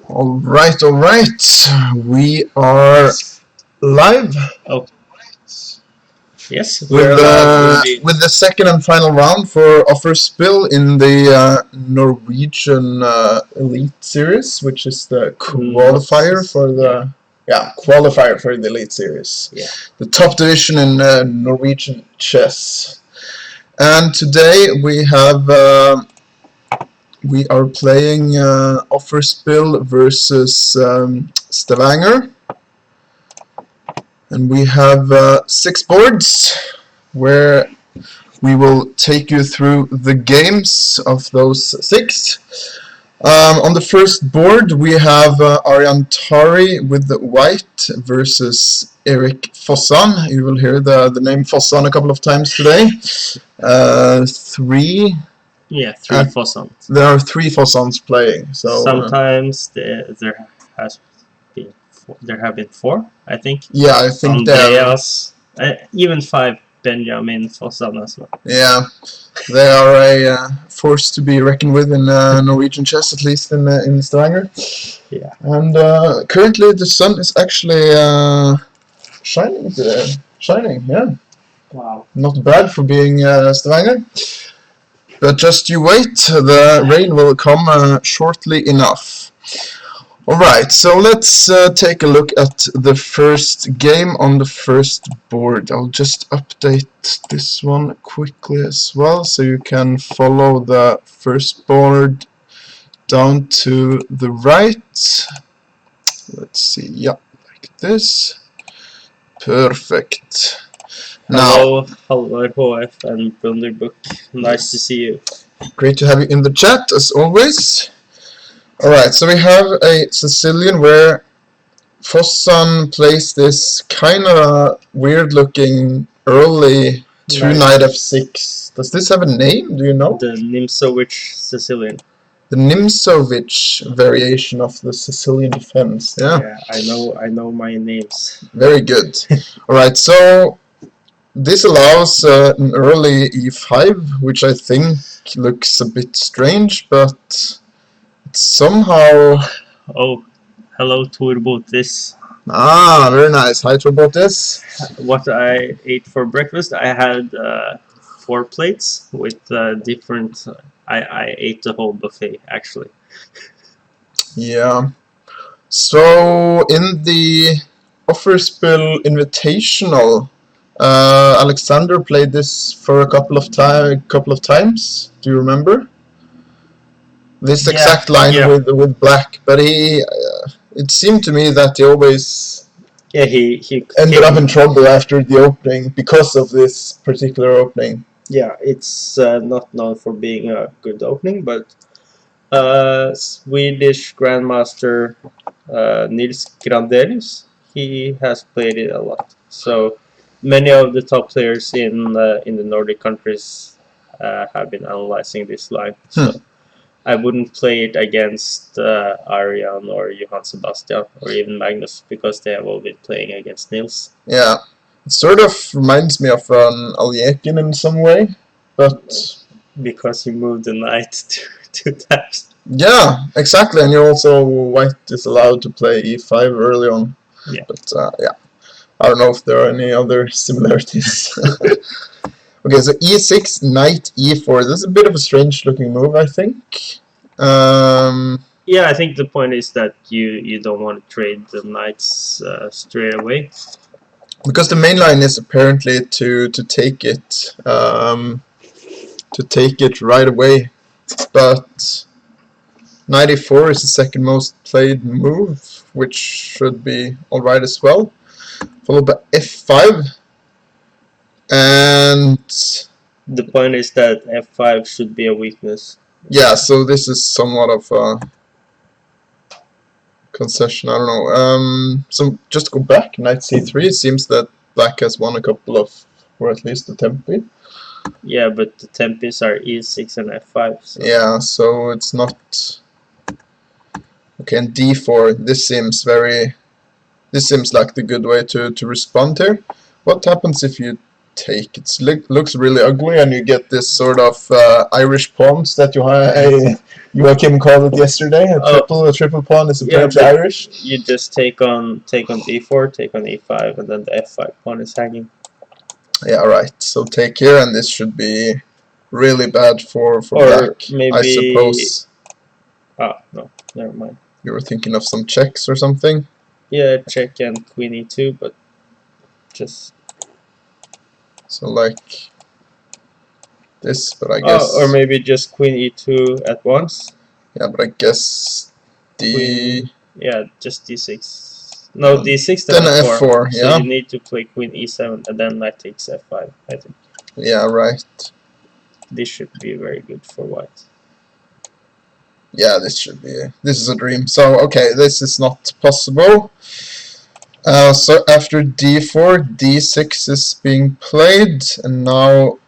All right. We are live Oh, yes, with we're live. with the second and final round for Offer Spill in the Norwegian Elite Series, which is the qualifier for the qualifier for the Elite Series. Yeah. The top division in Norwegian chess. And today we are playing Offer Spill versus Stavanger. And we have 6 boards where we will take you through the games of those 6. On the first board we have Arjan Tari with the white versus Erik Fossan. You will hear the name Fossan a couple of times today. 3. Yeah, 3 Fossons. There are 3 Fossans playing. So sometimes there have been 4, I think. Yeah, I think Andreas, even 5 Benjamin Fossan as well. Yeah, they are a force to be reckoned with in Norwegian chess, at least in Stavanger. Yeah. And currently the sun is actually shining today. Shining, yeah. Wow. Not bad for being Stavanger. But just you wait, the rain will come shortly enough. Alright, so let's take a look at the first game on the first board. I'll just update this one quickly as well, so you can follow the first board down to the right. Let's see, yeah, like this. Perfect. Hello, Halvard HF and Brunderbook. Nice to see you. Great to have you in the chat, as always. Alright, so we have a Sicilian where Fossan plays this kind of weird looking early 2 knight f6. Does this have a name? Do you know? The Nimzowitsch Sicilian. The Nimzowitsch variation of the Sicilian defense. Yeah, I know my names. Very good. Alright, so this allows an early e5, which I think looks a bit strange, but somehow... Oh, hello Torbotis. Ah, very nice. Hi Torbotis. What I ate for breakfast, I had 4 plates with different... I ate the whole buffet, actually. Yeah. So, in the Offer Spill Invitational, Alexander played this for a couple of times. Do you remember? This exact line with black, but he it seemed to me that he always he ended up in trouble after the opening because of this particular opening. Yeah, it's not known for being a good opening, but Swedish Grandmaster Nils Grandelius, he has played it a lot. So many of the top players in the Nordic countries have been analyzing this line. So I wouldn't play it against Arjan or Johann Sebastian or even Magnus, because they have all been playing against Nils. Yeah, it sort of reminds me of an Aljekin in some way, but... Because you moved the knight to that. Yeah, exactly, and you also, white is allowed to play e5 early on. Yeah. But yeah, I don't know if there are any other similarities. Okay, so e6, knight e4. This is a bit of a strange looking move, I think. Yeah, I think the point is that you don't want to trade the knights straight away. Because the main line is apparently to take it right away. But knight e4 is the second most played move, which should be alright as well. Followed by f5. And the point is that f5 should be a weakness. Yeah, so this is somewhat of a concession, I don't know. So just go back, knight c3, it seems that black has won a couple of, or at least the tempi. Yeah, but the tempis are e6 and f5. So. Yeah, so it's not... Okay, and d4, this seems like the good way to respond here. What happens if you take. It looks really ugly, and you get this sort of Irish pawns that Joachim called it yesterday. A triple pawn is apparently Irish. You just take on d4, take on e5, and then the f5 pawn is hanging. Yeah, right. So take here, and this should be really bad for Or black, maybe, I suppose. Ah, no, never mind. You were thinking of some checks or something? Yeah, check and queen e2, but just... So like this, but I guess... or maybe just queen e2 at once. Yeah, but I guess Queen, yeah, just d6. No, d6 then f4. f4, yeah. So you need to play queen e7 and then knight takes f5, I think. Yeah, right. This should be very good for white. Yeah, this is a dream. So, okay, this is not possible. So after d4, d6 is being played, and now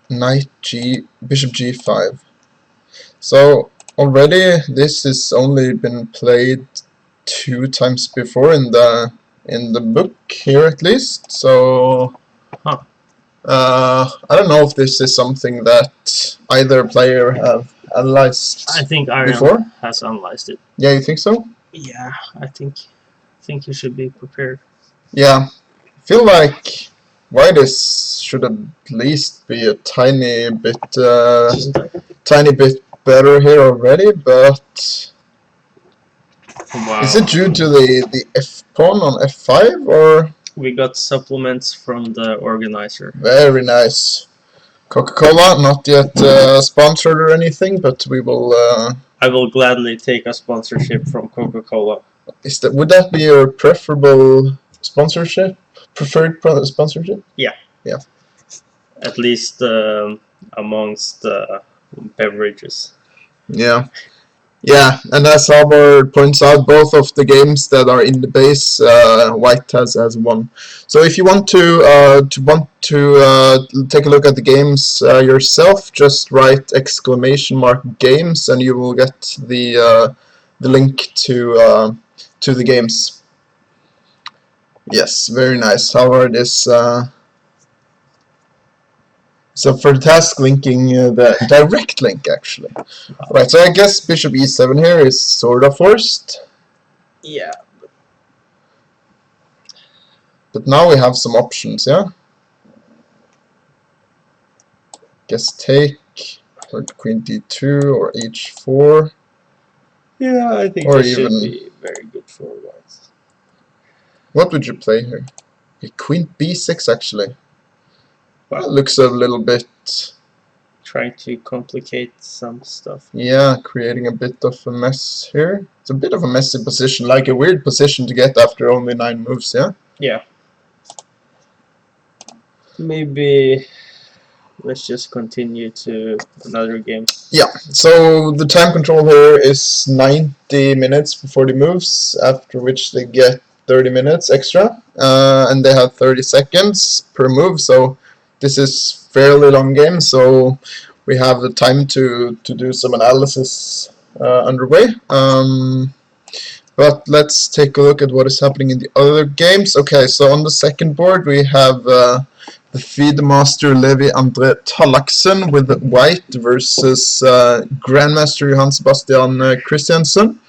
bishop g5. So already this has only been played 2 times before in the book here at least. So I don't know if this is something that either player have analyzed. I think Arian before has analyzed it. Yeah, you think so? Yeah, I think you should be prepared. Yeah, I feel like white should at least be a tiny bit better here already, but wow. Is it due to the f pawn on f5 or? We got supplements from the organizer. Very nice. Coca-Cola, not yet sponsored or anything, but we will. I will gladly take a sponsorship from Coca-Cola. Would that be your preferred sponsorship? Yeah. Yeah. At least amongst beverages. Yeah. Yeah, and as Albert points out, both of the games that are in the base, white has won. So if you want to take a look at the games yourself, just write !games, and you will get the link to the games. Yes, very nice. Howard is. So for the task linking, the direct link actually. Right, so I guess bishop e7 here is sort of forced. Yeah. But now we have some options, yeah? Guess take, or queen d2, or h4. Yeah, I think this should be very good for white. What would you play here? Queen b6 actually. Well, it looks a little bit... Trying to complicate some stuff. Yeah, creating a bit of a mess here. It's a bit of a messy position, like a weird position to get after only 9 moves, yeah? Yeah. Maybe let's just continue to another game. Yeah, so the time control here is 90 minutes for 40 moves, after which they get 30 minutes extra, and they have 30 seconds per move, so this is fairly long game, so we have the time to do some analysis underway. But let's take a look at what is happening in the other games. Okay, so on the second board we have the FIDE Master Levi Andre Tallaksen with white versus Grandmaster Johann Sebastian Christiansen.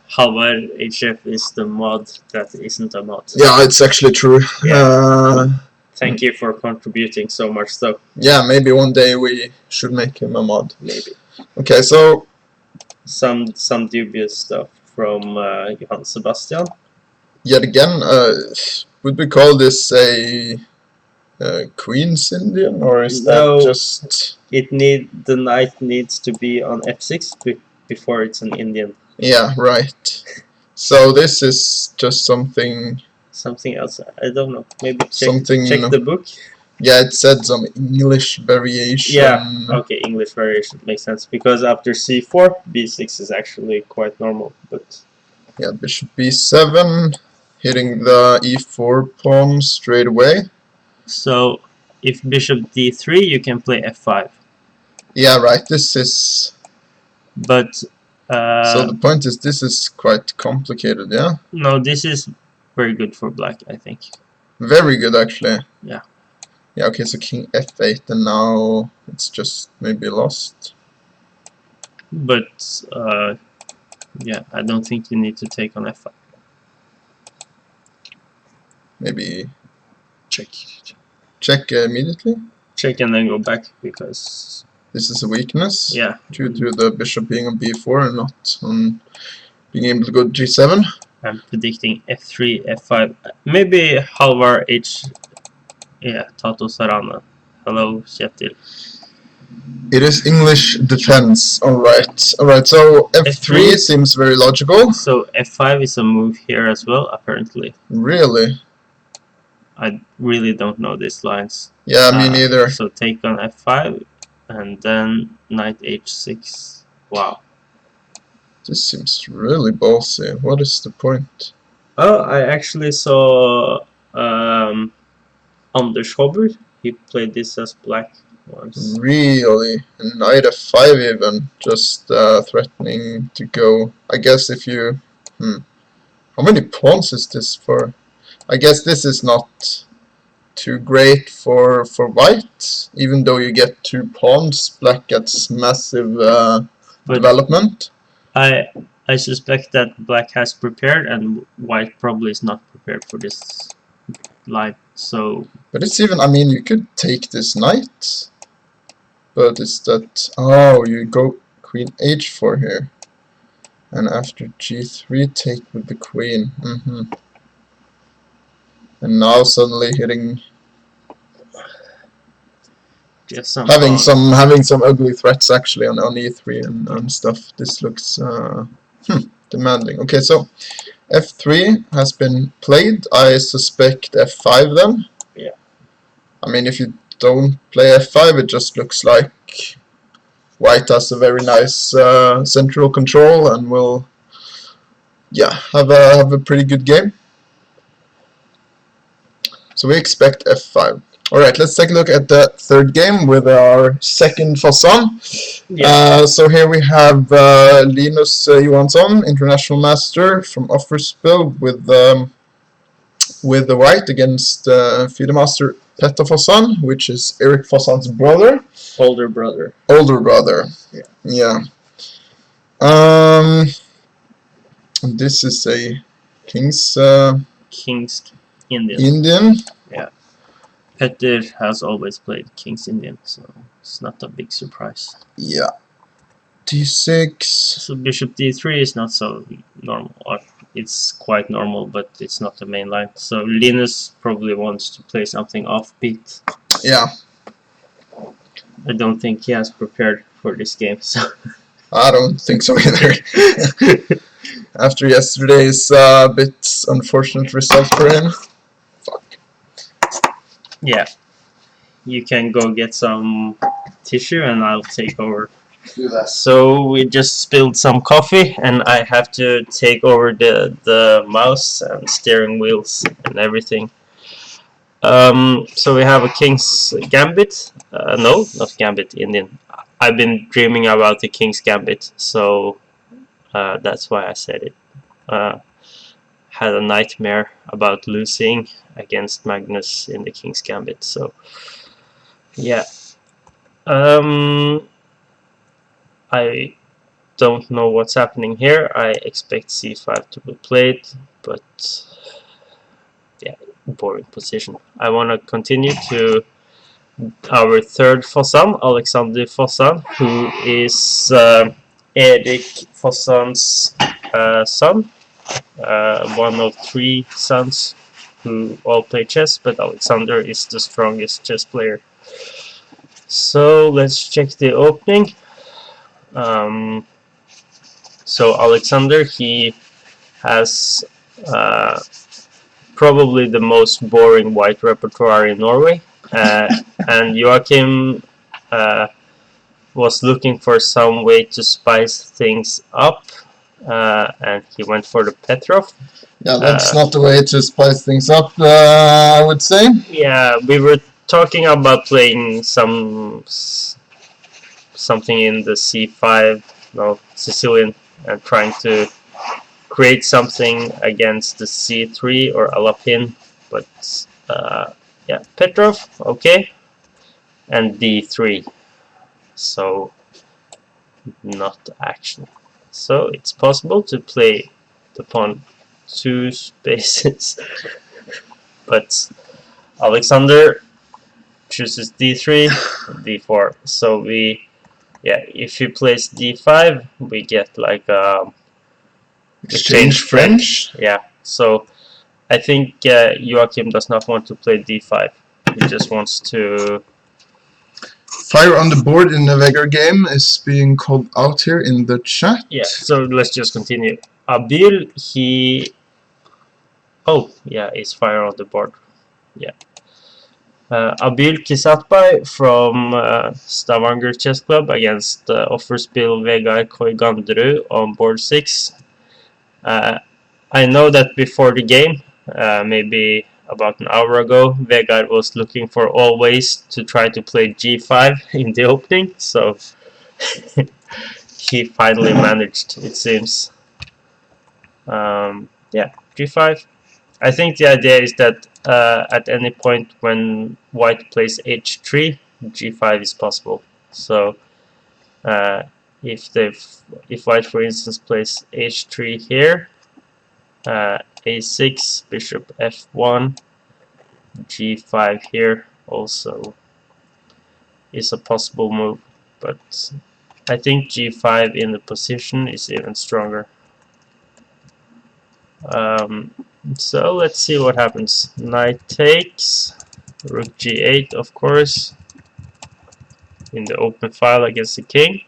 Halvard HF is the mod that isn't a mod. Yeah, it's actually true. Yeah. Thank you for contributing so much stuff. Yeah, maybe one day we should make him a mod. Maybe. Okay, so some dubious stuff from Johann Sebastian. Yet again, would we call this a Queen's Indian, or is that just? The knight needs to be on f6 before it's an Indian. Yeah, right. So this is just something else. I don't know. Maybe check the book. Yeah, it said some English variation. Yeah, okay, English variation makes sense, because after c4, b6 is actually quite normal. But yeah, bishop b7, hitting the e4 pawn straight away. So if bishop d3, you can play f5. Yeah, right. This is. But. So the point is, this is quite complicated, yeah? No, this is very good for black, I think. Very good, actually. Yeah. Yeah, okay, so king f8, and now it's just maybe lost. But yeah, I don't think you need to take on f5. Maybe Check. check immediately. Check and then go back, because This is a weakness. yeah, Due to the bishop being on b4 and not on being able to go to g7. I'm predicting f3, f5, maybe Halvar H. Yeah, Tato Sarana. Hello, Kjetil. It is English defense. Alright. Alright, so f3 seems very logical. So f5 is a move here as well, apparently. Really? I really don't know these lines. Yeah, me neither. So take on f5, and then knight h6. Wow. This seems really ballsy. What is the point? Oh, I actually saw Anders Hobbert. He played this as black once. Really? And knight f5 even, just threatening to go. I guess if you... How many pawns is this for? I guess this is not too great for white, even though you get 2 pawns. Black gets massive development. I suspect that black has prepared, and white probably is not prepared for this line. So, but it's even, I mean, you could take this knight, but it's that, oh, you go queen h4 here, and after g3 take with the queen. And now suddenly hitting, having some ugly threats actually on e3 and stuff. This looks demanding. Okay, so f3 has been played. I suspect f5 then. Yeah. I mean, if you don't play f5, it just looks like white has a very nice central control and will, yeah, have a pretty good game. So we expect f5. Alright, let's take a look at the third game with our second Fassan. yeah. So here we have Linus Johansson, international master from Offerspil with the white against FIDE master Petter Fassan, which is Erik Fassan's brother. Older brother. Older brother. Yeah. This is a King's Indian. Yeah. Petter has always played King's Indian, so it's not a big surprise. Yeah. d6. So bishop d3 is not so normal. It's quite normal, but it's not the main line. So Linus probably wants to play something offbeat. Yeah. I don't think he has prepared for this game, so I don't think so either. After yesterday's bit unfortunate result for him. Fuck. Yeah. You can go get some tissue and I'll take over. Do that. So we just spilled some coffee and I have to take over the mouse and steering wheels and everything. So we have a King's Gambit. No, not Gambit, Indian. I've been dreaming about the King's Gambit, so that's why I said it. Had a nightmare about losing against Magnus in the King's Gambit, so yeah. I don't know what's happening here. I expect c5 to be played, but yeah, boring position. I want to continue to our third Fassan, Alexander Fassan, who is Erik Fassan's son, one of 3 sons who all play chess, but Alexander is the strongest chess player. So let's check the opening. So Alexander, he has probably the most boring white repertoire in Norway, and Joachim was looking for some way to spice things up, and he went for the Petrov. Yeah, that's not the way to spice things up, I would say. Yeah, we were talking about playing something in the c5, no, Sicilian, and trying to create something against the c3 or Alapin, but Yeah, Petrov, okay, and d3. So not action. So it's possible to play the pawn 2 spaces, but Alexander chooses d3, d4. So we, yeah, if he plays d5, we get like Exchange French. Yeah. So I think Joachim does not want to play d5. He just wants to. Fire on the board in the Vegard game is being called out here in the chat. Yeah. So let's just continue. Abil, he. Oh, yeah, it's fire on the board. Yeah. Abil Kisatbay from Stavanger Chess Club against Offerspill Vegard Koigandrud on board 6. I know that before the game, maybe about an hour ago, Vegard was looking for all ways to try to play g5 in the opening, so he finally managed, it seems. Yeah, g5. I think the idea is that at any point when white plays h3, g5 is possible. So if white, for instance, plays h3 here, a6, bishop f1, g5 here also is a possible move, but I think g5 in the position is even stronger. So let's see what happens. Knight takes, rook g8, of course, in the open file against the king.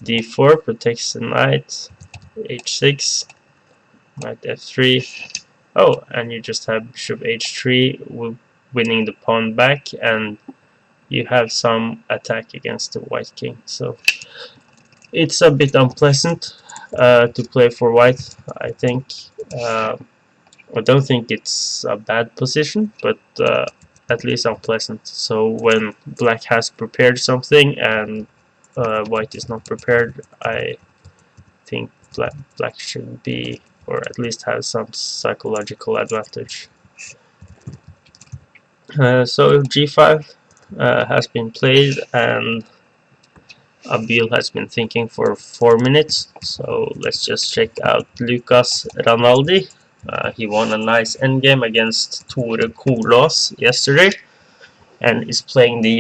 d4 protects the knight, h6, knight f3. Oh, and you just have bishop h3 winning the pawn back, and you have some attack against the white king. So it's a bit unpleasant to play for white, I think. I don't think it's a bad position, but at least unpleasant. So when black has prepared something and white is not prepared, I think black should be, or at least has some psychological advantage. So g5 has been played, and Abil has been thinking for 4 minutes. So let's just check out Lucas Ranaldi. He won a nice endgame against Tore Kolås yesterday, and is playing the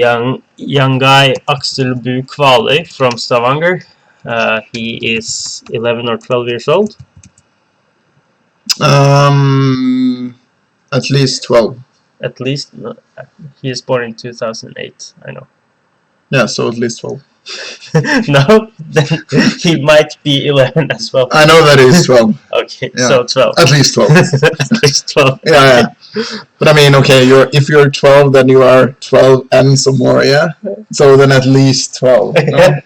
young guy Axel Bu Kvale from Stavanger. He is 11 or 12 years old. At least 12. At least, no, he is born in 2008. I know. Yeah, so at least 12. No, then he might be 11 as well. I know that he's 12. Okay, Yeah. so 12. At least 12. At least 12. Yeah. But I mean, okay, if you're 12, then you are 12 and some more, yeah? So then at least 12. No?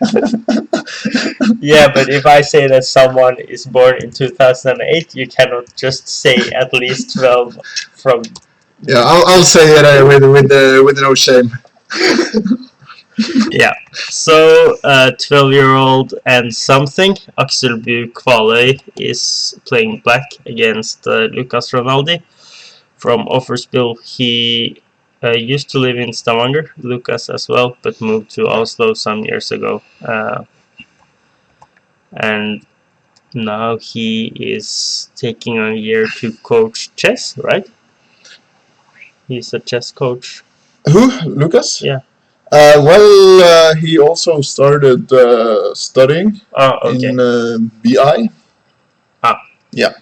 Yeah, but if I say that someone is born in 2008, you cannot just say at least 12 from... Yeah, I'll say it with no shame. Yeah, so 12-year-old and something, Axel Bu Kvale is playing black against Lucas Ronaldi from Offerspill. He used to live in Stavanger, Lucas as well, but moved to Oslo some years ago. And now he is taking a year to coach chess, right? He's a chess coach. Who? Lucas? Yeah. He also started studying in BI. Yeah.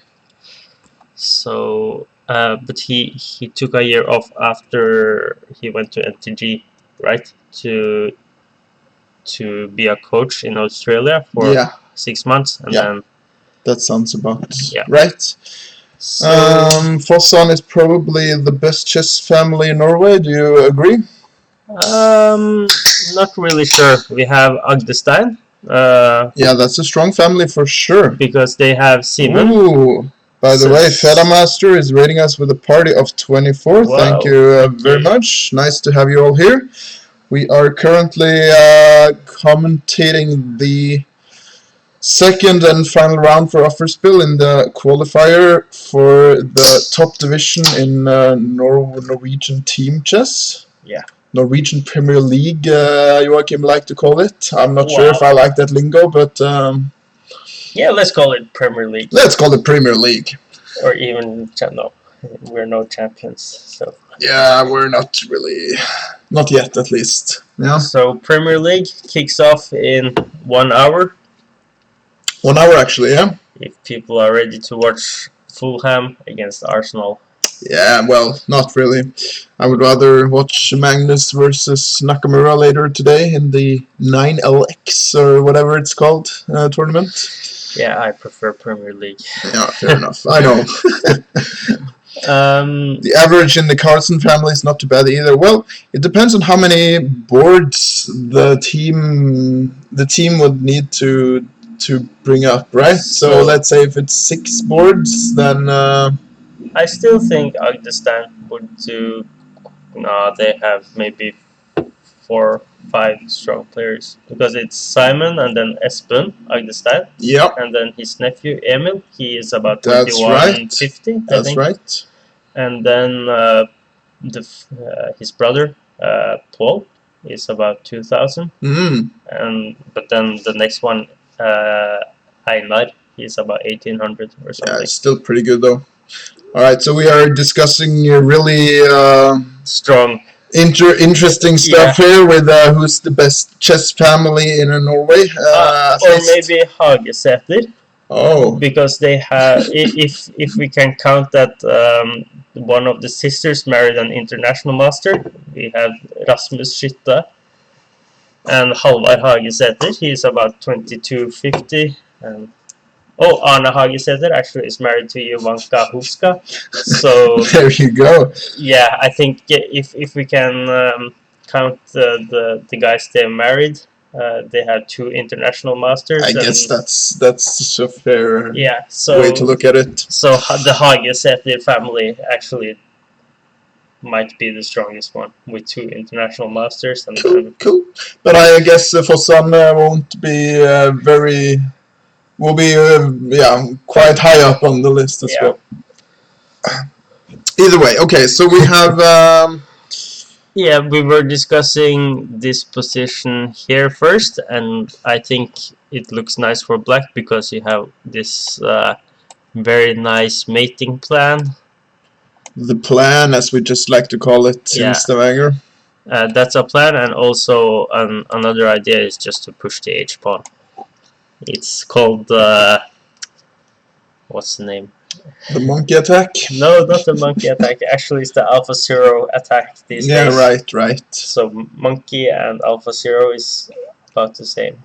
So, but he took a year off after he went to NTG, right? To be a coach in Australia for 6 months, and then that sounds about Yeah. right. so, Fossan is probably the best chess family in Norway. Do you agree? not really sure. We have Agdestein, Yeah, that's a strong family for sure. because they have Simen. Ooh. By the way, Fedamaster is rating us with a party of 24. Wow. Thank you very much. Nice to have you all here. We are currently commentating the Second and final round for Offerspill in the qualifier for the top division in Norwegian team chess. Yeah. Norwegian Premier League, Joachim like to call it. I'm not sure if Wow. I like that lingo, but Yeah, let's call it Premier League. let's call it Premier League. Or even, no, we're no champions, so. Yeah, we're not really, not yet at least. Yeah. So Premier League kicks off in 1 hour. 1 hour actually, yeah. If people are ready to watch Fulham against Arsenal. Yeah, well, not really. I would rather watch Magnus versus Nakamura later today in the 9LX or whatever it's called tournament. Yeah, I prefer Premier League. Yeah, fair enough. I know. The average in the Carlson family is not too bad either. Well, it depends on how many boards the team would need to bring up, right? So let's say if it's 6 boards, then I still think Agdestan would do. No, they have maybe 4 or 5 strong players because it's Simon and then Espen Agdestan. Yep. And then his nephew Emil, he is about That's 2150. right. That's right. And then his brother Paul is about 2000. But then the next one, Einar, he's about 1800 or something. Yeah, it's still pretty good though. All right, so we are discussing really strong, interesting stuff here with who's the best chess family in Norway. Or maybe Hagesæter. Oh, because they have, if we can count that one of the sisters married an international master, we have Rasmus Skytte and Halvard Hagesæter. He's about 2250. And Arne Hagesæter actually is married to Jovanka Huska. So there you go. Yeah, I think if we can count the guys they married. They have 2 international masters. I guess that's a fair way to look at it. So the Hagesæter family actually might be the strongest one with 2 international masters. And cool. But I guess Fossan won't be will be quite high up on the list as well. Either way, okay. So we have. Yeah, we were discussing this position here first, and I think it looks nice for black because you have this very nice mating plan. The plan, as we just like to call it in Stavanger. That's a plan, and also another idea is just to push the H pawn. It's called what's the name? The monkey attack? No, not the monkey attack. Actually, it's the Alpha Zero attack these days. Yeah, right. So monkey and Alpha Zero is about the same.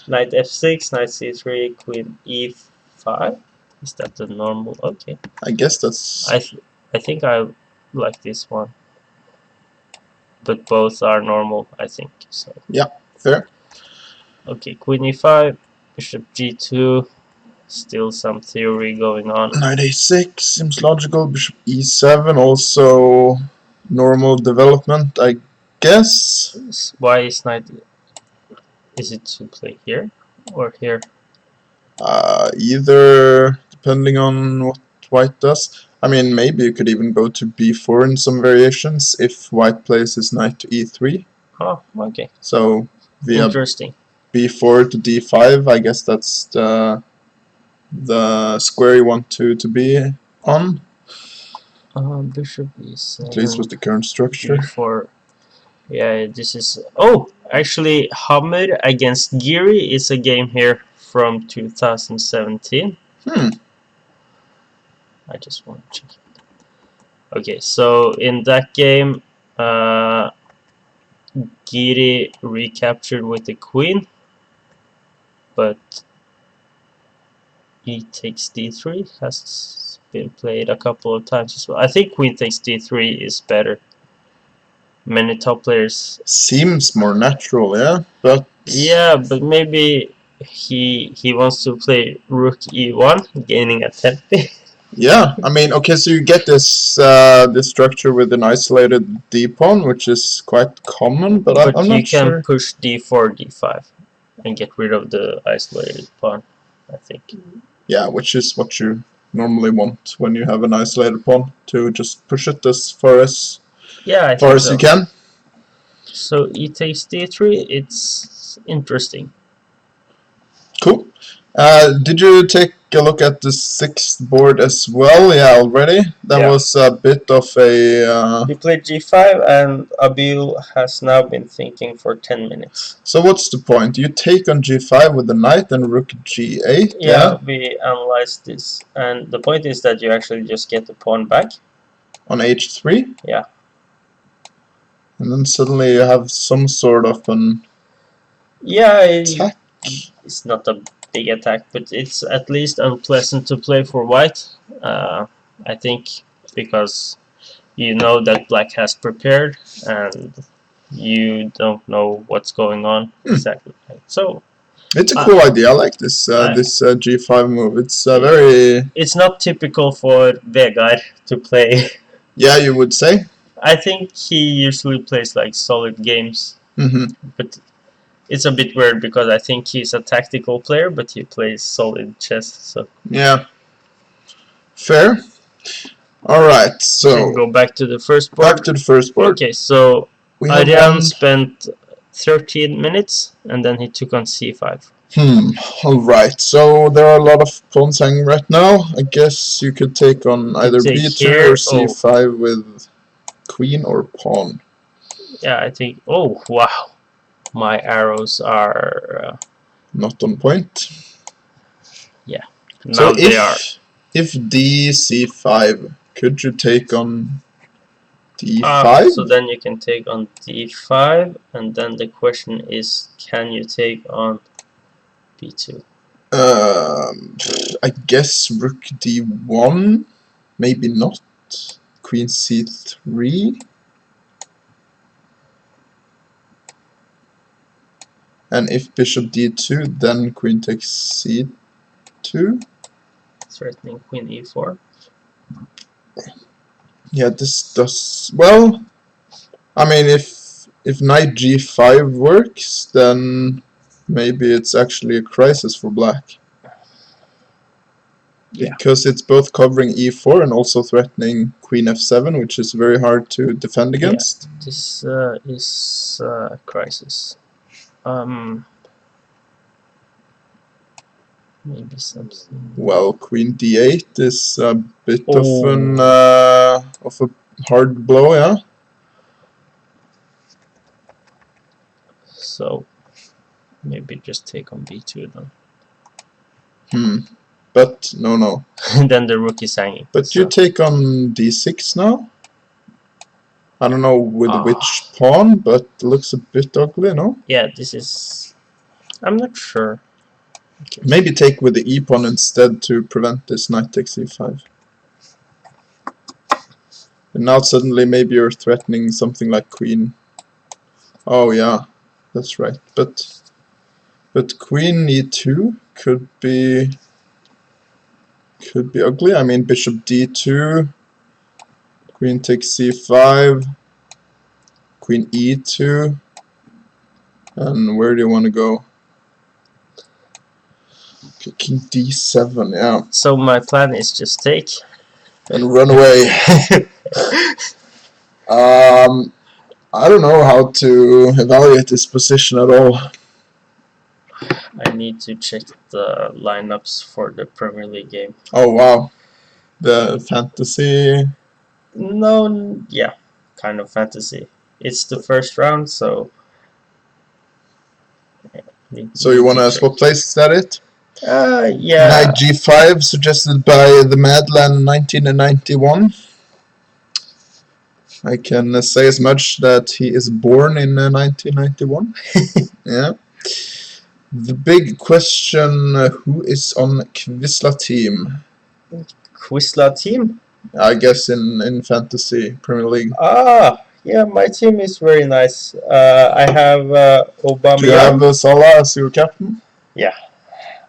Knight F6, Knight C3, Queen E5. Is that the normal? Okay. I guess that's. I think I like this one, but both are normal. I think so. Yeah, fair. Okay, Queen E5, Bishop G2. Still some theory going on. Knight A6 seems logical. Bishop E7 also normal development, I guess. Why is knight? Is it to play here or here? Either, depending on what white does. I mean, maybe you could even go to B4 in some variations if white plays his knight to E3. Oh, okay. So via interesting. B4 to D5, I guess that's the square you want to be on. Bishop E7. At least with the current structure. B4. Yeah, this is. Oh, actually, Hammer against Giri is a game here from 2017. I just want to check it. Okay, so in that game, Giri recaptured with the queen, but e takes d3 has been played a couple of times as well. I think queen takes d3 is better. Many top players seems more natural, but maybe he wants to play rook e1, gaining a tempi. Yeah, I mean, okay, so you get this this structure with an isolated d pawn, which is quite common, but I'm not sure. You can push d4, d5, and get rid of the isolated pawn, I think. Yeah, which is what you normally want when you have an isolated pawn, to just push it as far as Yeah, I far think as so. you can. So e takes d3, it's interesting. Cool. Did you take a look at the 6th board as well? Yeah, already. That Yeah. was a bit of a. He played g5, and Abil has now been thinking for 10 minutes. So what's the point? You take on g5 with the knight and rook g8. Yeah, we analyzed this, and the point is that you actually just get the pawn back. On h3. Yeah. And then suddenly you have some sort of an attack. It's not a big attack, but it's at least unpleasant to play for white. I think because you know that black has prepared, and you don't know what's going on exactly. So it's a cool idea. I like this g5 move. It's very. It's not typical for Vegard to play. Yeah, you would say. I think he usually plays like solid games, but it's a bit weird because I think he's a tactical player, but he plays solid chess. So yeah, fair. All right, so go back to the first board. Back to the first board. Okay, so Adrian spent 13 minutes, and then he took on c5. Alright, so there are a lot of pawns hanging right now. I guess you could take on either b2 or c5 with queen or pawn. Yeah, I think. Oh, wow. My arrows are. Not on point. Yeah. Now so they are. If d c5, could you take on d5? So then you can take on d5, and then the question is, can you take on b2? I guess rook d1, maybe not. Queen c3. And if bishop d2, then queen takes c2. Threatening queen e4. Yeah, this does well. I mean, if knight g5 works, then maybe it's actually a crisis for black. Yeah. Because it's both covering e4 and also threatening queen f7, which is very hard to defend against. Yeah, this is a crisis. Maybe something. Well, queen d8 is a bit of a hard blow, yeah. So maybe just take on b2 then. But no. Then the rook is hanging. But so you take on d6 now. I don't know with which pawn, but it looks a bit ugly, no? Yeah, this is. I'm not sure. Okay. Maybe take with the e-pawn instead to prevent this knight takes e5. And now suddenly maybe you're threatening something like queen. Oh yeah, that's right. But queen e2 could be ugly. I mean bishop d2, queen takes c5, queen e2, and where do you want to go? King d7, yeah. So my plan is just take and run away. I don't know how to evaluate this position at all. I need to check the lineups for the Premier League game. Oh wow, the fantasy. No, yeah, kind of fantasy. It's the first round, so. So you wanna swap places? Is that it? Yeah. Knight g5 suggested by the Madland 1991. I can say as much that he is born in 1991. Yeah. The big question: who is on Quisla team? Quisla team? I guess in fantasy Premier League. Yeah, my team is very nice. I have Aubameyang. Do you have Salah as your captain? Yeah.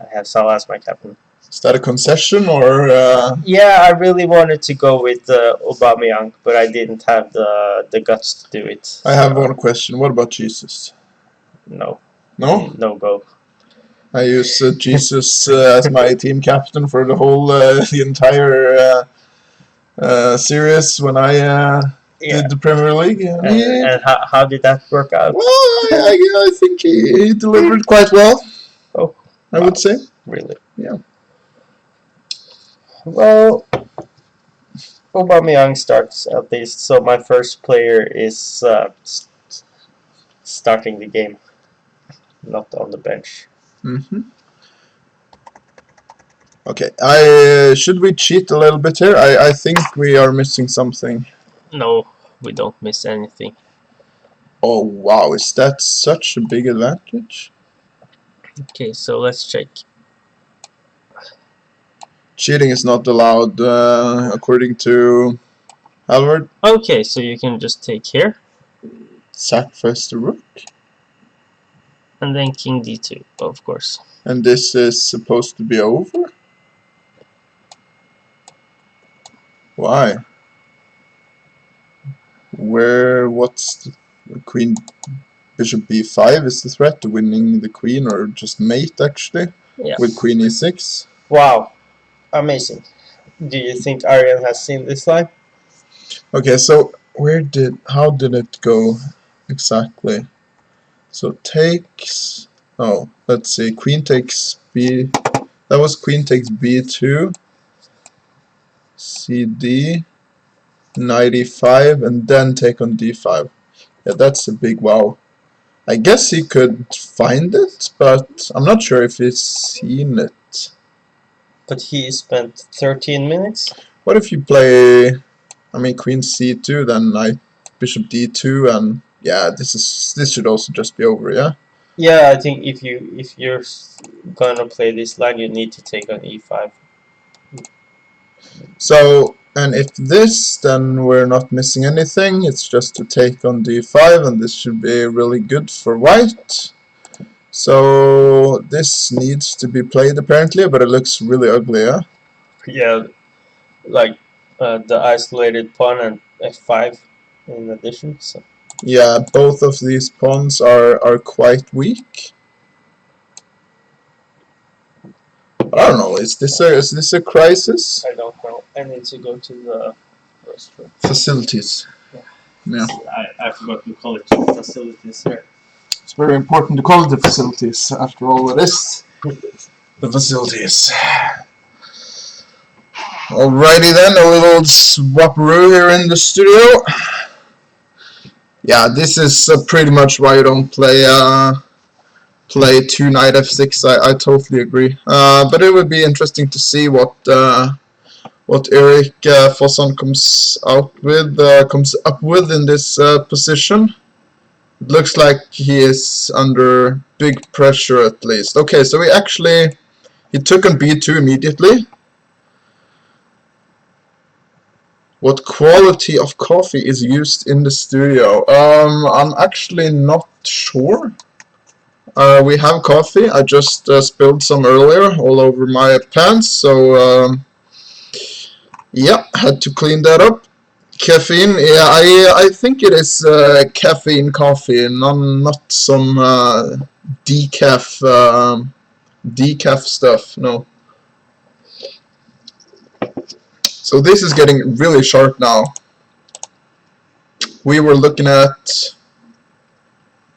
I have Salah as my captain. Is that a concession or? Yeah, I really wanted to go with Aubameyang, but I didn't have the guts to do it. I have one question. What about Jesus? No. No? No go. I use Jesus as my team captain for the whole, the entire series when I did the Premier League. And how did that work out? Well, I think he delivered quite well. Oh, I would say. really? Yeah. Well, Aubameyang starts at least, so my first player is starting the game, not on the bench. Okay. Should we cheat a little bit here? I think we are missing something. No, we don't miss anything. Oh wow! Is that such a big advantage? Okay, so let's check. Cheating is not allowed according to Halvard. Okay, so you can just take here, Sacrifice the rook. and then king d2, of course. And this is supposed to be over? Why? What's the queen? Bishop b5 is the threat to winning the queen, or just mate actually, Yeah. with queen e6. Wow, amazing. Do you think Aryan has seen this line? Okay, so how did it go exactly? So takes, oh, let's see, queen takes b, that was queen takes b2, cd, knight e5, and then take on d5. Yeah, that's a big wow. I guess he could find it, but I'm not sure if he's seen it. But he spent 13 minutes? What if you play, I mean, queen c2, then knight, bishop d2, and yeah, this should also just be over, yeah? Yeah, I think if you're gonna play this line, you need to take on e5. So, and if this, then we're not missing anything. It's just to take on d5, and this should be really good for white. So this needs to be played apparently, but it looks really ugly, yeah? Yeah, like the isolated pawn and f5 in addition. So Yeah, both of these pawns are quite weak. I don't know. Is this a crisis? I don't know. I need to go to the restroom. Facilities. Yeah. I forgot to call it facilities here. It's very important to call it the facilities. After all, it is the facilities. Alrighty then, a little swapperoo here in the studio. Yeah, this is pretty much why you don't play play 2 knight f6. I totally agree. But it would be interesting to see what Erik Fossson comes up with in this position. It looks like he is under big pressure at least. Okay, so he took on b2 immediately. What quality of coffee is used in the studio? I'm actually not sure. We have coffee. I just spilled some earlier all over my pants, so yeah, had to clean that up. Caffeine, yeah, I think it is caffeine coffee, not some decaf stuff. No. So this is getting really sharp now. We were looking at,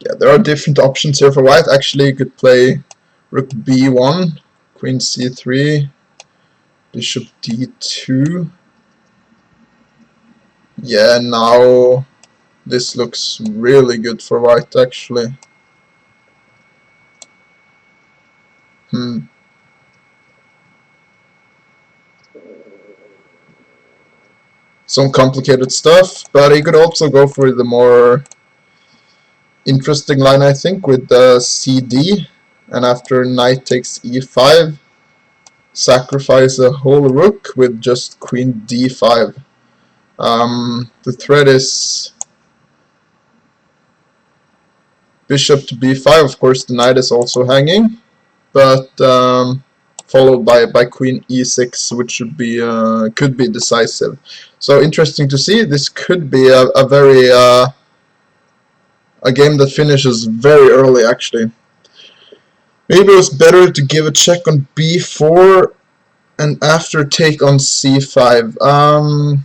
yeah, there are different options here for white. Actually, you could play rook b1, queen c3, bishop d2. Yeah, now this looks really good for white actually. Some complicated stuff, but he could also go for the more interesting line, I think, with the CD, and after knight takes e5, sacrifice a whole rook with just queen d5. The threat is bishop to b5. Of course, the knight is also hanging, but followed by queen e6, which should be could be decisive. So interesting to see. This could be a very a game that finishes very early actually. Maybe it was better to give a check on b4 and after take on c5.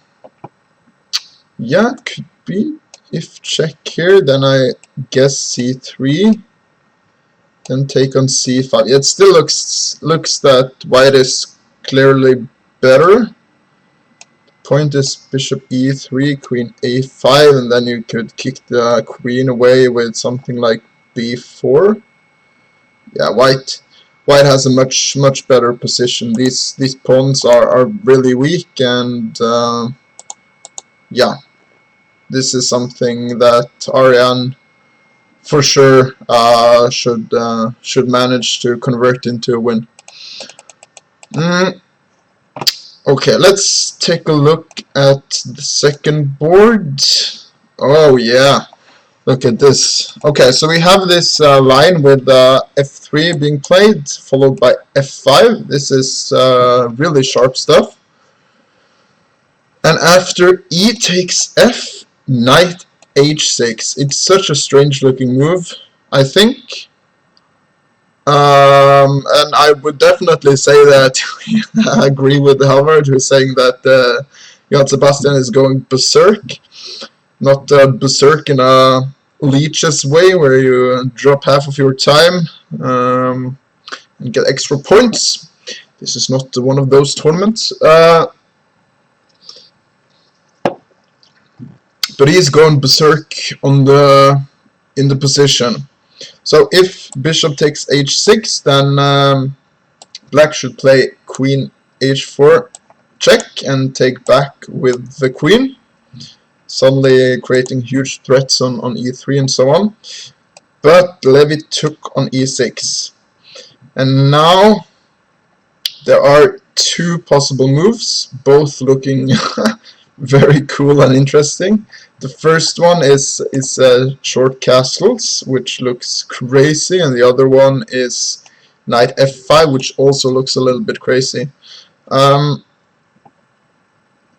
Yeah, could be. If check here, then I guess c3, then take on c5. It still looks that white is clearly better. Point is bishop e3, queen a5, and then you could kick the queen away with something like b4. Yeah, white has a much better position. These pawns are really weak, and yeah, this is something that Ariane for sure should manage to convert into a win. Okay, let's take a look at the second board. Oh yeah, look at this. Okay, so we have this line with f3 being played, followed by f5. This is really sharp stuff. And after e takes f, knight h6. It's such a strange looking move, I think. And I would definitely say that I agree with Halvard, who's saying that Jan Sebastian is going berserk. Not berserk in a leech's way, where you drop half of your time and get extra points. This is not one of those tournaments. But he's going berserk on in the position. So if bishop takes h6, then black should play queen h4 check and take back with the queen, suddenly creating huge threats on e3 and so on. But Levy took on e6. And now there are two possible moves, both looking very cool and interesting. The first one is short castles, which looks crazy, and the other one is knight f5, which also looks a little bit crazy.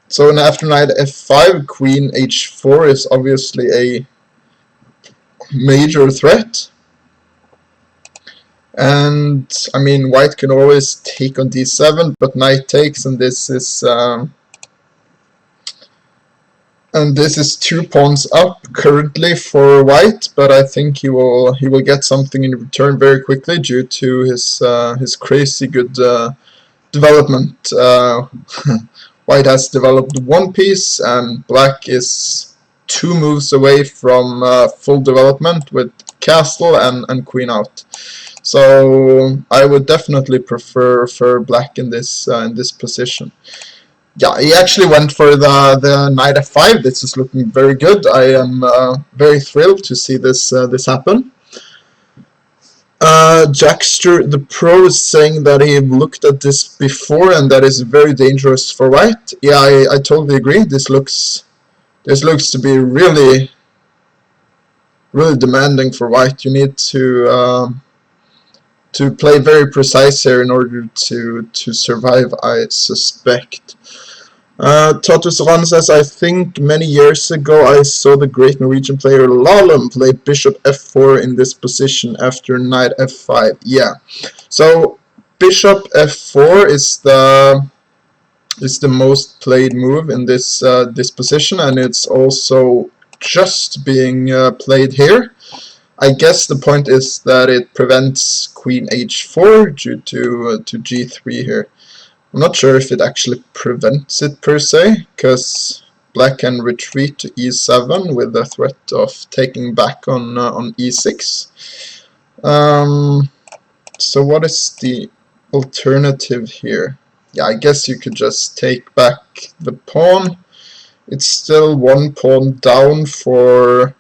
So after knight f5, queen h4 is obviously a major threat. And I mean, white can always take on d7, but knight takes, and this is 2 pawns up currently for white, but I think he will get something in return very quickly due to his crazy good development. White has developed one piece, and black is 2 moves away from full development with castle and queen out. So I would definitely prefer black in this position. Yeah, he actually went for the knight f5. This is looking very good. I am very thrilled to see this happen. Jackster the Pro is saying that he looked at this before and that is very dangerous for white. Yeah, I totally agree. This looks to be really demanding for white. You need to play very precise here in order to survive, I suspect. Totus Ron says, I think many years ago I saw the great Norwegian player Lalem play bishop f4 in this position after knight f5. Yeah, so bishop f4 is the most played move in this position, and it's also just being played here. I guess the point is that it prevents queen h4 due to g3 here. I'm not sure if it actually prevents it per se, because black can retreat to e7 with the threat of taking back on e6. So what is the alternative here? Yeah, I guess you could just take back the pawn. It's still 1 pawn down for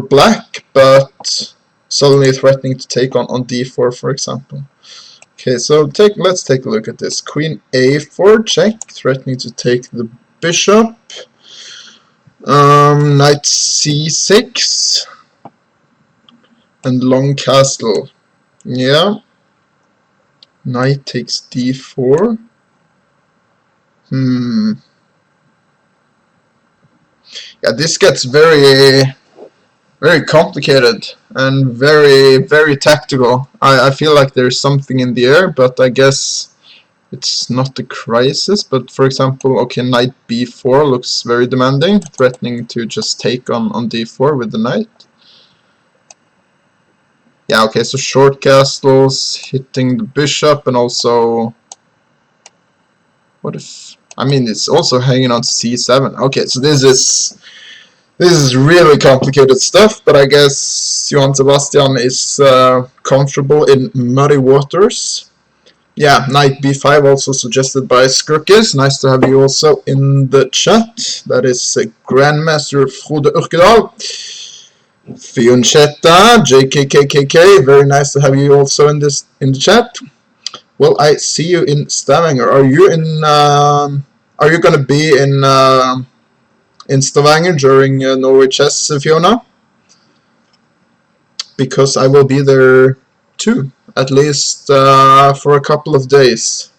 black, but suddenly threatening to take on d4, for example. Okay, so let's take a look at this. Queen a4 check, threatening to take the bishop. Knight c6 and long castle. Yeah. Knight takes d4. Yeah, this gets very very complicated and very, very tactical. I feel like there's something in the air, but I guess it's not a crisis. But for example, okay, knight b4 looks very demanding, threatening to just take on d4 with the knight. Yeah, okay, so short castles, hitting the bishop, and also... What if... I mean, it's also hanging on to c7. Okay, so this is really complicated stuff, but I guess Johann Sebastian is comfortable in muddy waters. Yeah, knight b5 also suggested by Skrukkis. Nice to have you also in the chat. That is Grandmaster Frode Urkedal. Fionchetta, JKKKK, very nice to have you also in the chat. Well, I see you in Stavanger. Are you gonna be in Stavanger during Norway Chess, Fiona? Because I will be there too, at least for a couple of days.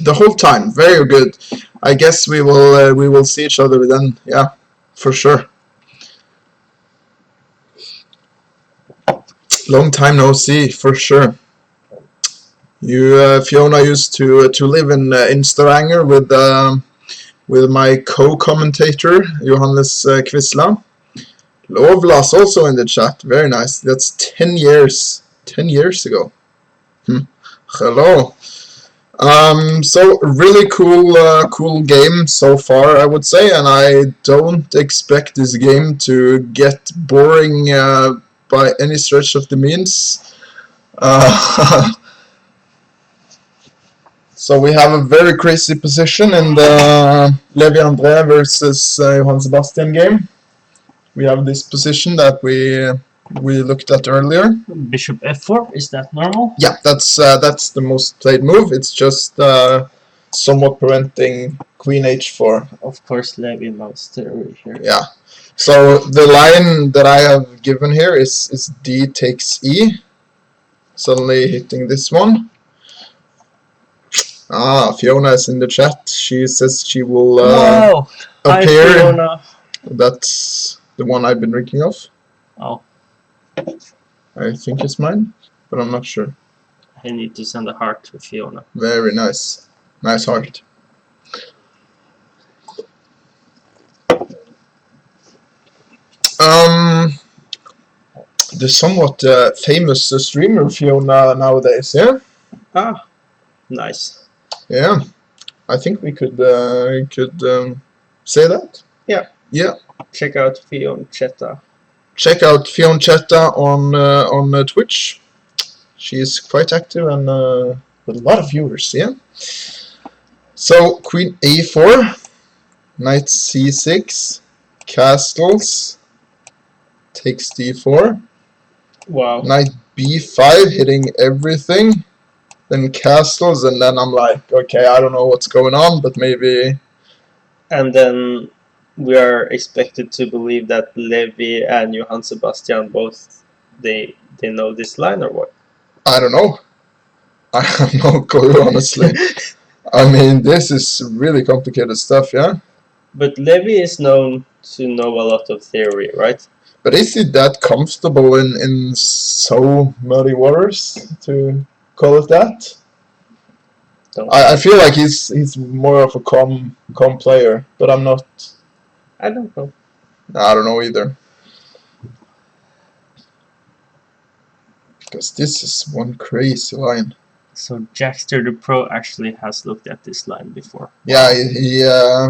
The whole time, very good. I guess we will see each other then. Yeah, for sure. Long time no see, for sure. You, Fiona, used to live in Stavanger with my co-commentator Johannes Quisla. Lovlas also in the chat. Very nice. That's 10 years. 10 years ago. Hello. So really cool game so far, I would say, and I don't expect this game to get boring by any stretch of the means. So we have a very crazy position in the Levi André versus Johann Sebastian game. We have this position that we looked at earlier. Bishop f4, is that normal? Yeah, that's the most played move. It's just somewhat preventing queen h4. Of course, Levi knows theory here. Yeah. So the line that I have given here is d takes e. Suddenly hitting this one. Ah, Fiona is in the chat. She says she will Wow. appear. Hi, Fiona. That's the one I've been drinking of. Oh, I think it's mine, but I'm not sure. I need to send a heart to Fiona. Very nice. Nice heart. The somewhat famous streamer Fiona nowadays, yeah? Ah, nice. Yeah. I think we could say that. Yeah. Yeah. Check out Fionchetta. Check out Fionchetta on Twitch. She is quite active and with a lot of viewers, yeah? So, queen a4, knight c6, castles, takes d4, Wow. knight b5, hitting everything, then castles, and then I'm like, okay, I don't know what's going on, but maybe... And then we are expected to believe that Levi and Johann Sebastian both, they know this line or what? I don't know. I have no clue, honestly. I mean, this is really complicated stuff, yeah? But Levi is known to know a lot of theory, right? But is he that comfortable in so muddy waters, to call it that? I feel like he's more of a calm player, but I'm not... I don't know. I don't know either. Because this is one crazy line. So Jackster the Pro actually has looked at this line before. Yeah,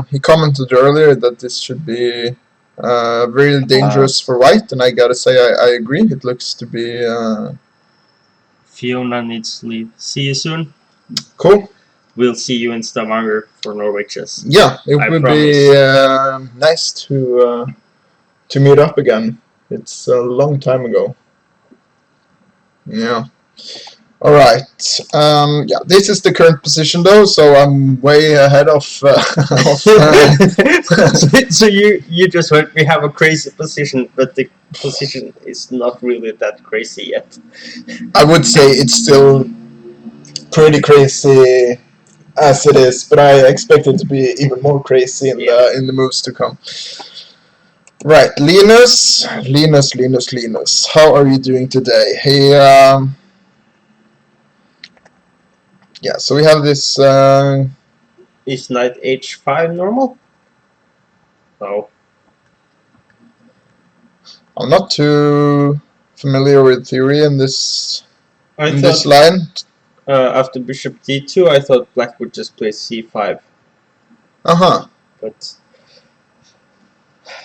he commented earlier that this should be really dangerous for white, and I gotta say I agree. It looks to be Fiona needs to leave. See you soon. cool. We'll see you in Stavanger for Norway Chess. Yeah, it would be nice to meet up again. It's a long time ago. Yeah. All right. Yeah, this is the current position though, so I'm way ahead of. So you just heard we have a crazy position, but the position is not really that crazy yet. I would say it's still pretty crazy as it is, but I expect it to be even more crazy in the moves to come. Right, Linus. How are you doing today? Hey, yeah. So we have this. Is knight h5 normal? No. I'm not too familiar with theory in this I this thought line. after bishop d2, I thought black would just play c5, Uh-huh. but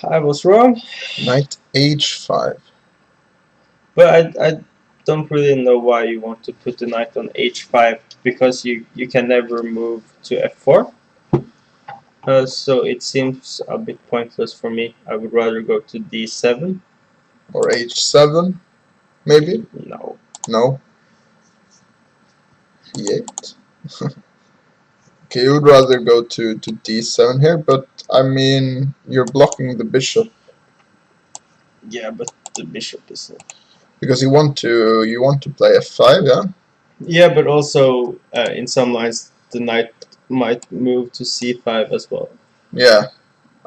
I was wrong. Knight h5. But I don't really know why you want to put the knight on h5, because you can never move to f4. So it seems a bit pointless for me. I would rather go to d7. Or h7, maybe? No. No. e8. Okay, you would rather go to d7 here, but I mean, you're blocking the bishop Yeah, but the bishop is. because you want to play f5, yeah? Yeah, but also in some lines the knight might move to c5 as well. Yeah,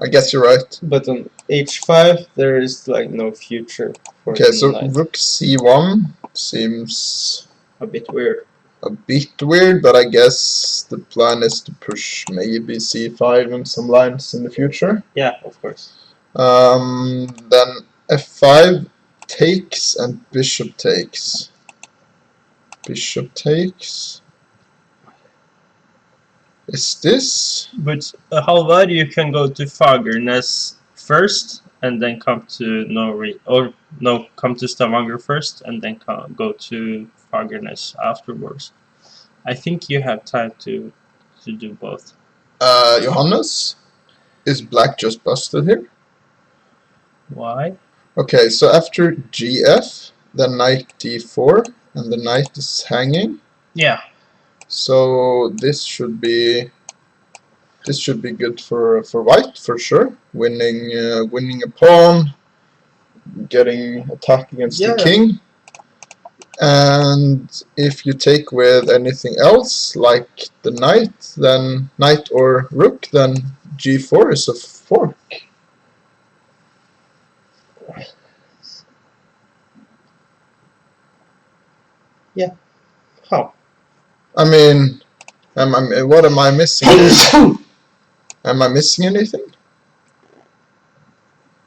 I guess you're right. But on h5 there is like no future for Okay, the so knight. rook c1 seems A bit weird. a bit weird, but I guess the plan is to push maybe c5 in some lines in the future. Yeah, of course. Then f5 takes and bishop takes. Bishop takes. Is this? But Halvard, you can go to Fagernes first and then come to come to Stavanger first and then go to Fagernes afterwards. I think you have time to do both. Johannes? Is black just busted here? Why? Okay, so after gf, the knight d4, and the knight is hanging. Yeah. So this should be good for white for sure. Winning a pawn, getting attack against the king. And if you take with anything else like the knight, then knight or rook, then g4 is a fork. Yeah. How? I mean, what am I missing? Am I missing anything?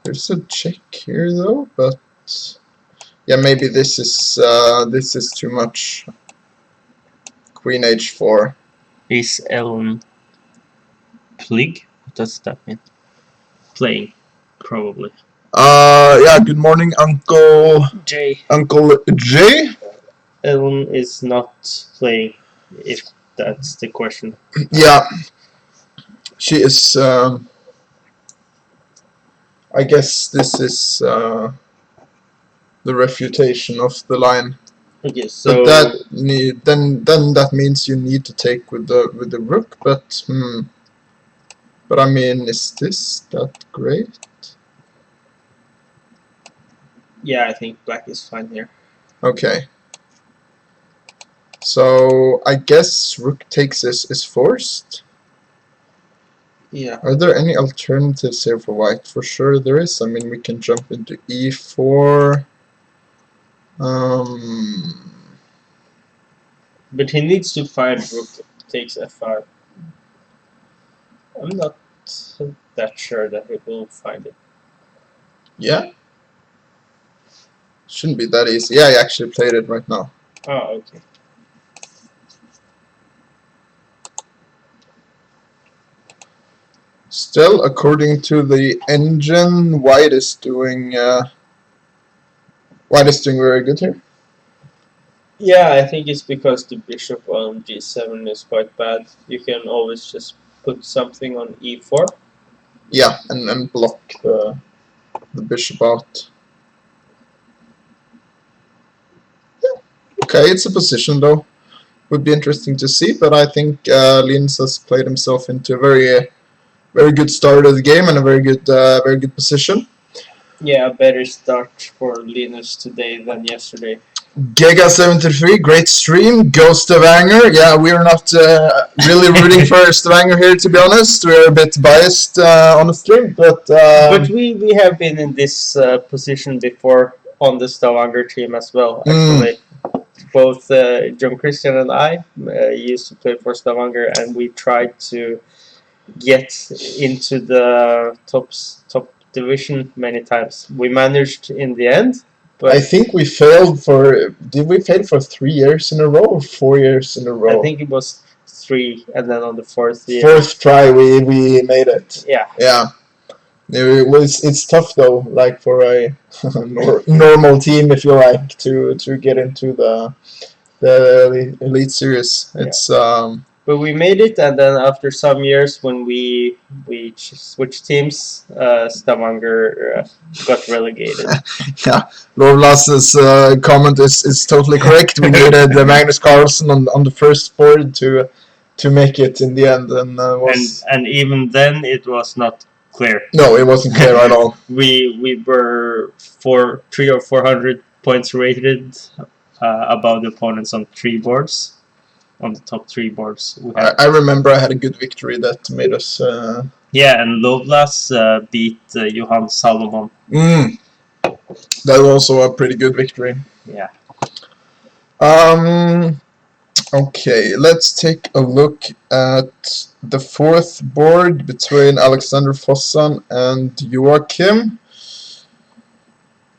There's a check here though, but yeah, maybe this is too much. Queen h4. Is Ellen Plig? What does that mean? Playing, probably. Yeah. Good morning, Uncle J. Uncle J. Ellen is not playing, if that's the question. Yeah, she is. I guess this is the refutation of the line. Okay, so but then that means you need to take with the rook. But But I mean, is this that great? yeah, I think black is fine here. Okay. So I guess rook takes is forced. Yeah. Are there any alternatives here for white? For sure there is. I mean, we can jump into e4. But he needs to find rook takes f5. I'm not that sure that he will find it. Yeah. Shouldn't be that easy. Yeah, I actually played it right now. Oh, okay. Still, according to the engine, white is doing very good here. Yeah, I think it's because the bishop on g7 is quite bad. You can always just put something on e4. Yeah, and block the bishop out. Yeah. Okay, it's a position though. Would be interesting to see, but I think Linus has played himself into a very good start of the game and a very good position. Yeah, a better start for Linus today than yesterday. Giga73, great stream. Go Stavanger. Yeah, we're not really rooting for Stavanger here, to be honest. We're a bit biased on the stream, but But we have been in this position before on the Stavanger team as well. Actually, both John Christian and I used to play for Stavanger, and we tried to get into the top division many times. We managed in the end, but I think we failed for. Did we fail for 3 years in a row or 4 years in a row? I think it was 3, and then on the fourth year, Fourth try we made it. yeah. Yeah. It's tough though, like for a normal team, if you like, to get into the elite series. It's But we made it, and then after some years, when we switched teams, Stavanger got relegated. yeah. Lovelass's comment is totally correct. We needed Magnus Carlsen on the first board to make it in the end, and and even then it was not clear. No, it wasn't clear at all. We were 300 or 400 points rated above the opponents on 3 boards. On the top 3 boards, I remember I had a good victory that made us. Yeah, and Lovelass beat Johan Salomon. That was also a pretty good victory. Yeah. Okay, let's take a look at the 4th board between Alexander Fossan and Joachim.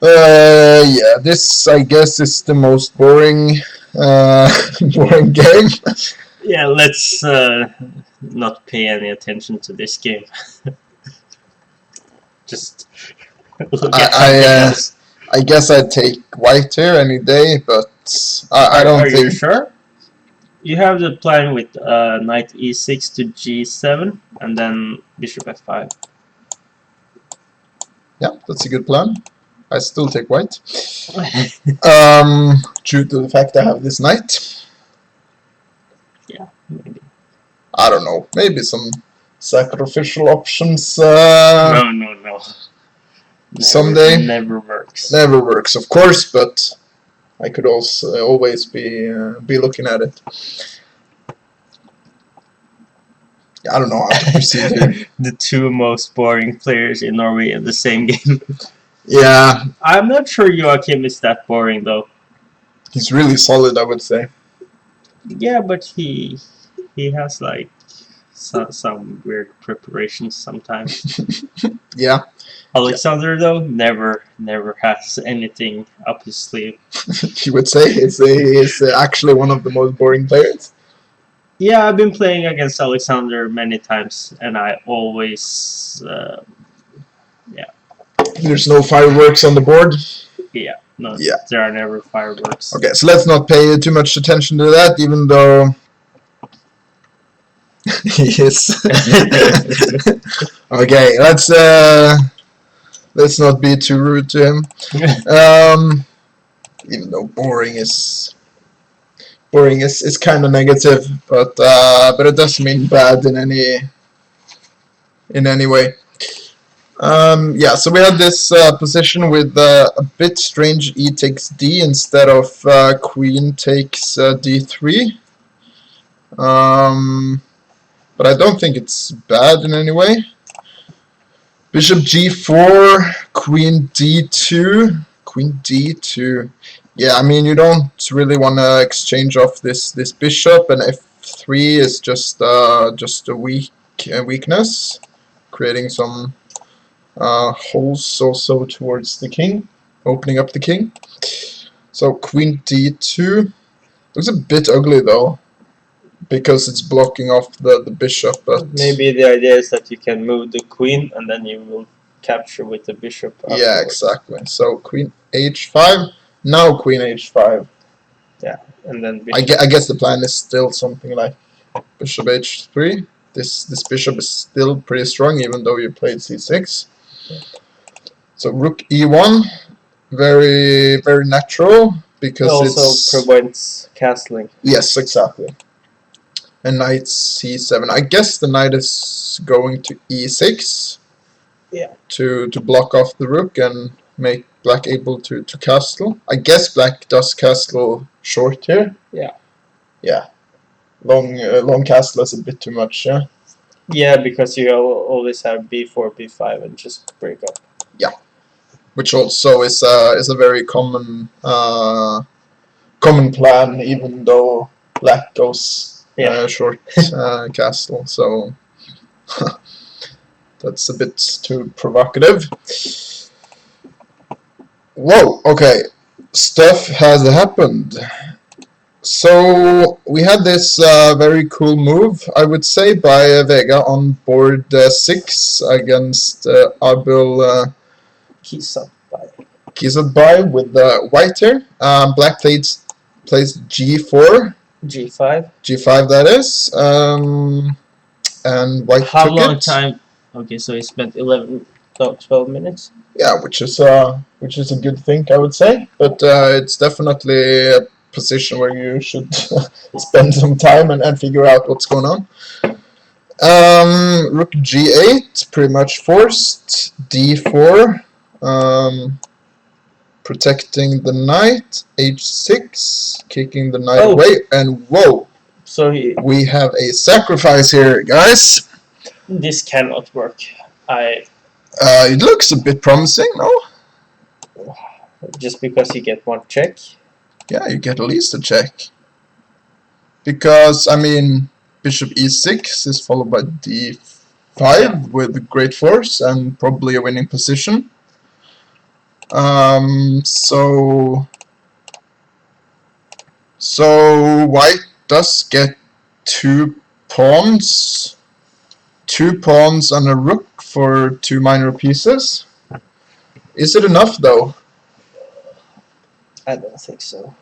Yeah, this I guess is the most boring boring game. Yeah, let's not pay any attention to this game. Just look at something else. I guess I'd take white here any day, but I don't think. Are you sure? You have the plan with knight e6 to g7 and then bishop f5. Yeah, that's a good plan. I still take white. Due to the fact I have this knight. Yeah, maybe. I don't know. Maybe some sacrificial options. No. Someday. Never works. Never works, of course, but I could also always be looking at it. I don't know how to proceed here. The 2 most boring players in Norway in the same game. Yeah. I'm not sure Joachim is that boring though. He's really solid, I would say. Yeah, but he has like some weird preparations sometimes. Yeah. Alexander though never has anything up his sleeve. You would say he's actually one of the most boring players. Yeah, I've been playing against Alexander many times, and I always There's no fireworks on the board. Yeah, no, Yeah. there are never fireworks. Okay, so let's not pay too much attention to that, even though he is. Okay, let's not be too rude to him. Even though boring is kind of negative, but it doesn't mean bad in any way. Yeah, so we had this position with a bit strange e takes d instead of queen takes d3. But I don't think it's bad in any way. Bishop g4, queen d2, queen d2. Yeah, I mean you don't really want to exchange off this bishop, and f3 is just a weakness, creating some holes also towards the king, opening up the king. So queen d2 looks a bit ugly though, because it's blocking off the bishop. But maybe the idea is that you can move the queen and then you will capture with the bishop afterwards. Yeah, exactly. So queen h5, now queen h5. Yeah, and then bishop. I guess the plan is still something like bishop h3. This bishop is still pretty strong, even though you played c6. Yeah. So rook e1, very very natural, because it also prevents castling. Yes, exactly. And knight c7. I guess the knight is going to e6. Yeah. To block off the rook, and make black able to castle. I guess black does castle short here. Yeah. Yeah. Long castle is a bit too much, yeah? Yeah, because you always have b4, b5, and just break up. Yeah. Which also is a very common plan, even though black goes short castle. So that's a bit too provocative. Whoa, okay. Stuff has happened. So we had this very cool move, I would say, by Vega on board 6 against Abel Kizadbai with white here. Black plays G4. G5. G5 that is. And white How took long it. time? Okay, so he spent 12 minutes. Yeah, which is a good thing, I would say. But it's definitely a position where you should spend some time and figure out what's going on. Rook G8, pretty much forced. D4, protecting the knight. H6, kicking the knight away. And whoa, so we have a sacrifice here, guys. This cannot work. It looks a bit promising, no? Just because you get one check? Yeah, you get at least a check. Because, I mean, bishop e6 is followed by d5 with great force and probably a winning position. So white does get 2 pawns. 2 pawns and a rook for 2 minor pieces. Is it enough, though? I don't think so.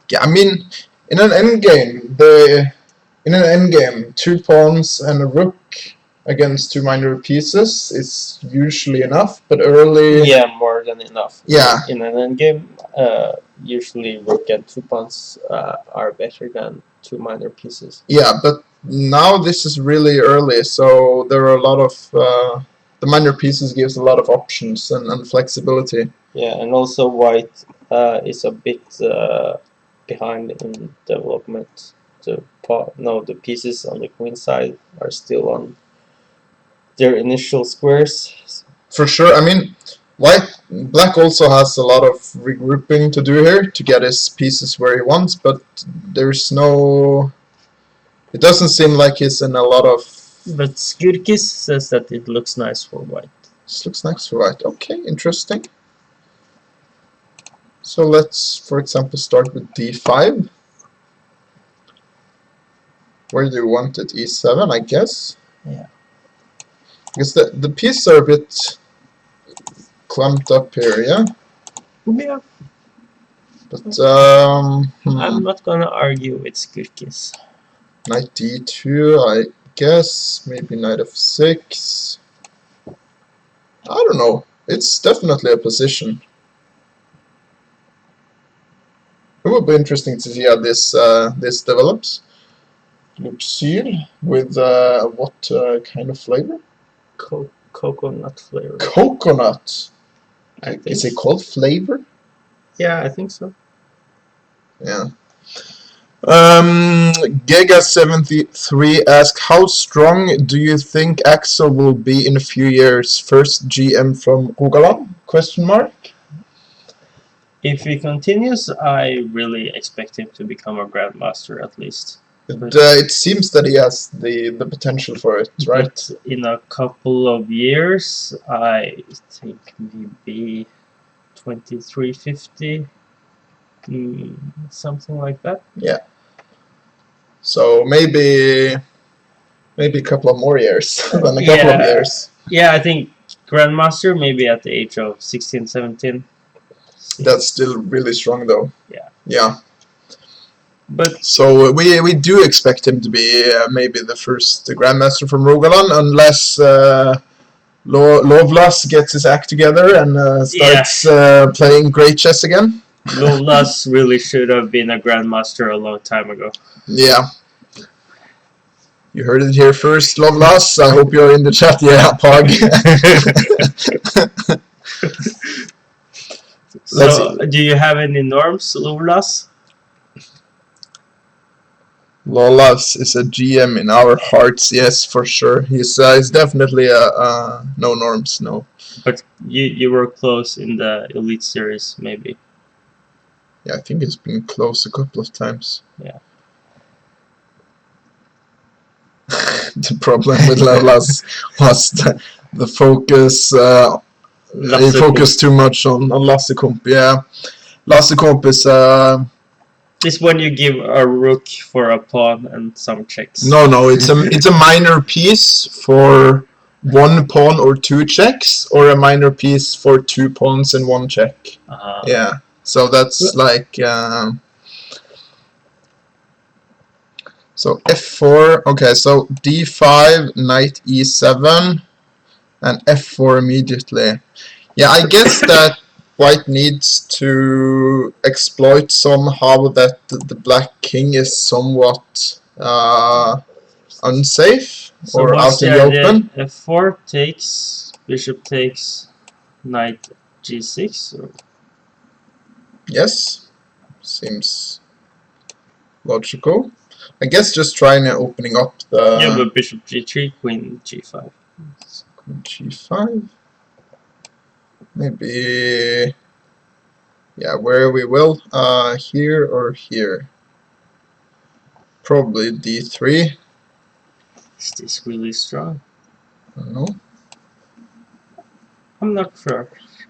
Yeah, I mean, in an endgame, 2 pawns and a rook against 2 minor pieces is usually enough, but early... Yeah, more than enough. Yeah. In an endgame, usually rook and 2 pawns are better than 2 minor pieces. Yeah, but now this is really early, so there are a lot of... the minor pieces gives a lot of options and flexibility. Yeah, and also white is a bit behind in development. The pieces on the queen side are still on their initial squares. For sure, I mean, black also has a lot of regrouping to do here to get his pieces where he wants, but there's no... It doesn't seem like he's in a lot of... But Skirkis says that it looks nice for white. This looks nice for white. Okay, interesting. So let's, for example, start with d5. Where do you want it? e7, I guess? Yeah. Because the pieces are a bit clumped up here, yeah? Yeah. But, I'm not gonna argue with Skirkis. Knight d2, I guess. Maybe knight f6. I don't know. It's definitely a position. It would be interesting to see how this develops. Look, seal with what kind of flavor? Coconut flavor. Coconut. I think. Is it called flavor? Yeah, I think so. Yeah. Gega73 asks, how strong do you think Axel will be in a few years? First GM from Rogaland? Question mark. If he continues, I really expect him to become a grandmaster at least. It seems that he has the potential for it, right? But in a couple of years, I think maybe 2350, something like that. Yeah. So maybe a couple of more years than a couple of years. Yeah, I think grandmaster maybe at the age of 16, 17. That's still really strong, though. Yeah. Yeah. But so we do expect him to be maybe the first grandmaster from Rogaland, unless Lovelace gets his act together and starts playing great chess again. Lovelace really should have been a grandmaster a long time ago. Yeah. You heard it here first, Lovelas. I hope you're in the chat. Yeah, Pog. So, do you have any norms, Lovelas? Lovelas is a GM in our hearts, yes, for sure. He's definitely a no norms, no. But you were close in the Elite Series, maybe. Yeah, I think it's been close a couple of times. Yeah. The problem with Lovelas was the focus. He focused too much on Lasse Komp. Yeah, Lasse Komp is. It's when you give a rook for a pawn and some checks. No, it's a minor piece for 1 pawn or 2 checks, or a minor piece for 2 pawns and 1 check. Yeah, so that's like. So f4. Okay, so d5, knight e7, and f4 immediately. Yeah, I guess that white needs to exploit somehow that the black king is somewhat unsafe, so or out in the open. F4 takes, bishop takes, knight g6. Or? Yes, seems logical. I guess just trying opening up the... Yeah, but bishop g3, queen g5. Queen g5. Maybe... Yeah, where we will. Here or here. Probably d3. Is this really strong? I don't know. I'm not sure.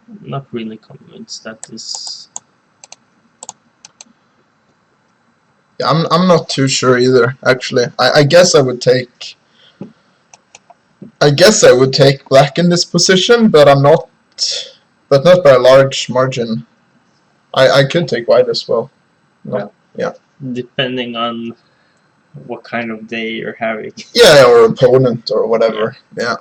I'm not really convinced that this... Yeah, I'm not too sure either, actually. I guess I would take... I guess I would take black in this position, but I'm not... But not by a large margin. I could take white as well. No. Yeah. Depending on what kind of day you're having. Yeah, or opponent or whatever. Yeah.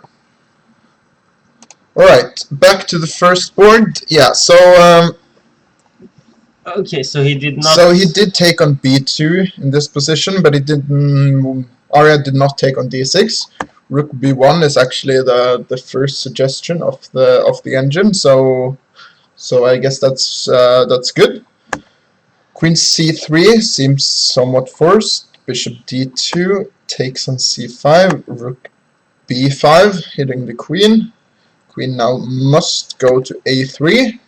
Alright, back to the first board. Yeah, so... Okay, so he did not... So he did take on b2 in this position, but he didn't... Arya did not take on d6. Rook b1 is actually the first suggestion of the engine, so I guess that's good. Queen c3 seems somewhat forced. Bishop d2 takes on c5. Rook b5 hitting the queen. Queen now must go to a3.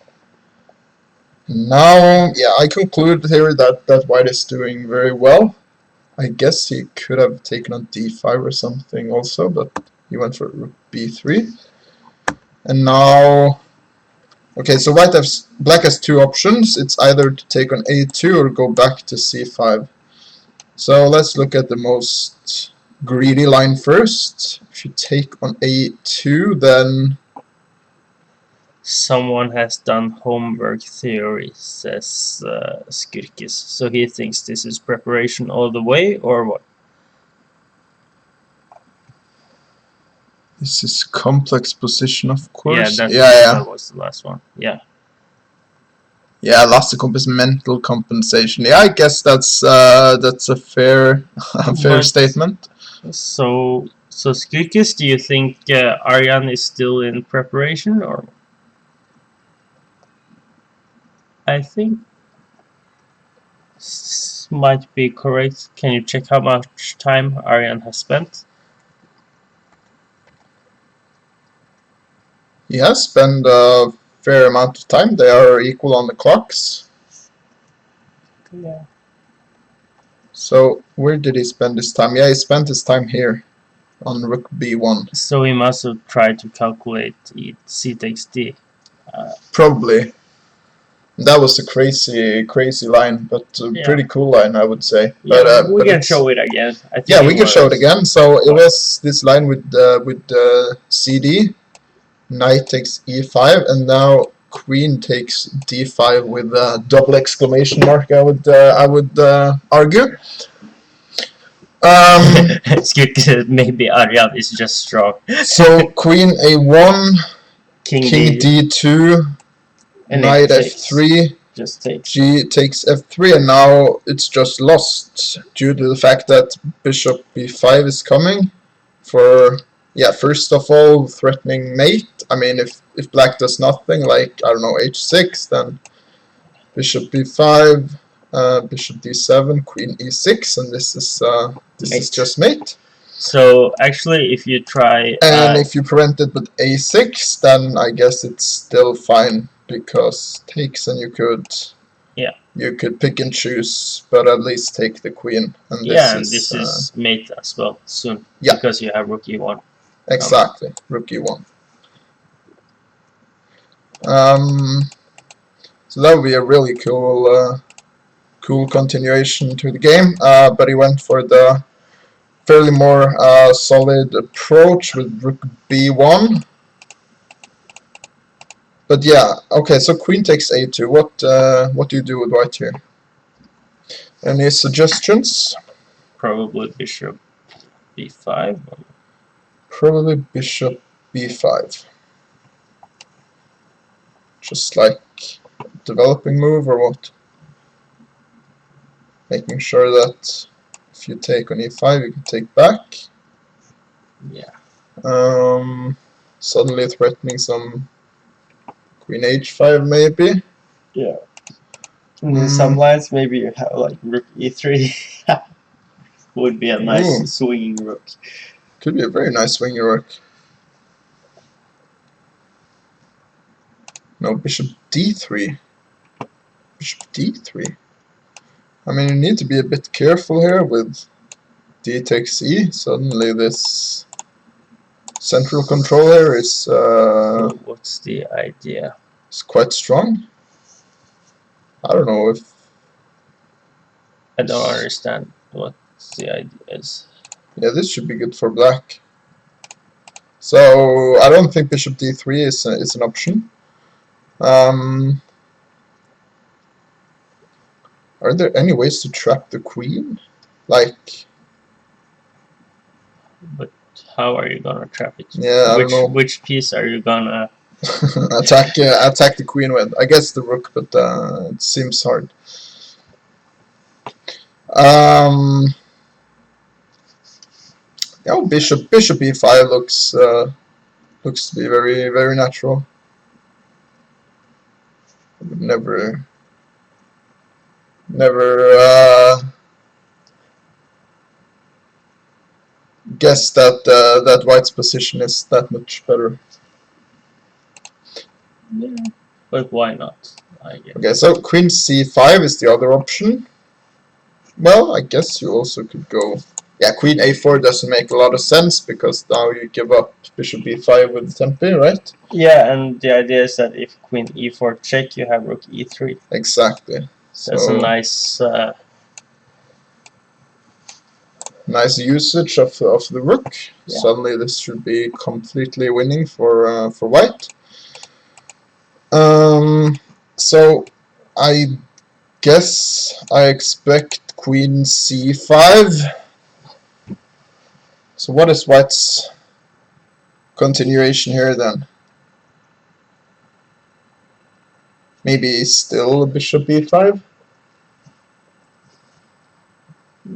Now, yeah, I conclude here that white is doing very well. I guess he could have taken on d5 or something also, but he went for rook b3. And now, okay, so black has 2 options. It's either to take on a2 or go back to c5. So let's look at the most greedy line first. If you take on a2, then... Someone has done homework theory, says Skirkis. So he thinks this is preparation all the way, or what? This is complex position, of course. Yeah, that was the last one. Yeah. Yeah, Lasse Komp is mental compensation. Yeah, I guess that's a fair statement. So Skirkis, do you think Aryan is still in preparation, or? I think this might be correct. Can you check how much time Aryan has spent? He has spent a fair amount of time. They are equal on the clocks. Yeah. So where did he spend his time? Yeah, he spent his time here on rook b1. So he must have tried to calculate c takes d. Probably. That was a crazy line, but a pretty cool line, I would say. Yeah, but, we can show it again. I think yeah, we can show it again. So it was this line with CD, knight takes e5, and now queen takes d5 with a double exclamation mark. I would argue. Maybe Aryan is just strong. So queen a1, king d2. And Knight f3. just takes. G takes f3, and now it's just lost due to the fact that bishop b5 is coming for, yeah, first of all, threatening mate. I mean, if black does nothing, like, I don't know, h6, then bishop b5, bishop d7, queen e6, and this is just mate. So actually, if you try, and if you prevent it with a6, then I guess it's still fine, because takes, and you could pick and choose, but at least take the queen. And this is mate as well soon. Yeah. Because you have rook e1. Exactly, rook e1. So that would be a really cool continuation to the game. But he went for the fairly more solid approach with rook b1. But yeah, okay, so queen takes a2. What do you do with white here? Any suggestions? Probably bishop b5. Probably bishop b5. Just like developing move, or what? Making sure that if you take on e5, you can take back. Yeah. Suddenly threatening some queen h5 maybe. Yeah. In some lines, maybe you have like rook e3. Would be a nice swinging rook. Could be a very nice swinging rook. No, bishop d3. Bishop d3. I mean, you need to be a bit careful here with d takes e. Suddenly this central control here is what's the idea? It's quite strong. I don't know if I don't understand what the idea is. Yeah, this should be good for black. So I don't think bishop d3 is an option. Are there any ways to trap the queen? Like, but how are you gonna trap it? Yeah, I don't know. Which piece are you gonna attack the queen with? I guess the rook, but it seems hard. Yeah, bishop e5 looks to be very, very natural. I would never guess that that white's position is that much better. Yeah, but why not? I guess. Okay, so queen c5 is the other option. Well, I guess you also could go. Yeah, queen a4 doesn't make a lot of sense, because now you give up bishop b5 with tempi, right? Yeah, and the idea is that if queen e4 check, you have rook e3. Exactly. That's a nice nice usage of the rook. Yeah. Suddenly this should be completely winning for white. So I guess I expect queen c5. So what is white's continuation here then? Maybe still bishop b5?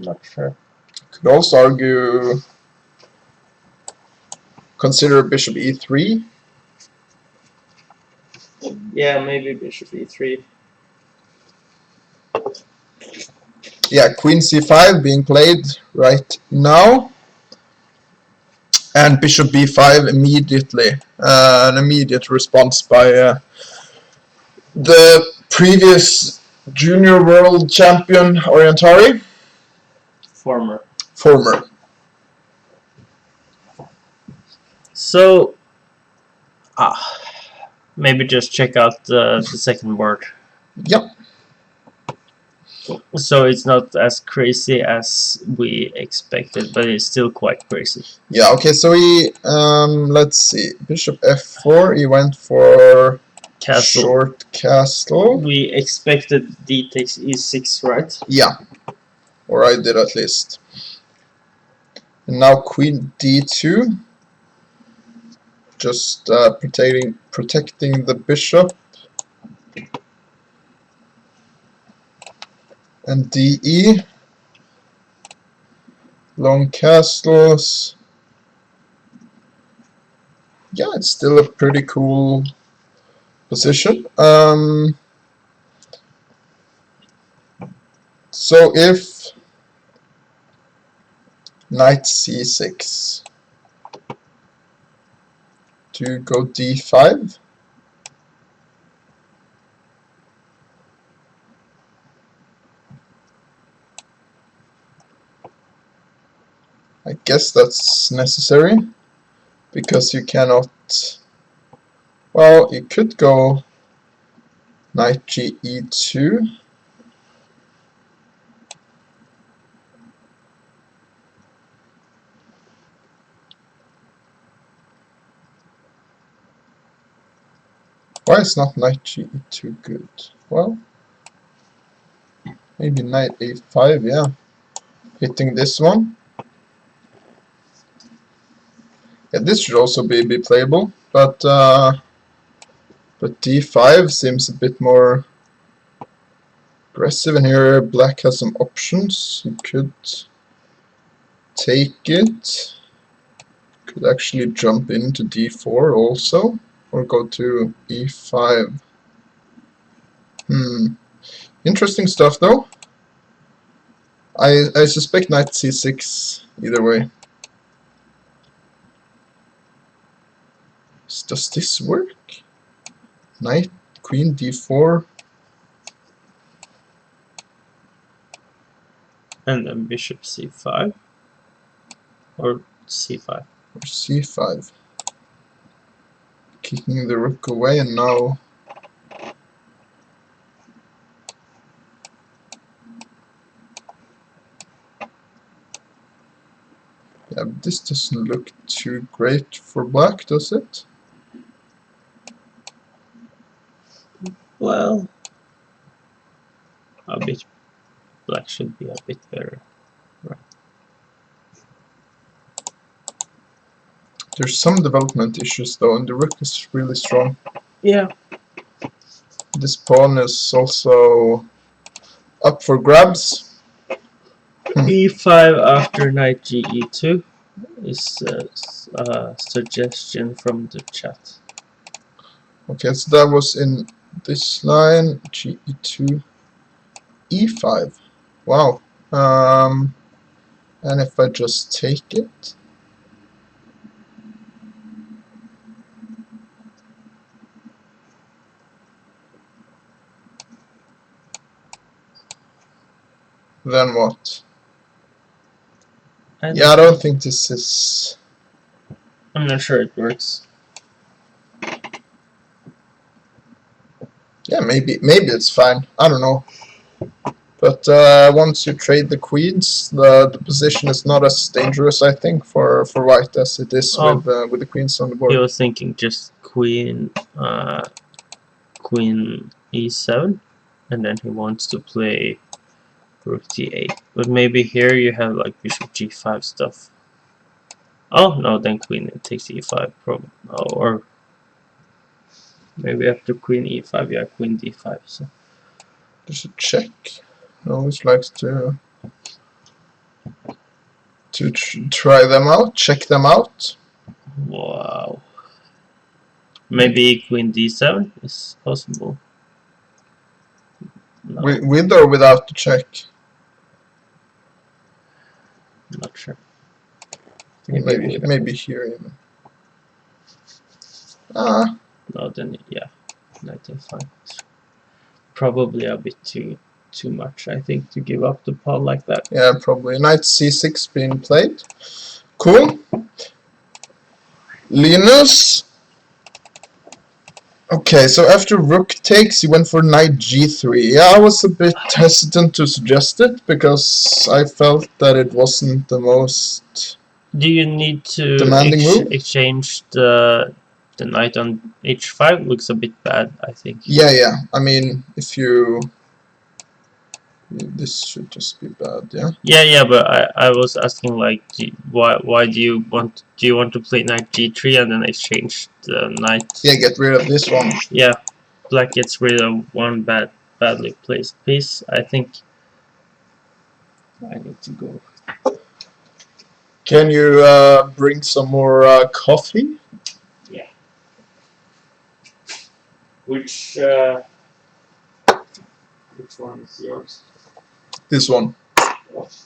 not sure. Could also argue, consider bishop e3. Yeah, maybe bishop e3. Yeah, queen c5 being played right now, and bishop b5 immediately. An immediate response by the previous junior world champion Orientari. Former. So, maybe just check out the second board. Yep. So it's not as crazy as we expected, but it's still quite crazy. Yeah, okay, so he, let's see, bishop f4, he went for Castle. short castle. We expected d takes e6, right? Yeah, or I did at least. And now queen d2, just protecting the bishop. and DE. Long castles. Yeah, it's still a pretty cool position. So if knight c6 to go d5, I guess that's necessary because you cannot. Well, you could go knight ge2. Why is not knight ge2 good? Well, maybe knight a5, yeah. Hitting this one. Yeah, this should also be playable, but d5 seems a bit more aggressive, and here black has some options. You could take it, could actually jump into d4 also, or go to e5. Interesting stuff though. I suspect knight c6 either way. Does this work? Knight, queen d4. And then bishop c5 or c5 Or c5. Kicking the rook away, and now yeah, this doesn't look too great for black, does it? Well, a bit black should be a bit better. Right. There's some development issues though, and the rook is really strong. Yeah. This pawn is also up for grabs. e5 after knight ge2 is a suggestion from the chat. Okay, so that was in this line, ge2, e5. Wow. And if I just take it, then what? Yeah, I don't think this is. I'm not sure it works. Yeah, maybe it's fine. I don't know. But once you trade the queens, the position is not as dangerous, I think, for white as it is with the queens on the board. He was thinking just queen e7, and then he wants to play rook d8. But maybe here you have like bishop g5 stuff. Oh no, then queen takes e5 or maybe after queen e5, yeah, queen d5. So There's a check. I always likes to try them out, check them out. wow. Maybe queen d7 is possible. No. With or without the check? I'm not sure. Maybe here even. Ah. No, then yeah, knight a5. Probably a bit too much, I think, to give up the pawn like that. Yeah, probably. Knight c6 being played. Cool. Linus. Okay, so after rook takes, he went for knight g3. Yeah, I was a bit hesitant to suggest it because I felt that it wasn't the most Do you need to demanding move. Exchange the knight on h5? Looks a bit bad, I think. Yeah. I mean, if you... This should just be bad, yeah? Yeah, but I was asking, like, why do you want to play knight g3 and then exchange the knight? Yeah, get rid of this one. Yeah, black gets rid of one badly placed piece. I think I need to go. Can you bring some more coffee? Yeah. Which one is yours? This one.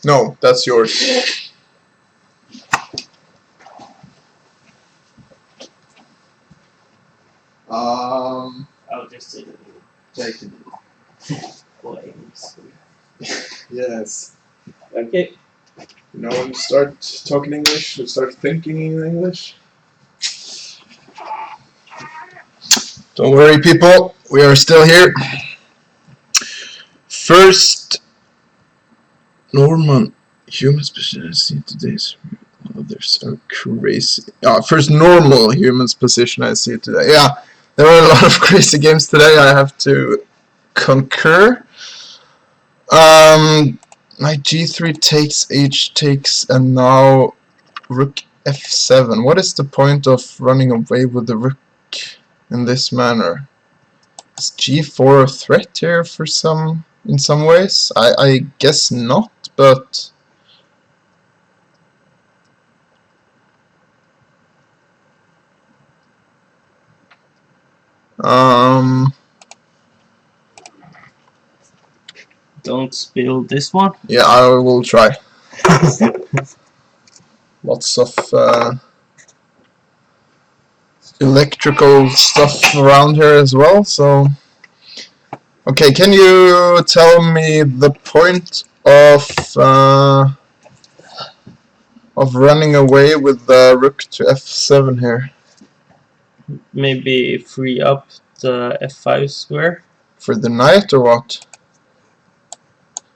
No, that's yours. I'll just take it. Take it. Flames. Yes. Okay. You know, when you start talking English, you start thinking in English. Don't worry, people. We are still here. First normal human position I see today. Oh, they're so crazy. First normal humans position I see today. Yeah, there were a lot of crazy games today. I have to concur. Knight g3 takes, h takes, and now rook f7. What is the point of running away with the rook in this manner? Is g4 a threat here for in some ways? I guess not, but Don't spill this one. yeah, I will try. Lots of electrical stuff around here as well, so okay, can you tell me the point of running away with the rook to f7 here? Maybe free up the f5 square. For the knight or what?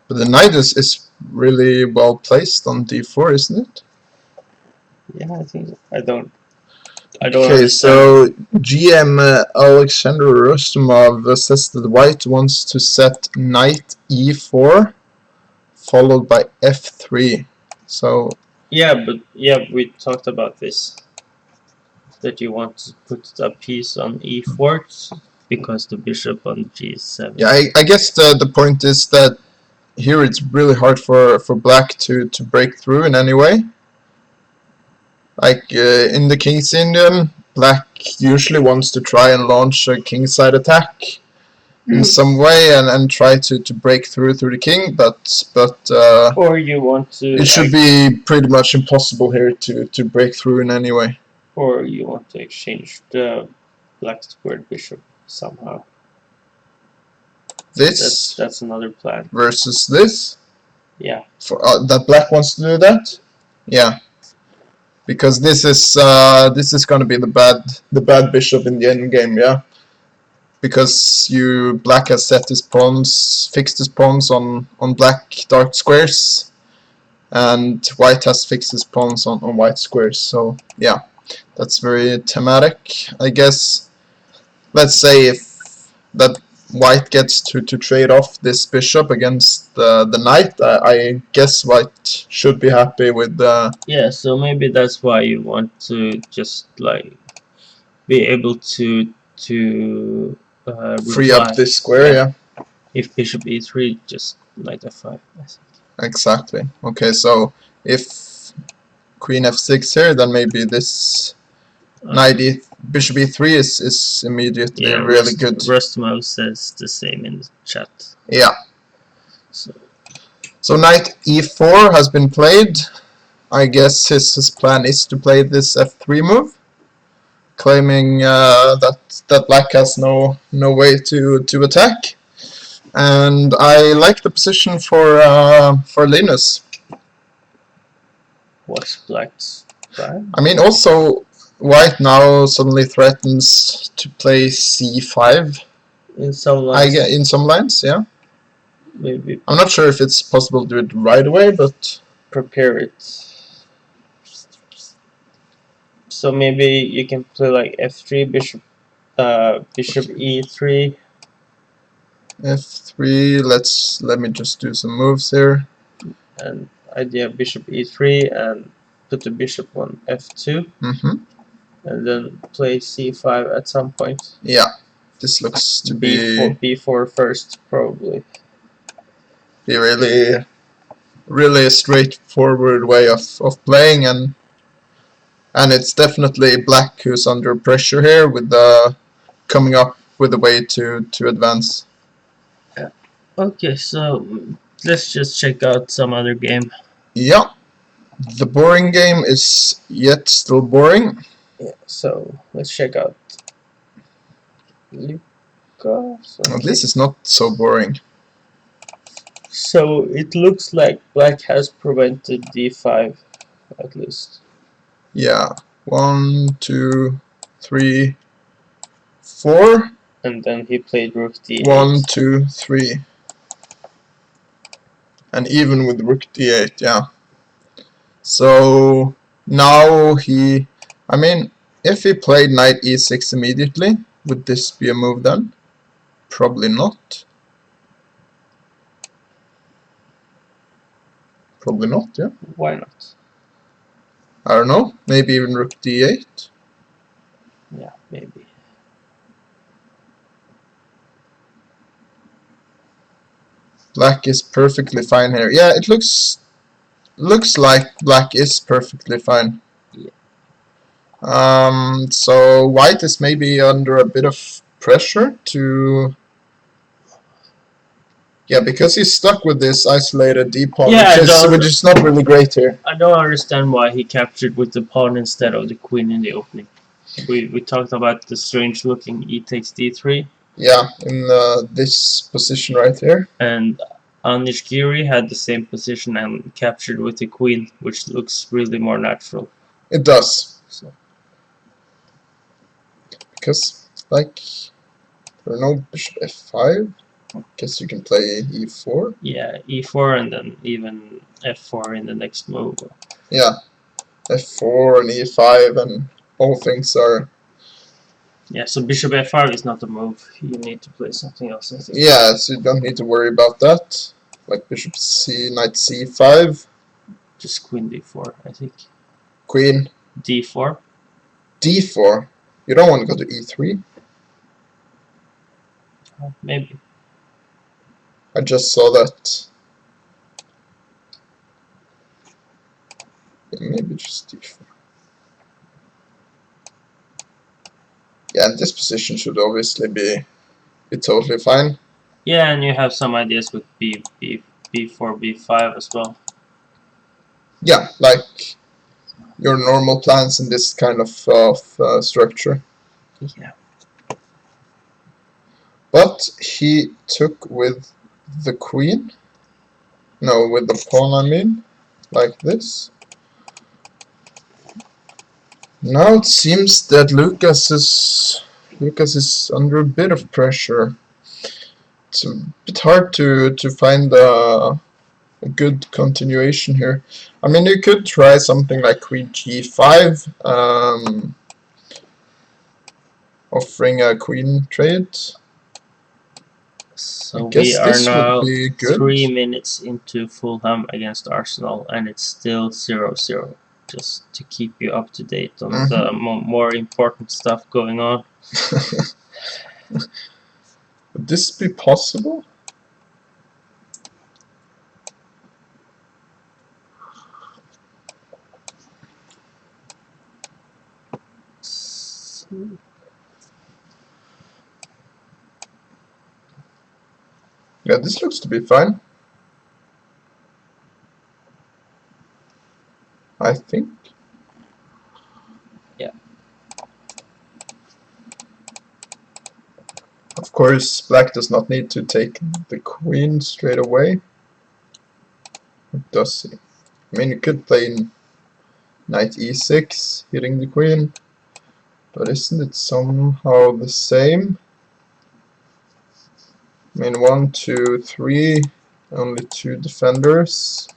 But the knight is really well placed on d4, isn't it? Yeah, I think so. I don't Okay, understand. so GM Alexander Rostomov says that white wants to set knight e4 followed by f3. So Yeah, but we talked about this. That you want to put a piece on e4 because the bishop on g7. yeah, I guess the point is that here it's really hard for black to break through in any way. Like in the King's Indian, black usually wants to try and launch a kingside attack in some way and try to break through the king, but Or you want to. it should be pretty much impossible here to break through in any way. Or you want to exchange the black squared bishop somehow. This That's another plan. versus this. Yeah. For that black wants to do that. Yeah. Because this is going to be the bad bishop in the end game, yeah. Because black has set his pawns, fixed his pawns on black dark squares, and white has fixed his pawns on white squares. So yeah, that's very thematic, I guess. Let's say if that white gets to trade off this bishop against the knight, I guess white should be happy with the... Yeah, so maybe that's why you want to just like be able to free up this square, yeah. If bishop e3, just knight f5. I think. Exactly. Okay, so if queen f6 here, then maybe this bishop e3 is immediately really good. Rustmo says the same in the chat. Yeah. So knight e4 has been played. I guess his plan is to play this f3 move, claiming that black has no way to attack. And I like the position for Linus. What's black's plan? I mean, also white now suddenly threatens to play c5. In some lines. In some lines, yeah. Maybe. I'm not sure if it's possible to do it right away, but prepare it. So maybe you can play like f3, bishop e3. f3. Let me just do some moves here. And idea bishop e3 and put the bishop on f2. And then play c5 at some point. Yeah, this looks to be b4 first, probably. Be really really straightforward way of playing, and it's definitely black who's under pressure here with coming up with a way to advance. Okay, so let's just check out some other game. Yeah, the boring game is yet still boring. Yeah, so let's check out Lucas. At least it's not so boring. So it looks like black has prevented d5 at least. Yeah, 1, 2, 3, 4. And then he played rook d8. 1, 2, 3. And even with rook d8, yeah. So now I mean, if he played knight e6 immediately, would this be a move then? Probably not. Probably not, yeah. Why not? I don't know, maybe even rook d8. Yeah, maybe. Black is perfectly fine here. Yeah, it looks like black is perfectly fine. Yeah. So white is maybe under a bit of pressure to... Yeah, because he's stuck with this isolated d-pawn, Yeah, which is not really great here. I don't understand why he captured with the pawn instead of the queen in the opening. We talked about the strange looking e takes d3. Yeah, in this position right here. And Anish Giri had the same position and captured with the queen, which looks really more natural. It does. So. Because, like, there are no bishop f5. I guess you can play e4. Yeah, e4 and then even f4 in the next move. Yeah, f4 and e5 and all things are... Yeah, so bishop f5 is not a move. You need to play something else, I think. Yeah, so you don't need to worry about that. Like bishop c, knight c5. Just queen d4, I think. Queen. d4. d4? You don't want to go to e3? Maybe. I just saw that. Yeah, maybe just d4. Yeah, and this position should obviously be totally fine. Yeah, and you have some ideas with b4, b5 as well. Yeah, like your normal plans in this kind of structure. Yeah. But he took with the queen. No, with the pawn, I mean. Like this. Now it seems that Lucas is under a bit of pressure. It's a bit hard to find a good continuation here. I mean, you could try something like queen g5, offering a queen trade. So I guess we are this now would be good. 3 minutes into Fulham against Arsenal, and it's still 0-0. Just to keep you up to date on the more important stuff going on. Would this be possible? Yeah, this looks to be fine. I think. Yeah. Of course, black does not need to take the queen straight away. Or does he? I mean, you could play knight e6, hitting the queen. But isn't it somehow the same? I mean, 1, 2, 3, only 2 defenders.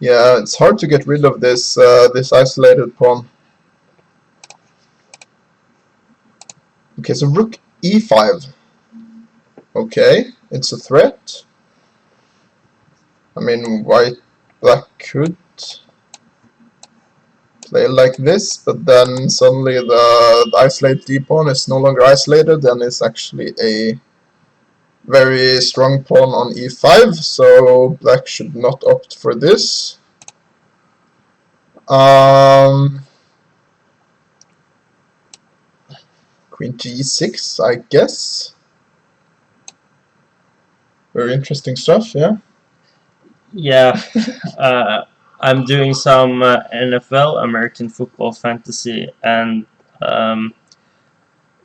Yeah, it's hard to get rid of this this isolated pawn. Okay, so rook e5. Okay, it's a threat. I mean, black could play like this, but then suddenly the isolated d pawn is no longer isolated and is actually a very strong pawn on e5, so black should not opt for this. Queen g6, I guess. Very interesting stuff, yeah. Yeah, I'm doing some NFL, American Football Fantasy, and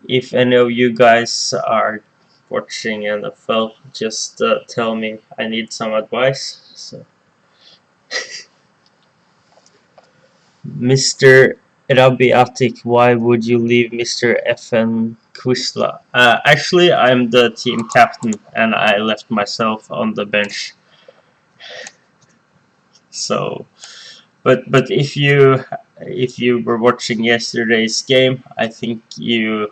if any of you guys are watching NFL, just tell me. I need some advice. So, Mr. Rabbi Atik, why would you leave Mr. FN Quisla? Actually, I'm the team captain, and I left myself on the bench. So, but if you were watching yesterday's game, I think you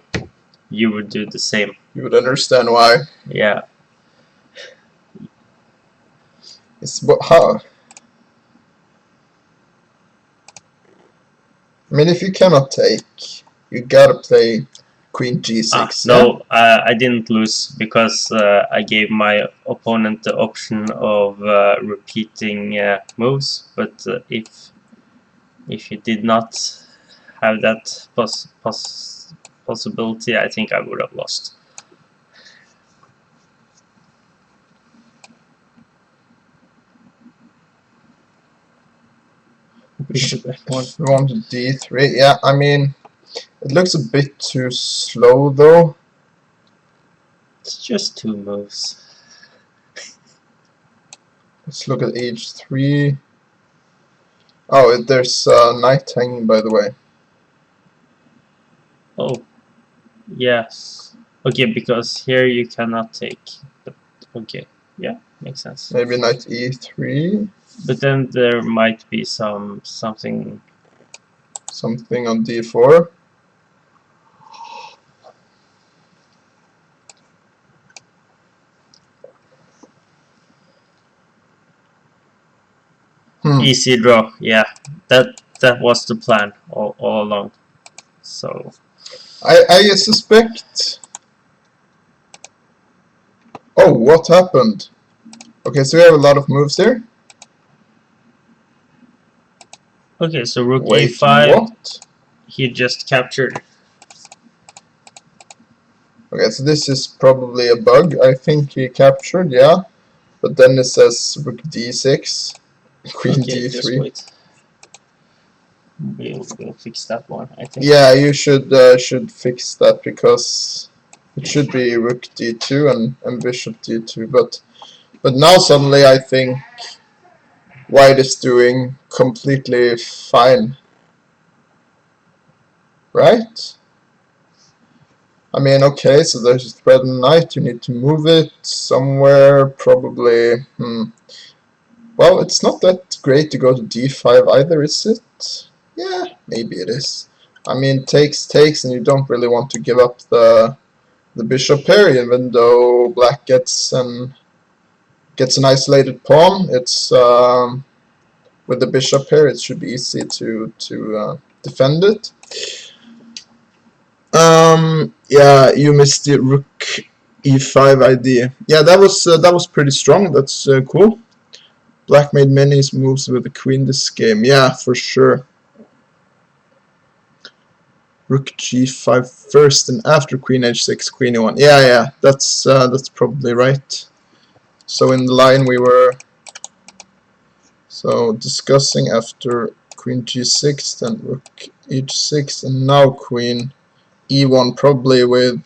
would do the same. You would understand why. Yeah. It's how. I mean, if you cannot take, you gotta play Queen g6. No, I didn't lose because I gave my opponent the option of repeating moves. But if you did not have that possibility, I think I would have lost. Bishop f1. We want d3. Yeah, I mean, it looks a bit too slow though. It's just 2 moves. Let's look at h3. Oh, there's knight hanging, by the way. Oh, yes. Okay, because here you cannot take. But okay, yeah, makes sense. Maybe knight e3. But then there might be something on d4. Easy draw. Yeah, that was the plan all along. So I suspect. Oh, what happened? Okay, so we have a lot of moves here. okay, so rook Wait, a5. what? He just captured. Okay, so this is probably a bug. I think he captured, yeah. But then it says rook d6, queen Okay, just d3. wait. We'll fix that one, I think. Yeah, you should fix that because it should be rook d2 and bishop d2. But now suddenly I think white is doing completely fine, right? I mean, okay, so there's a thread and knight, you need to move it somewhere, probably, Well, it's not that great to go to d5 either, is it? Yeah, maybe it is. I mean, takes, and you don't really want to give up the bishop here, even though black gets an isolated pawn. It's with the bishop here, it should be easy to defend it. Yeah, you missed the rook e5 idea. Yeah, that was pretty strong. That's cool. Black made many moves with the queen this game. Yeah, for sure. Rook g5 first and after queen h6, queen e1. Yeah, that's probably right. So in the line we were discussing after queen g6, then rook h6, and now queen e1, probably with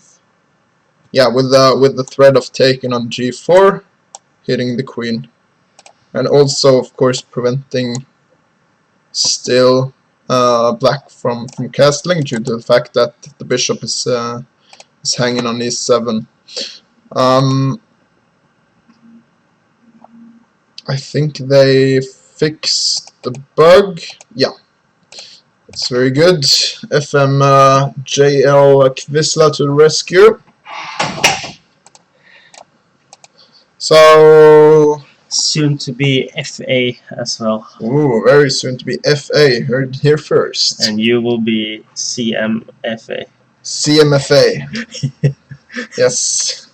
the threat of taking on g4, hitting the queen, and also of course preventing still black from castling due to the fact that the bishop is hanging on e7. I think they fixed the bug. Yeah, it's very good. FM JL Kvisla to the rescue. So soon to be FA as well. Ooh, very soon to be FA. Heard here first. And you will be CMFA. CMFA. Yes.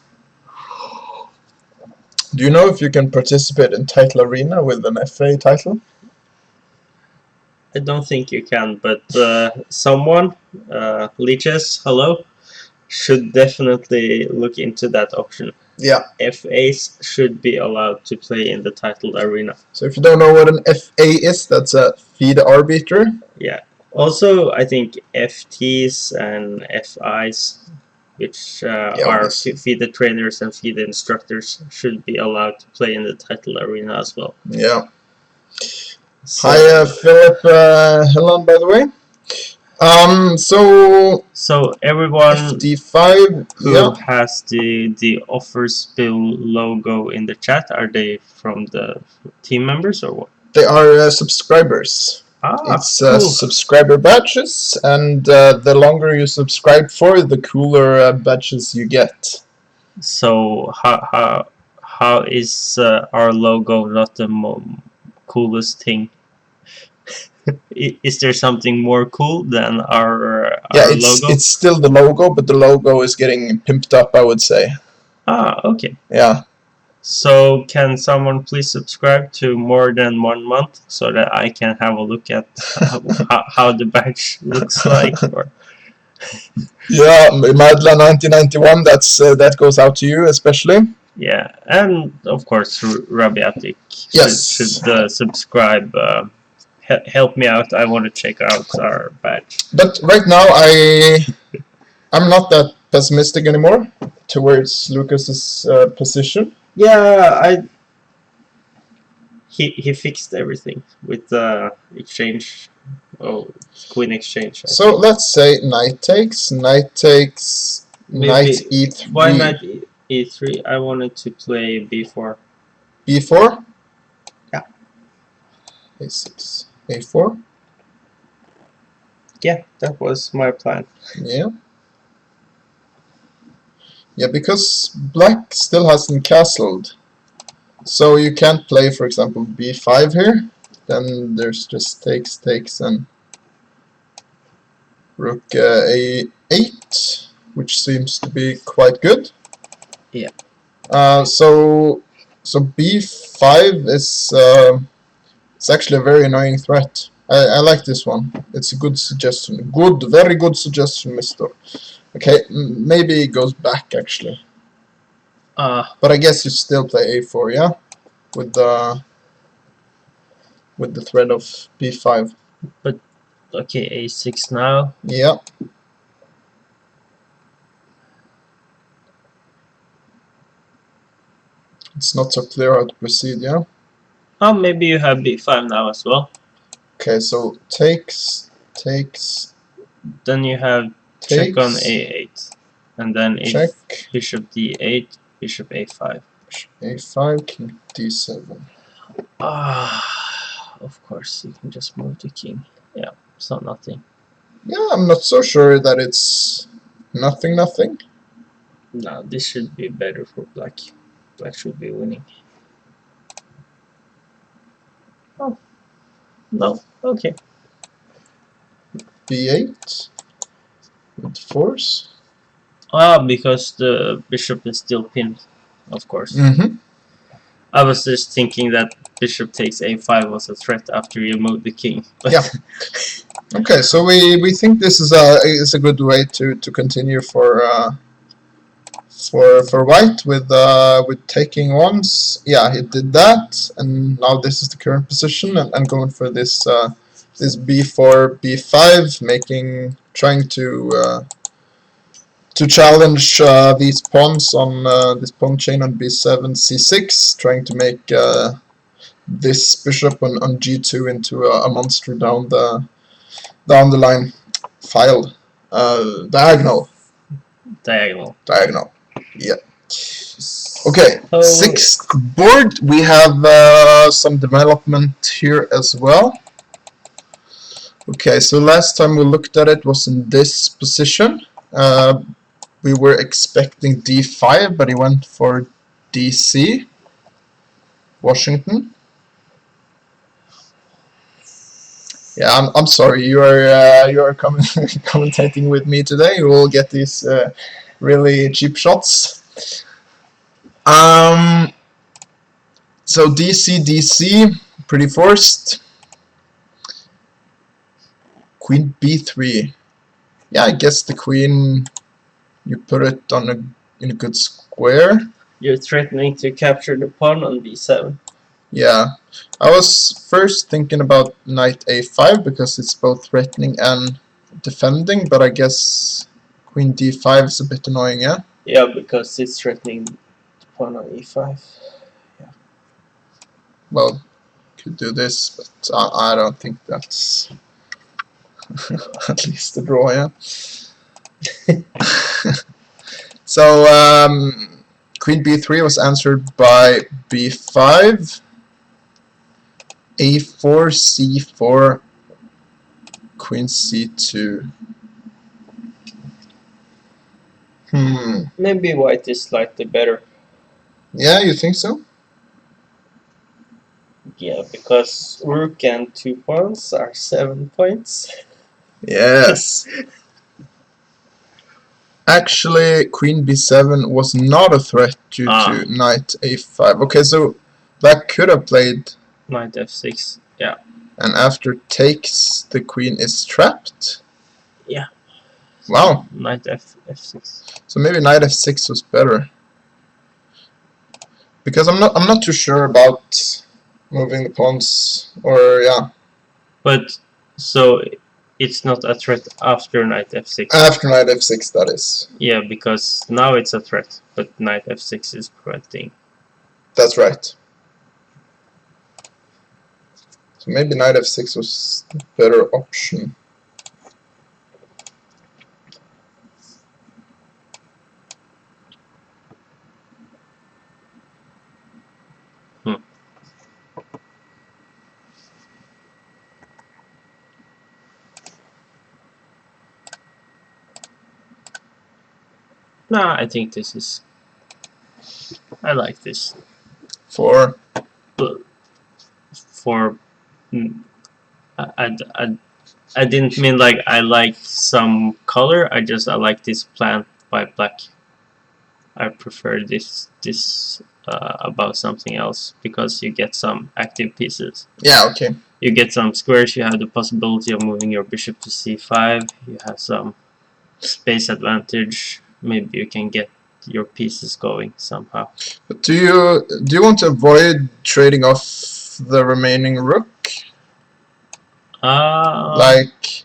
Do you know if you can participate in Title Arena with an FA title? I don't think you can, but someone, Leeches, hello, should definitely look into that option. Yeah. FAs should be allowed to play in the titled arena. So if you don't know what an FA is, that's a FIDE arbiter. Yeah. Also, I think FTs and FIs, which are FIDE trainers and FIDE instructors, should be allowed to play in the titled arena as well. Yeah. So, Hi, Philip Helland, by the way. So everyone FD5 who has the offers bill logo in the chat, are they from the team members or what? They are subscribers. It's Cool. subscriber badges, and the longer you subscribe for, the cooler badges you get. So how is our logo not the coolest thing? Is there something more cool than our logo? It's still the logo, but the logo is getting pimped up, I would say. Okay. Yeah. So can someone please subscribe to more than 1 month so that I can have a look at how the badge looks like? Or... Yeah, Madla 1991. That goes out to you especially. Yeah, and of course Rabiatic should subscribe. Help me out. I want to check out our badge. But right now I'm not that pessimistic anymore towards Lucas's position. Yeah, he fixed everything with the exchange. Oh, queen exchange. So let's say knight takes, knight e3. Why knight e3? I wanted to play b4. b4? Yeah. a6, a4? Yeah, that was my plan. Yeah. Yeah, because black still hasn't castled. So you can't play, for example, b5 here. Then there's just takes, and rook a8, which seems to be quite good. Yeah. So b5 is it's actually a very annoying threat. I like this one. It's a good suggestion. Very good suggestion, Mister. Okay, maybe it goes back actually. But I guess you still play a4, yeah, with the threat of b5. But okay, a6 now. Yeah. It's not so clear how to proceed, yeah. Oh, maybe you have b5 now as well. Okay, so takes. Then you have check on a8, and then check. Bishop d8, bishop a5. a5, king d7. Of course, you can just move the king. Yeah, it's not nothing. Yeah, I'm not so sure that it's nothing. No, this should be better for black. Black should be winning. Oh, no, okay. b8 with force. Because the bishop is still pinned, of course. I was just thinking that bishop takes a5 was a threat after you moved the king. But yeah. Okay, so we think this is a good way to continue for white with taking once. Yeah, he did that, and now this is the current position, and going for this this b4 b5, trying to challenge these pawns on this pawn chain on b7 c6, trying to make this bishop on g2 into a monster down the line. File diagonal. Yeah. Okay, So, 6th board. We have some development here as well. Okay, so last time we looked at it was in this position. We were expecting d5, but he went for dc. Washington. Yeah, I'm sorry. You are commentating with me today. You will get these really cheap shots. So DC, pretty forced. Queen B3. Yeah, I guess the queen, you put it in a good square. You're threatening to capture the pawn on b7. Yeah, I was first thinking about knight a5 because it's both threatening and defending, but I guess queen d5 is a bit annoying, yeah? Yeah, because it's threatening the pawn on e5. Well, could do this, but I don't think that's at least a draw, yeah? So, queen b3 was answered by b5, a4, c4, queen c2. Maybe white is slightly better. Yeah, you think so? Yeah, because rook and 2 pawns are 7 points. Yes. Actually, queen b7 was not a threat due to knight a5. Okay, so black could have played Knight f6, yeah. and after takes, the queen is trapped? Yeah. Wow. Knight f6. So maybe knight f6 was better. Because I'm not too sure about moving the pawns, or yeah. But, so, it's not a threat after knight f6? After knight f6, that is. Yeah, because now it's a threat, but knight f6 is preventing. That's right. So maybe knight f6 was the better option. Nah, I think this is... I like this. For I didn't mean like I like some color. I like this plan by black. I prefer this above something else because you get some active pieces. Yeah, okay. You get some squares. You have the possibility of moving your bishop to c5. You have some space advantage. Maybe you can get your pieces going somehow. But do you want to avoid trading off the remaining rook? Like,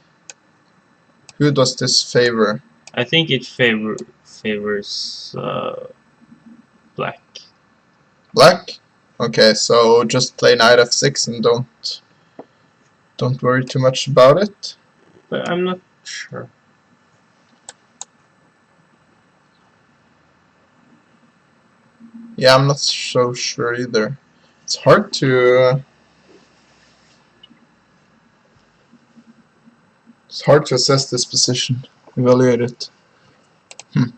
who does this favor? I think it favors black. Black? Okay, so just play knight f6 and don't worry too much about it. But I'm not sure. Yeah, I'm not so sure either. It's hard to assess this position, evaluate it. It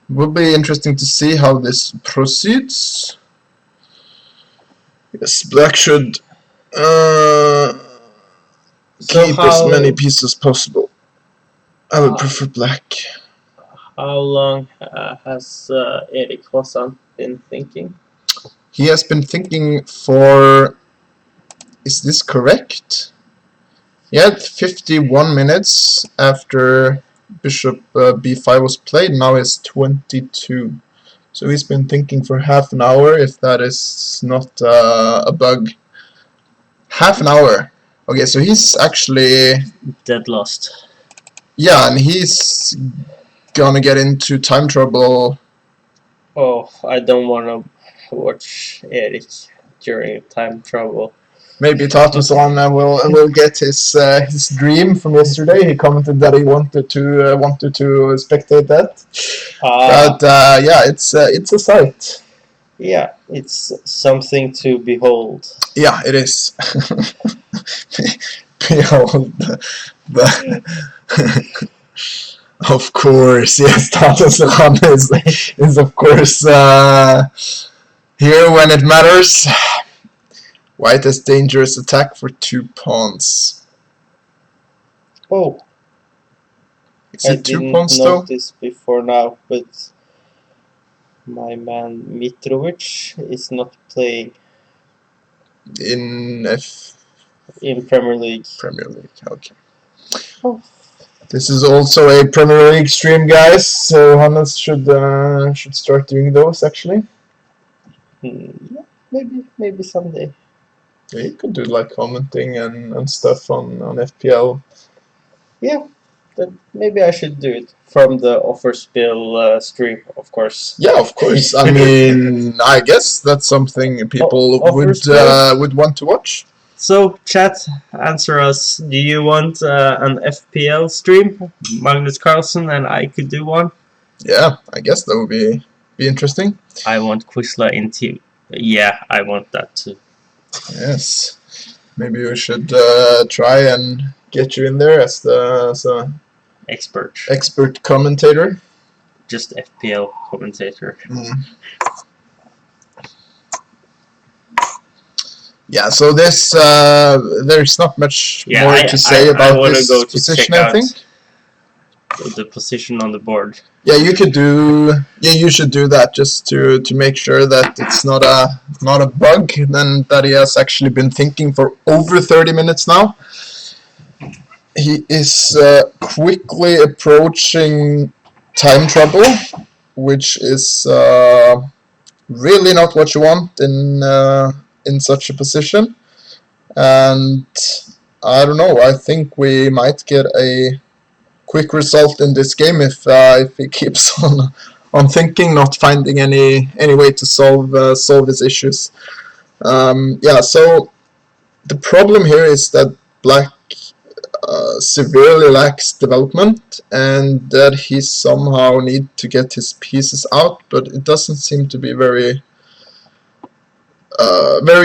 will be interesting to see how this proceeds. Yes, black should keep as many pieces as possible. I would prefer black. How long has Erik Hossan been thinking? He has been thinking for... Is this correct? He had 51 minutes after bishop b5 was played. Now it's 22. So he's been thinking for half an hour, if that is not a bug. Half an hour. Okay, so he's actually... Dead lost. Yeah, and he's gonna get into time trouble. Oh, I don't want to watch Erik during time trouble. Maybe Tato-san will get his dream from yesterday. He commented that he wanted to spectate that. But yeah, it's a sight. Yeah, it's something to behold. Yeah, it is. Behold, of course, yes, Tato-san is of course here when it matters. White has dangerous attack for 2 pawns. Oh, Is it 2 pawns though? I didn't notice before now, but my man Mitrovic is not playing. in in Premier League. Premier League. Okay. Oh. This is also a Premier League stream, guys. So Hannes should start doing those actually. Yeah, maybe someday. Yeah, you could do like commenting and stuff on FPL. Yeah, maybe I should do it from the offer spill stream, of course. Yeah, of course. I mean, I guess that's something people would want to watch. So, chat, answer us. Do you want an FPL stream? Magnus Carlsen and I could do one. Yeah, I guess that would be interesting. I want Quisla in team. Yeah, I want that too. Yes. Maybe we should try and get you in there as the expert commentator. Just FPL commentator. Yeah, so this there's not much more to say about this position, I think. The position on the board. Yeah, you should do that just to make sure that it's not a bug, then that he has actually been thinking for over 30 minutes now. He is quickly approaching time trouble, which is really not what you want in such a position. And I don't know, I think we might get a quick result in this game if he keeps on thinking, not finding any way to solve his issues. Yeah, so the problem here is that Black severely lacks development, and that he somehow need to get his pieces out, but it doesn't seem to be very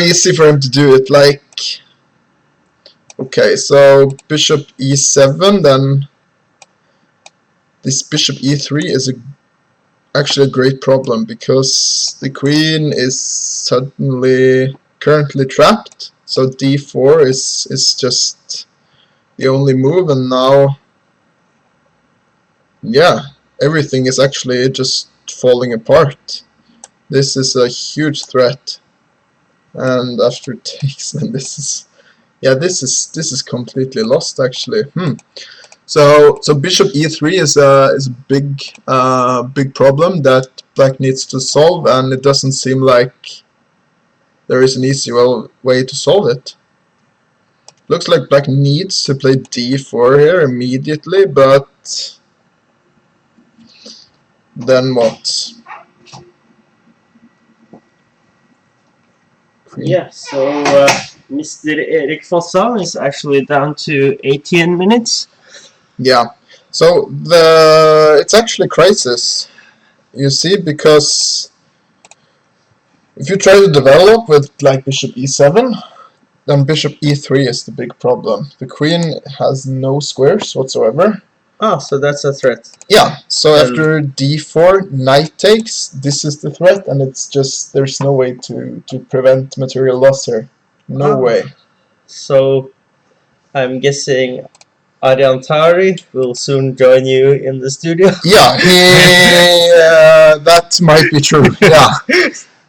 easy for him to do it. Like, okay, so bishop e7, then this bishop e3 is actually a great problem, because the queen is suddenly currently trapped, so d4 is just the only move, and now, yeah, everything is actually just falling apart. This is a huge threat, and after it takes, then this is completely lost actually. So bishop e3 is a big problem that Black needs to solve, and it doesn't seem like there is an easy way to solve it. Looks like Black needs to play d4 here immediately, but then what? Yeah, so Mr. Erik Fossa is actually down to 18 minutes. Yeah, so it's actually crisis, you see, because if you try to develop with like bishop e7, then bishop e3 is the big problem. The queen has no squares whatsoever. Ah, so that's a threat. Yeah, so after d4, knight takes, this is the threat, and it's just, there's no way to prevent material loss here. No way. So I'm guessing Ariantari will soon join you in the studio. Yeah, that might be true. Yeah,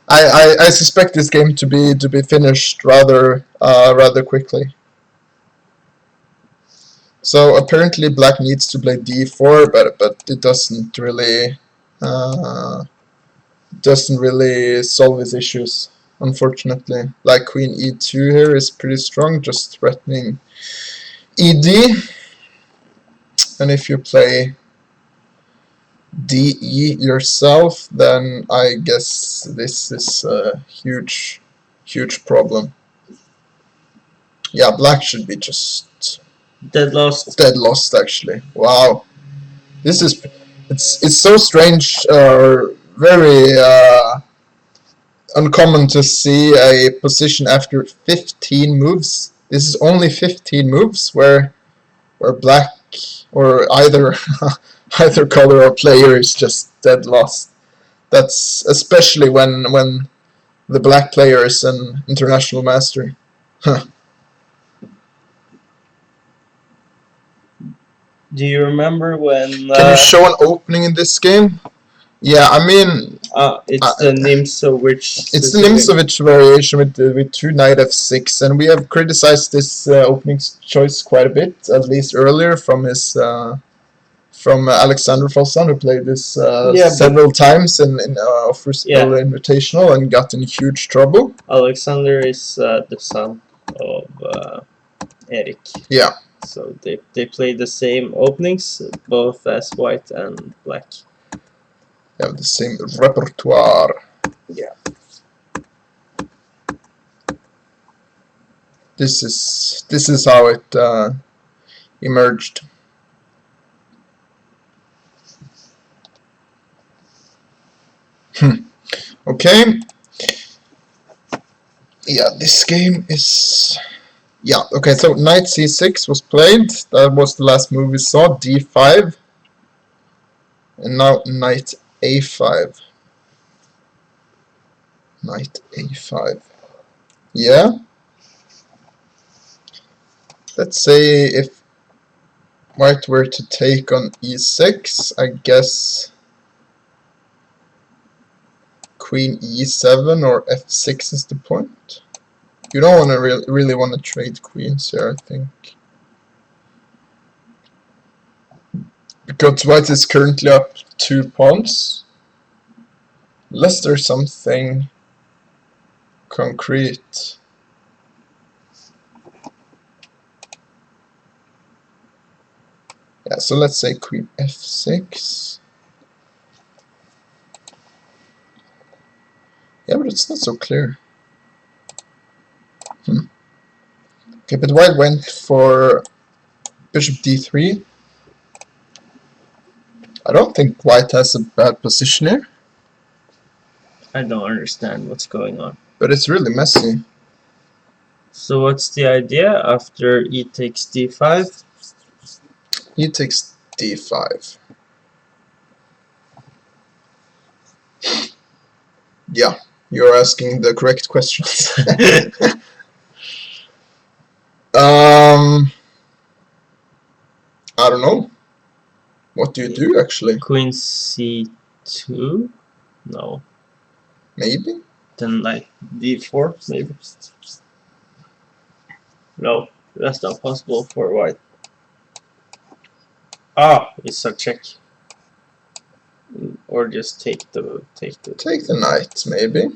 I suspect this game to be finished rather quickly. So apparently Black needs to play d4, but it doesn't really solve his issues, unfortunately. Like queen e2 here is pretty strong, just threatening ed. And if you play de yourself, then I guess this is a huge problem. Yeah, Black should be just dead lost actually. Wow, this is it's so strange, very uncommon to see a position after 15 moves. This is only 15 moves where Black or either color or player is just dead lost. That's especially when the Black player is an international master. Huh. Do you remember when... Can you show an opening in this game? Yeah, I mean, It's the Nimzowitsch. It's the Nimzowitsch variation with 2 knight f6, and we have criticized this opening choice quite a bit, at least earlier from his from Alexander Fossan, who played this several times in Offerspel Invitational and got in huge trouble. Alexander is the son of Erik. Yeah. So they play the same openings, both as white and black. They have the same repertoire. Yeah. This is how it emerged. Okay. Yeah, this game is... Yeah, okay, so knight c6 was played. That was the last move we saw, d5. And now knight a5. Knight a5. Yeah. Let's say if white were to take on e6, I guess queen e7 or f6 is the point. You don't want to really want to trade queens here, I think. Because white is currently up 2 pawns. Unless there's something concrete. Yeah, so let's say queen f6. Yeah, but it's not so clear. Okay, but white went for bishop d3. I don't think white has a bad position here. I don't understand what's going on. But it's really messy. So what's the idea after e takes d5? E takes d5. Yeah, you're asking the correct questions. I don't know. What do you do actually? Queen c2? No. Maybe? Then knight d4, maybe. No, that's not possible for white. Ah, it's a check. Or just take the knight, maybe.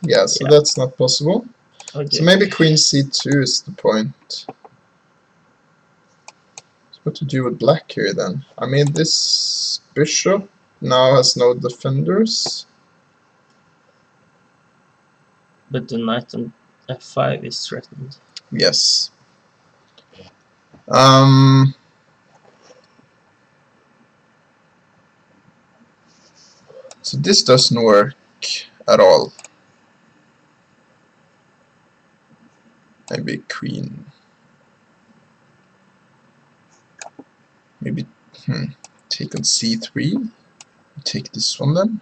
Yeah, so that's not possible. Okay. So maybe queen c2 is the point. So what to do with black here then? I mean, this bishop now has no defenders. But the knight on f5 is threatened. Yes. So this doesn't work at all. Maybe queen. Maybe take on c3. Take this one then.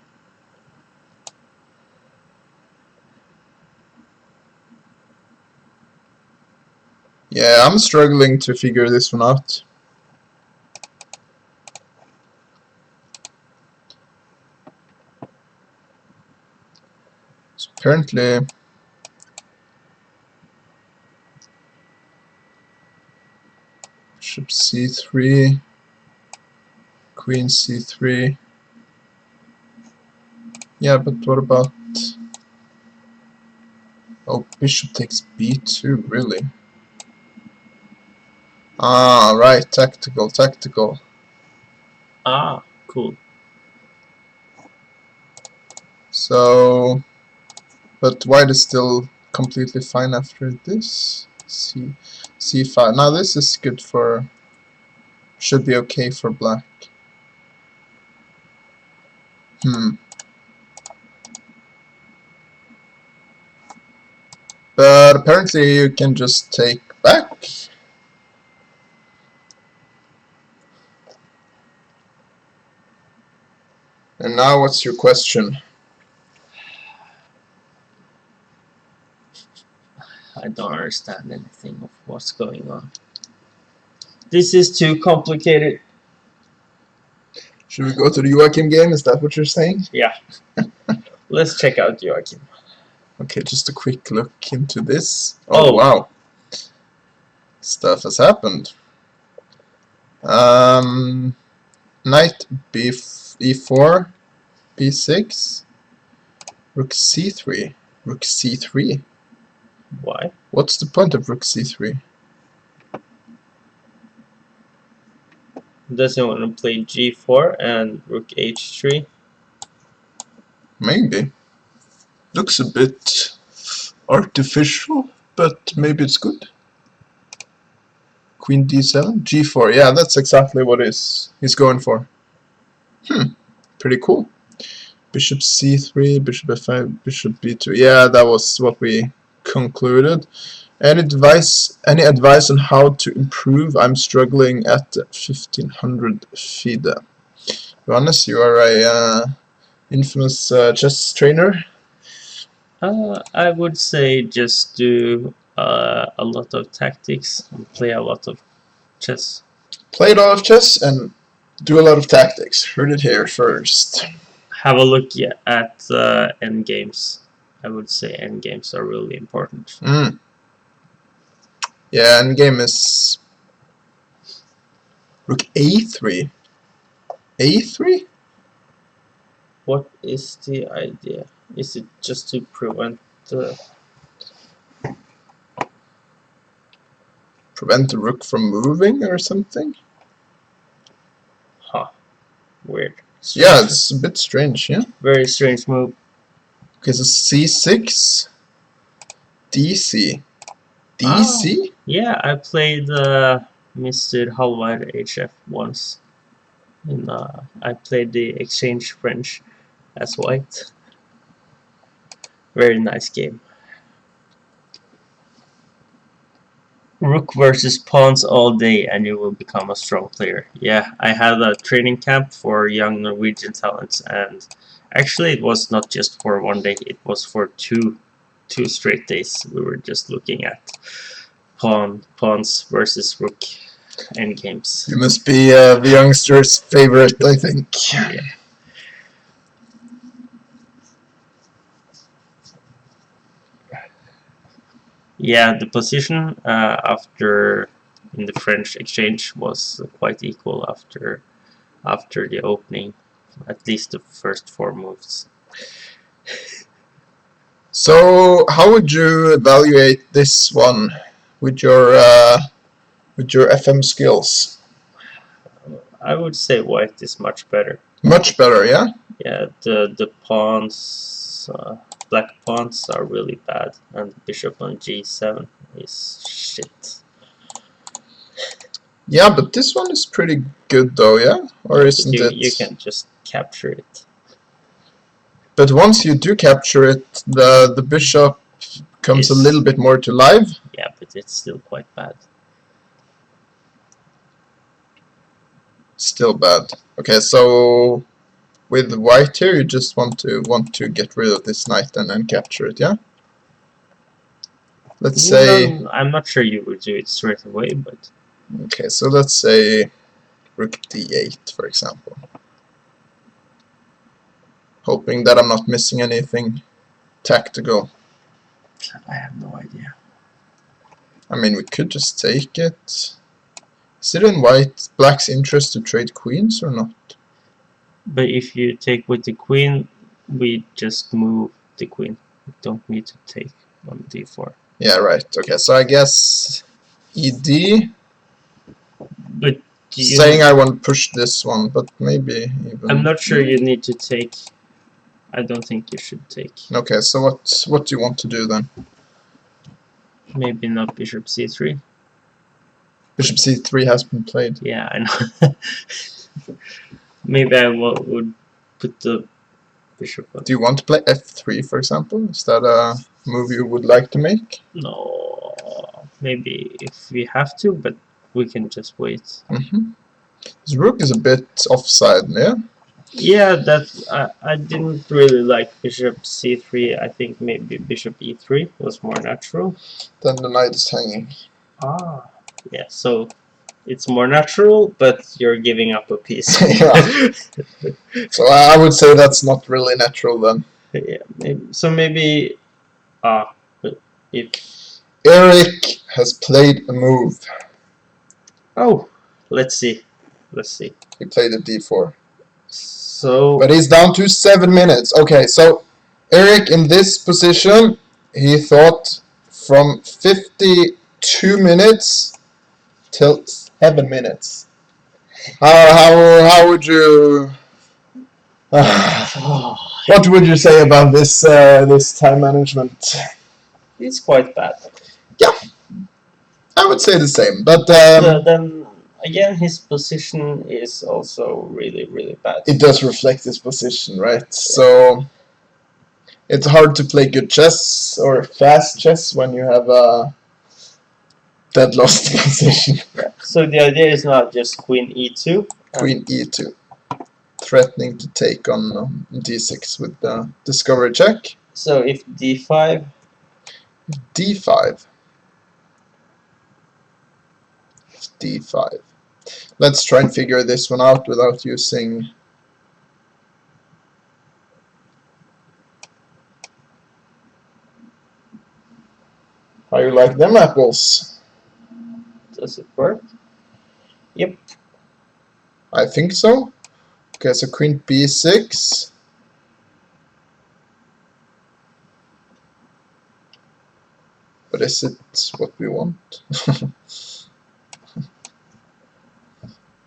Yeah, I'm struggling to figure this one out. So apparently bishop c3, queen c3. Yeah, but what about... Oh, bishop takes b2, really? Ah, right, tactical. Ah, cool. So, but white is still completely fine after this. c5. Now this is good for... Should be okay for black. But apparently you can just take back. And now what's your question? I don't understand anything of what's going on. This is too complicated. Should we go to the Joachim game? Is that what you're saying? Yeah. Let's check out Joachim. Okay, just a quick look into this. Oh. Oh wow, stuff has happened. Knight e4, b6, rook c3, rook c3. Why? What's the point of rook c3? Does he want to play g4 and rook h3? Maybe. Looks a bit artificial, but maybe it's good. Queen d7, g4. Yeah, that's exactly what he's going for. Pretty cool. Bishop c3, bishop f5, bishop b2. Yeah, that was what we concluded. Any advice on how to improve? I'm struggling at 1500 FIDE. Johannes, you are a infamous chess trainer. I would say just do a lot of tactics and play a lot of chess. Play a lot of chess and do a lot of tactics. Heard it here first. Have a look at endgames. I would say endgames are really important. Yeah, endgame is rook a3. a3? What is the idea? Is it just to prevent the rook from moving or something? Huh. Weird. Strange. Yeah, it's a bit strange, yeah? Very strange move. Okay, so c6, dc. dc? Yeah, I played Mr. Halvard HF once. And I played the exchange French as white. Very nice game. Rook versus pawns all day and you will become a strong player. Yeah, I had a training camp for young Norwegian talents, and actually it was not just for one day, it was for two straight days. We were just looking at pawns versus rook endgames. You must be the youngster's favorite, I think. Yeah. Yeah, the position after in the French exchange was quite equal after the opening, at least the first 4 moves. So, how would you evaluate this one with your FM skills? I would say white is much better. Much better, yeah? Yeah, the pawns, black pawns are really bad, and the bishop on g7 is shit. Yeah, but this one is pretty good though, yeah? Or isn't it? You can just capture it. But once you do capture it, the bishop comes a little bit more to life. Yeah, but it's still quite bad. Still bad. Okay, so with white here, you just want to get rid of this knight and then capture it, yeah? Let's say... I'm not sure you would do it straight away, but... Okay, so let's say rook d8, for example. Hoping that I'm not missing anything tactical. I have no idea. I mean, we could just take it. Is it in black's interest to trade queens or not? But if you take with the queen, we just move the queen. We don't need to take on d4. Yeah, right. Okay, so I guess ed. But saying I want to push this one, but maybe even... I'm not sure you need to take. I don't think you should take. Okay, so what do you want to do then? Maybe not bishop c3. Bishop c3 has been played. Yeah, I know. Maybe I would put the bishop on. Do you want to play f3, for example? Is that a move you would like to make? No, maybe if we have to, but we can just wait. This rook is a bit offside, yeah? Yeah, that I didn't really like bishop c3. I think maybe bishop e3 was more natural. Then the knight is hanging. Ah, yeah. So it's more natural, but you're giving up a piece. Yeah. So I would say that's not really natural then. Yeah, maybe but if Eric has played a move. oh, let's see. He played a d4. So But he's down to 7 minutes. Okay, so Eric in this position, he thought from 52 minutes till 7 minutes. How would you... what would you say about this time management? it's quite bad. Yeah, I would say the same. But Then again, his position is also really bad. it does reflect his position, right? So it's hard to play good chess or fast chess when you have a dead lost position. So the idea is not just queen e2. Queen e2, threatening to take on d6 with the discovery check. So if d5, d5. d5. Let's try and figure this one out without using... How you like them apples? does it work? Yep. I think so. Okay, so queen b6. But is it what we want?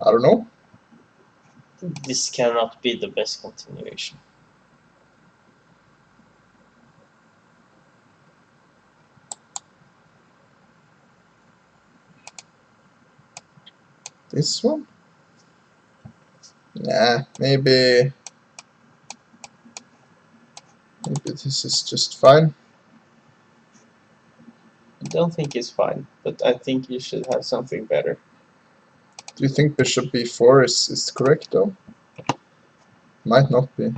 I don't know. This cannot be the best continuation. This one? Nah, maybe this is just fine. I don't think it's fine, but I think you should have something better. Do you think bishop b4 is correct though? Might not be.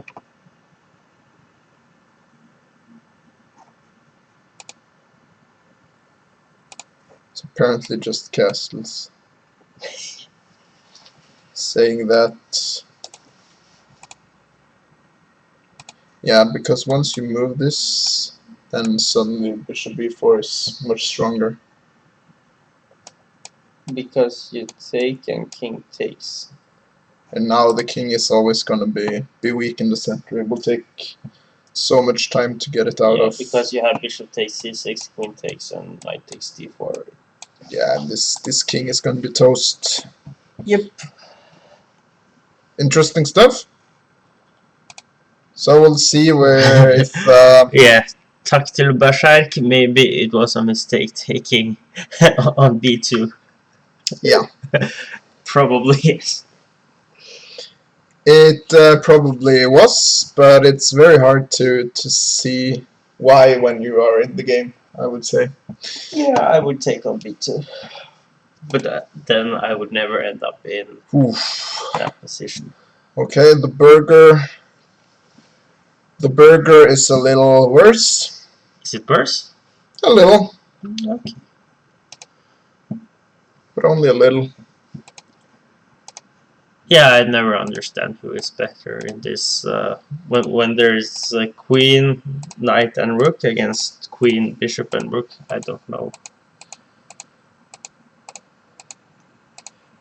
It's apparently just castles. Saying that... Yeah, because once you move this, then suddenly bishop b4 is much stronger. Because you take and king takes. And now the king is always gonna be weak in the center. It will take so much time to get it out of. Because you have bishop takes c6, queen takes, and knight takes d4. Yeah, this king is gonna be toast. Yep. Interesting stuff. So we'll see where if Yeah, Taktil Bashark, maybe it was a mistake taking on b2. Yeah. Probably yes. It probably was, but it's very hard to see why when you are in the game, I would say. Yeah, I would take on b2. But then I would never end up in that position. Okay, the burger is a little worse. Is it worse? A little, Okay. but only a little. Yeah, I never understand who is better in this. When there's a queen, knight, and rook against queen, bishop, and rook, I don't know.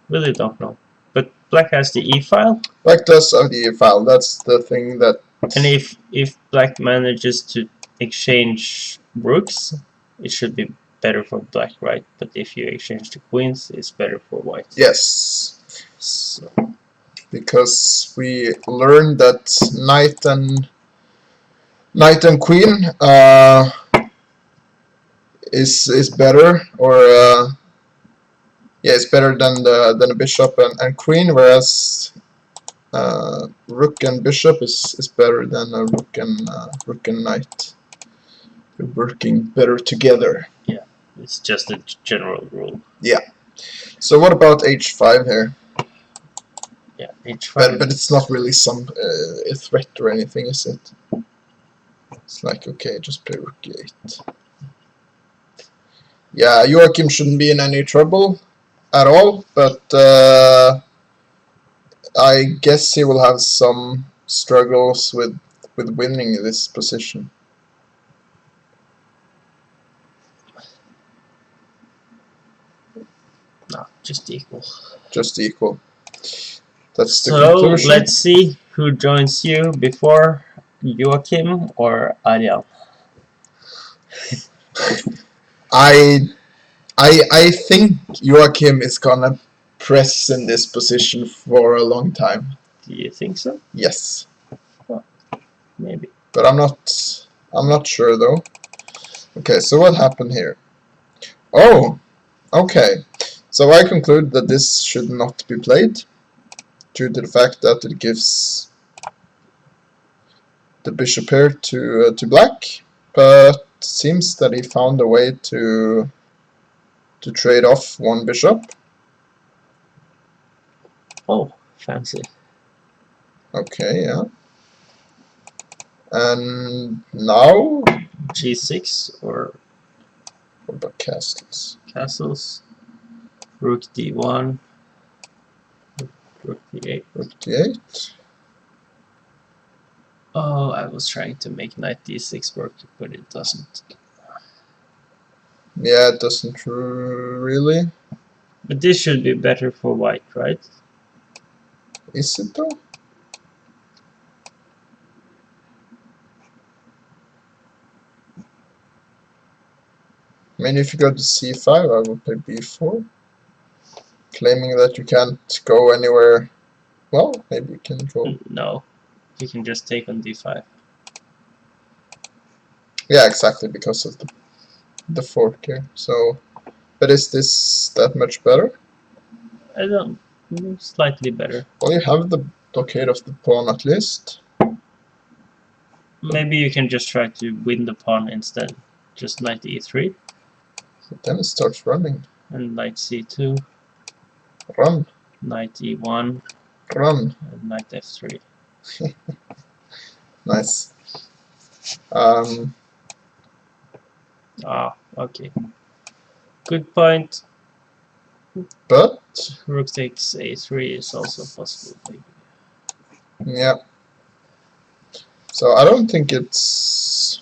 Really don't know. But black has the e file. Black does have the file. That's the thing that. And if black manages to exchange rooks, it should be better for black, right? But if you exchange the queens, it's better for white. Yes. So. Because we learned that knight and queen is better, or yeah, it's better than a bishop and queen, whereas rook and bishop is better than a rook and knight. They're working better together. Yeah, it's just a general rule. Yeah. So what about h5 here? Yeah, h5. But it's not really a threat or anything, is it? It's like, okay, just play rook e8. Yeah, Joachim shouldn't be in any trouble at all, but I guess he will have some struggles with with winning this position? No, just equal. Just equal. That's the So conclusion. let's see who joins you before Joachim or Ariel. I think Joachim is gonna press in this position for a long time. Do you think so? Yes. Maybe. But I'm not sure though. Okay, so what happened here? Oh, okay. So I conclude that this should not be played due to the fact that it gives the bishop here to black, but seems that he found a way to trade off one bishop. Oh, fancy. Okay, yeah. And now G6 or what about castles? castles. Rook D1. Rook D8. Rook D8. Oh, I was trying to make knight D6 work, but it doesn't. Yeah, it doesn't really. But this should be better for white, right? Is it though? I mean, if you go to c5, I would play b4. Claiming that you can't go anywhere. Well, maybe you can go. No, you can just take on D5. Yeah, exactly, because of the fork here. So, but is this that much better? I don't. Slightly better. Well, you have the blockade of the pawn at least. Maybe you can just try to win the pawn instead. Just knight E3 But then it starts running. and knight C2, Run, knight E1, run. and knight F3. Nice. Ah, okay. Good point. But Rook takes A3 is also possible, maybe. yeah. So I don't think it's.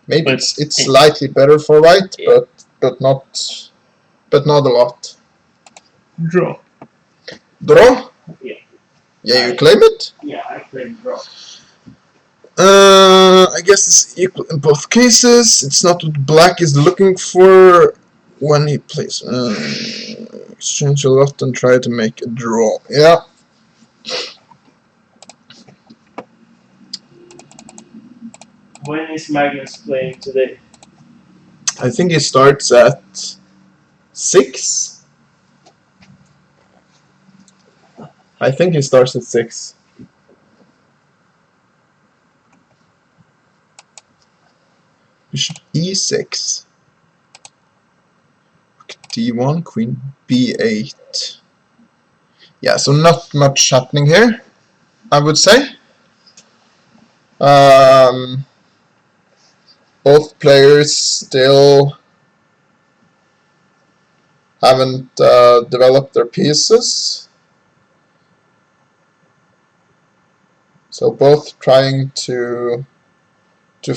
Maybe But it's slightly better for white, yeah. but not a lot. Draw. Draw? Yeah. Yeah, you claim it? Yeah, I claim draw. I guess it's equal in both cases. It's not what black is looking for when he plays. Exchange a lot and try to make a draw. Yeah. When is Magnus playing today? I think he starts at 6. I think he starts at 6. Bishop e6. d1, queen b8. Yeah, so not much happening here, I would say. Both players still haven't developed their pieces. So both trying to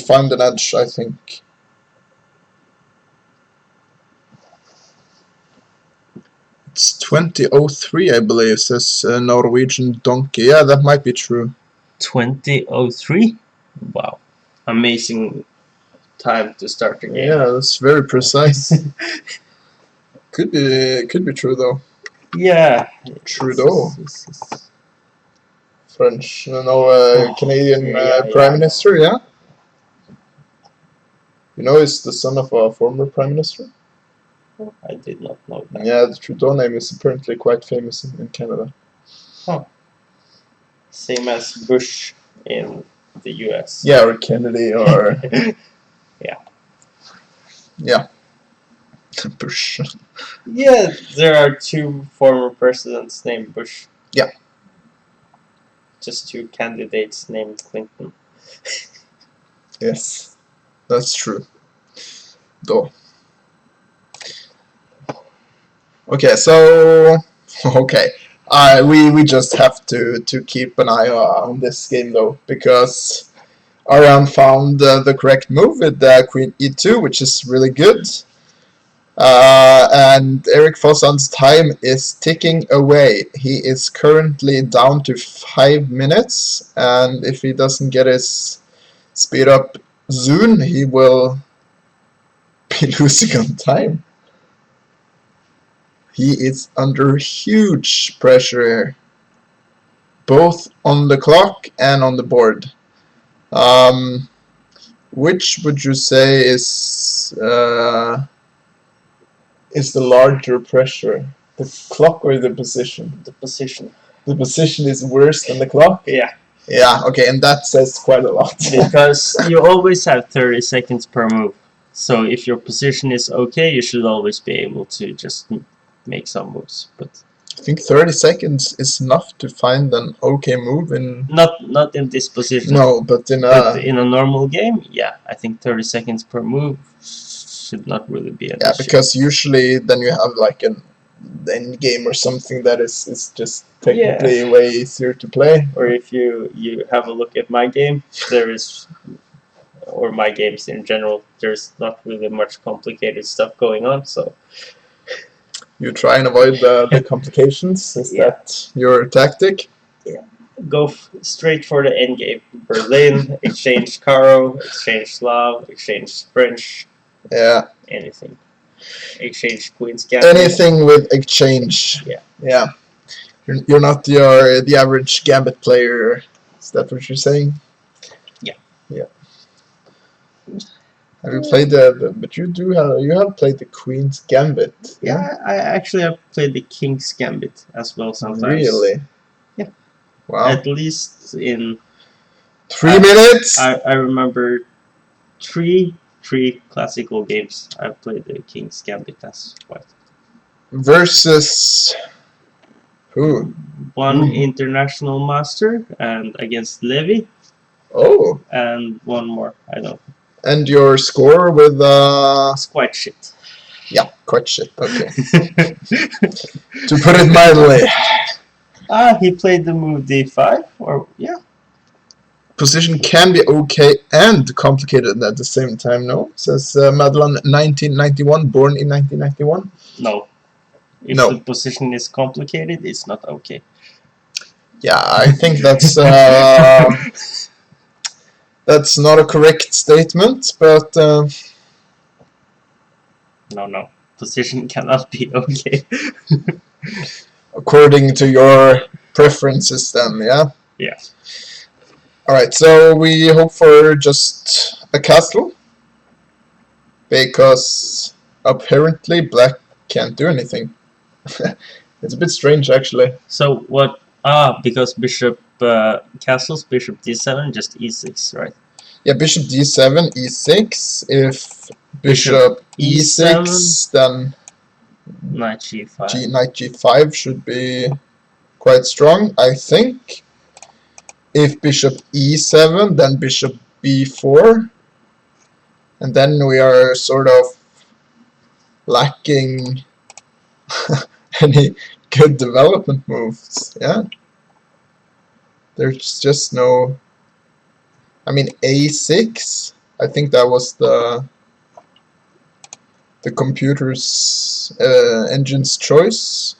find an edge, I think. It's 2003, I believe, says Norwegian Donkey. Yeah, that might be true. 2003? Wow. Amazing time to start the game. Yeah, that's very precise. Could be true though. Yeah. Trudeau. French, Canadian yeah, Prime Minister, yeah? You know, he's the son of a former Prime Minister? I did not know that. Yeah, the Trudeau name is apparently quite famous in Canada. Huh. Same as Bush in the US. Yeah, or Kennedy, or... Yeah. Yeah. Bush. Yeah, there are 2 former presidents named Bush. Yeah. Just 2 candidates named Clinton. Yes, that's true. Though. Okay, so... Okay. We just have to keep an eye on this game though, because Ariane found the correct move with Queen E2, which is really good. And Eric Fosson's time is ticking away. He is currently down to 5 minutes, and if he doesn't get his speed up soon, he will be losing on time. He is under huge pressure here, both on the clock and on the board. Which would you say is the larger pressure, the clock or the position? The position. The position is worse than the clock? Yeah. Yeah, okay, and that says quite a lot. Because you always have 30 seconds per move. So if your position is okay, you should always be able to just make some moves. But I think 30 seconds is enough to find an okay move in... Not in this position. No, but in But in a normal game, yeah, I think 30 seconds per move should not really be an issue. Because usually then you have like an end game or something that is just technically way easier to play. Or if you have a look at my game, there is, or my games in general, there's not really much complicated stuff going on, so you try and avoid the complications. Is that your tactic? Go straight for the end game. Berlin, exchange Caro, exchange Slav, exchange French. Yeah. Anything. Exchange Queen's Gambit. Anything with exchange. Yeah. You're not the average Gambit player. Is that what you're saying? Yeah. Have you played but you have played the Queen's Gambit? Yeah, I actually have played the King's Gambit as well sometimes. Really? Yeah. Wow. At least in 3 minutes. I remember three classical games I've played the King's Gambit as quite. Versus who? One international master and against Levy. Oh. And one more. I don't. And your score with It's quite shit. Yeah, quite shit. Okay. To put it mildly. He played the move D5, or yeah. Position can be okay and complicated at the same time, no? Says Madeline 1991, born in 1991. No. If the position is complicated, it's not okay. Yeah, I think that's that's not a correct statement, but no. Position cannot be okay. According to your preferences then, yeah? Yeah. Alright, so we hope for just a castle, because apparently black can't do anything. It's a bit strange actually. So what? Because bishop castles, bishop d7, just e6, right? Yeah, bishop d7, e6. If bishop e6, then knight g5. Knight g5 should be quite strong, I think. If bishop e7, then bishop b4. And then we are sort of lacking any good development moves, yeah? There's just no... I mean, a6, I think that was the computer's engine's choice.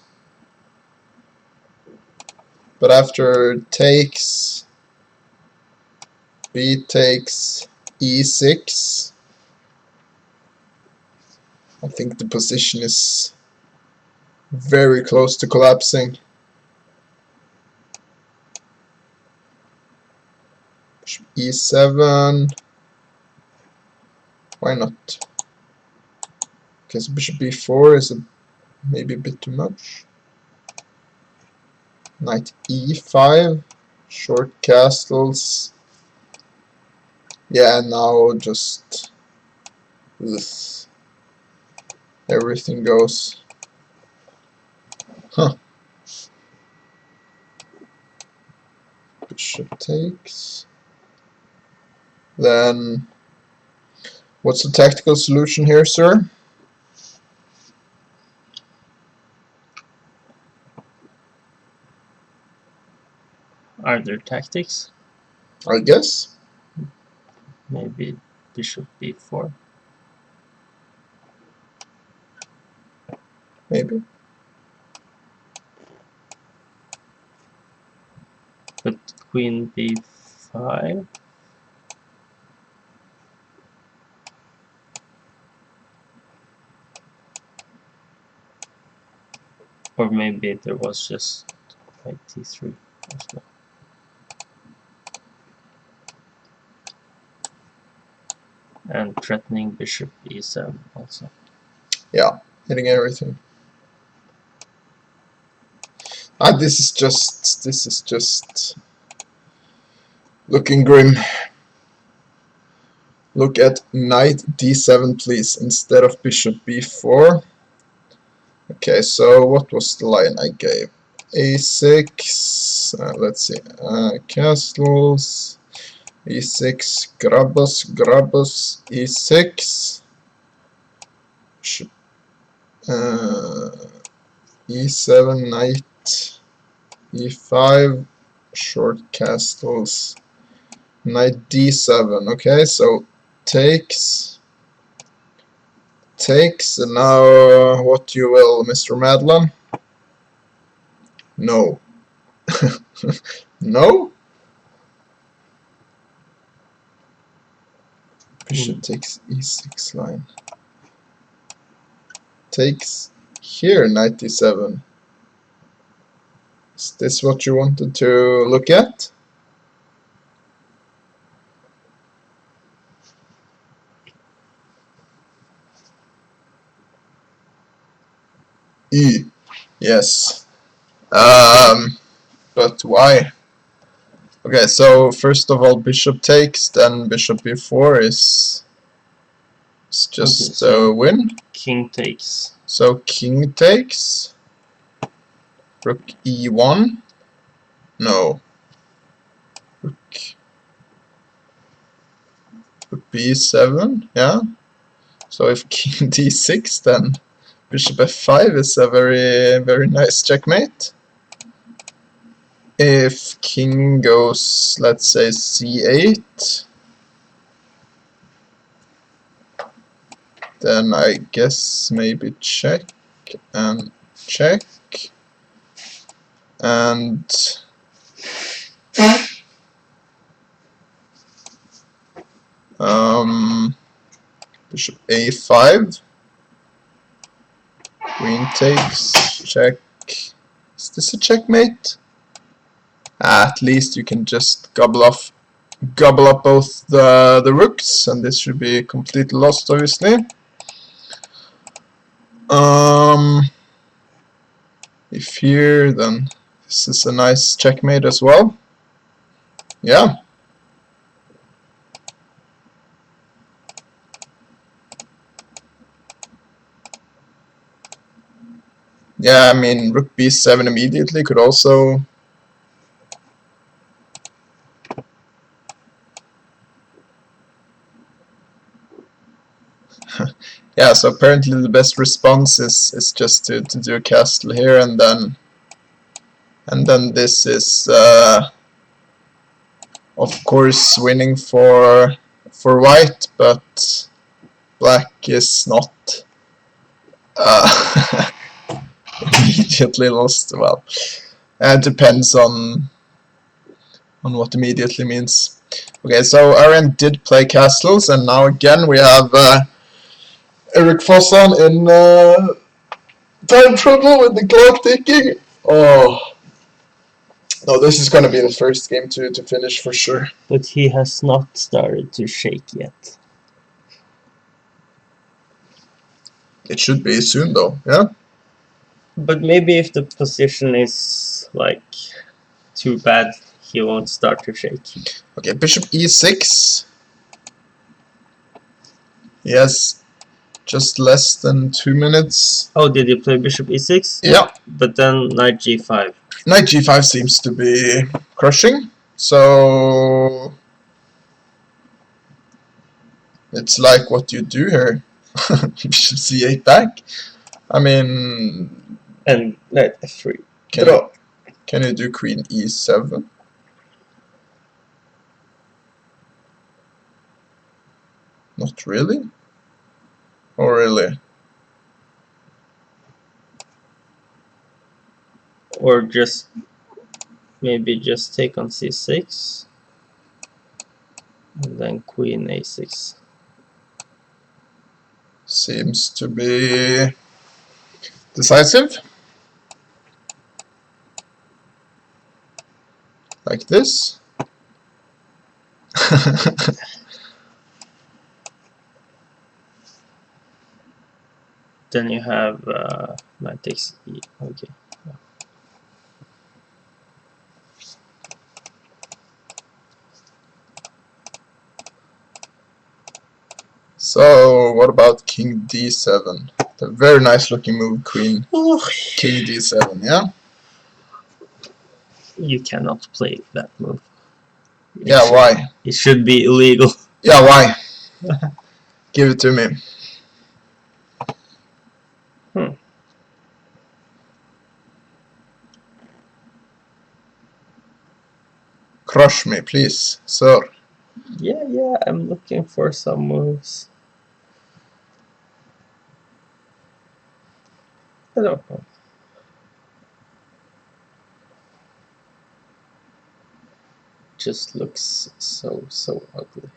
But after takes, b takes e6, I think the position is very close to collapsing. Bishop e7, why not? Okay, so bishop b4 is maybe a bit too much. Knight e5, short castles. Yeah, now just everything goes. Huh. Bishop takes. Then, what's the tactical solution here, sir? Are there tactics? I guess. Maybe bishop b4. Maybe. But queen b5. Or maybe there was just like t3 as well. And threatening bishop e7 also. Yeah, hitting everything. This is just looking grim. Look at knight d7, please, instead of bishop b4. Okay, so what was the line I gave? a6, let's see, castles, e6, grabus, e6, e7, knight, e5, short castles, knight d7. Okay, so takes, and now what you will, Mr. Madeline? No. No? Bishop takes e6 line. Takes here, knight d7. Is this what you wanted to look at? E. Yes. But why? Okay, so first of all, bishop takes, then bishop b4 is just Okay, so a win. king takes. So king takes, rook e1. No. Rook b7, yeah. So if king d6, then bishop f5 is a very nice checkmate. If king goes, let's say, c8, then I guess maybe check and check, and bishop a5, queen takes, check. Is this a checkmate? At least you can just gobble up both the rooks, and this should be completely lost, obviously. If here, then this is a nice checkmate as well. Yeah. Yeah, I mean, rook b7 immediately could also... Yeah, so apparently the best response is just to do a castle here, and then this is of course winning for white, but black is not immediately lost. Well, it depends on what immediately means. Okay, so Aaron did play castles, and now again we have Erik Fossan in time trouble with the clock ticking. Oh. No, this is going to be the first game to finish for sure. But he has not started to shake yet. It should be soon though, yeah? But maybe if the position is like too bad, he won't start to shake. Okay, bishop e6. Yes, just less than 2 minutes. Oh, did he play bishop e6? Yeah. But then knight g5. Knight g5 seems to be crushing, so it's like what you do here. Bishop c8 back. I mean, And knight f3. can you do queen e7? What, really? Oh, really? Or just maybe just take on c6 and then queen a6. Seems to be decisive. Like this. Then you have knight takes e. Okay. So, what about king d7? A very nice looking move, queen. King d7, yeah? You cannot play that move. Yeah, why? It should be illegal. Yeah, why? Give it to me. Crush me, please, sir. Yeah, I'm looking for some moves. I don't know. Just looks so ugly.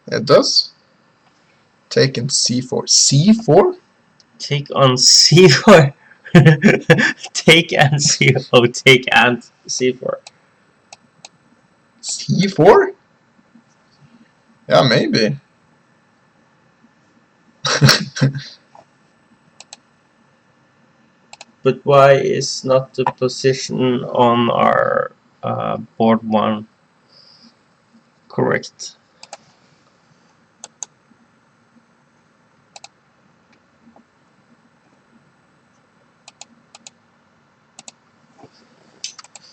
It does. Taking c4. c4? Take on c4. Take and c4. Oh, take and c4. c4? Yeah, maybe. But why is not the position on our board 1 correct?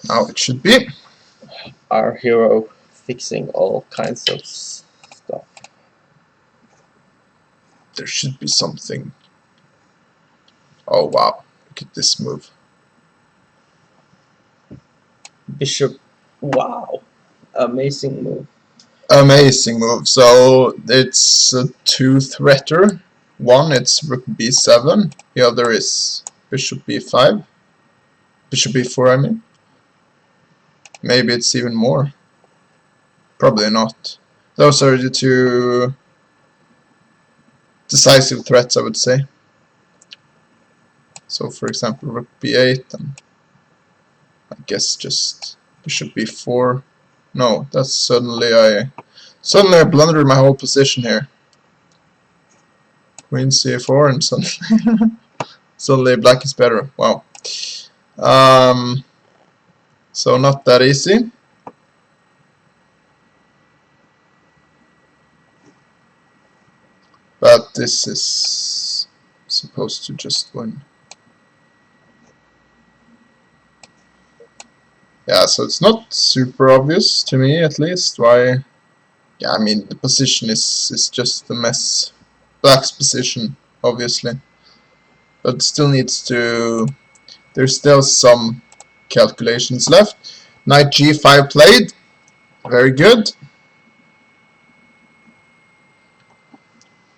Now it should be. Our hero fixing all kinds of stuff. There should be something. Oh wow, look at this move. Bishop. Wow. Amazing move. Amazing move. So it's a two-threater. One, it's rook b7. The other is bishop b5. Bishop b4, I mean. Maybe it's even more. Probably not. Those are the two decisive threats, I would say. So, for example, rook b8, and I guess just bishop b4. No, that's suddenly I blundered my whole position here. Queen c4, and suddenly black is better. Wow. So not that easy. But this is supposed to just win. Yeah, so it's not super obvious to me, at least, why. Yeah, I mean, the position is just a mess. Black's position, obviously. But it still needs to. There's still some calculations left. Knight g5 played. Very good.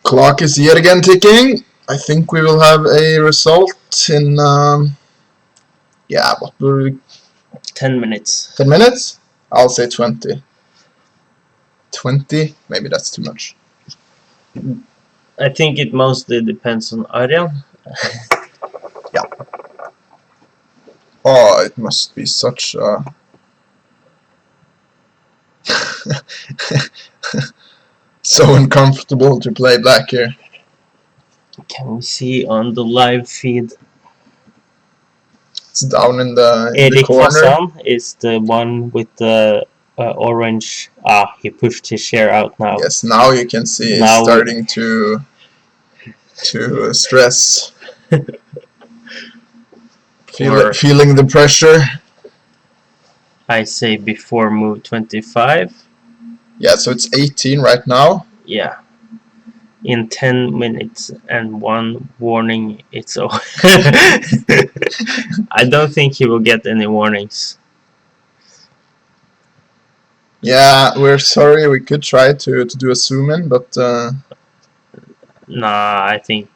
Clock is yet again ticking. I think we will have a result in. Yeah, what will we. 10 minutes. 10 minutes? I'll say 20. 20? Maybe that's too much. I think it mostly depends on Arjan. Yeah. Oh, it must be such a... so uncomfortable to play black here. Can we see on the live feed? It's down in the Erik corner. Fassan is the one with the orange. Ah, he pushed his share out now. Yes, now you can see it's starting to stress. Feeling the pressure. I say before move 25. Yeah, so it's 18 right now. Yeah. In 10 minutes and 1 warning, it's over. I don't think he will get any warnings. Yeah, we're sorry. We could try to do a zoom in, but Nah, I think.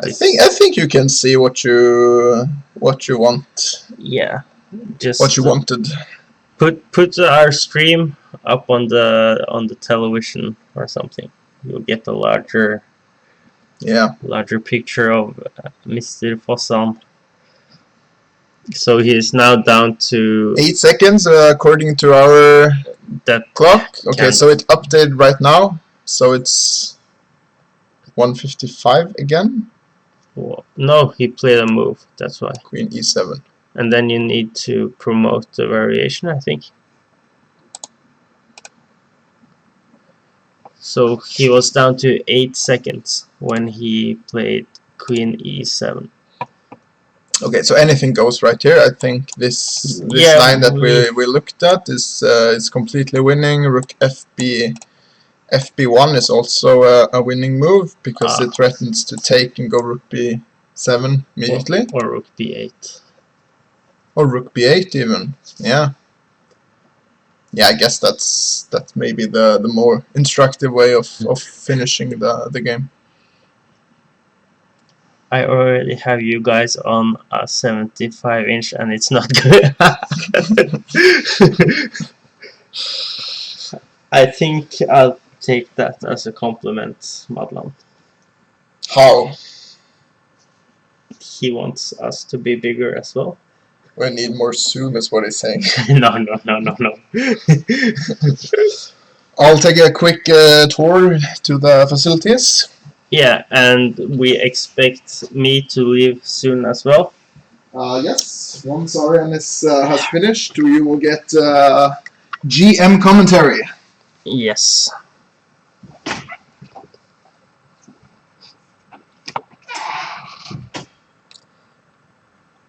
I think you can see what you want, Yeah, what just you wanted. put our stream up on the television or something. You'll get a larger picture of Mr. Fossan. So he is now down to 8 seconds according to our that clock. Okay, can. so it updated right now. So it's 155 again. No, he played a move. That's why. Queen e7. And then you need to promote the variation, I think. So he was down to 8 seconds when he played Queen e7. Okay, so anything goes right here. I think this Yeah, line that we looked at is completely winning. Rook fb1 is also a winning move because it threatens to take and go rook b7 immediately. Or rook b8. Or rook b8 even. Yeah. Yeah, I guess that's maybe the more instructive way of finishing the game. I already have you guys on a 75-inch and it's not good. I think I'll take that as a compliment, Madlan. How? He wants us to be bigger as well. We need more zoom is what he's saying. No. I'll take a quick tour to the facilities. Yeah, and we expect me to leave soon as well. Yes, once Arianis has finished, you will get GM commentary. Yes.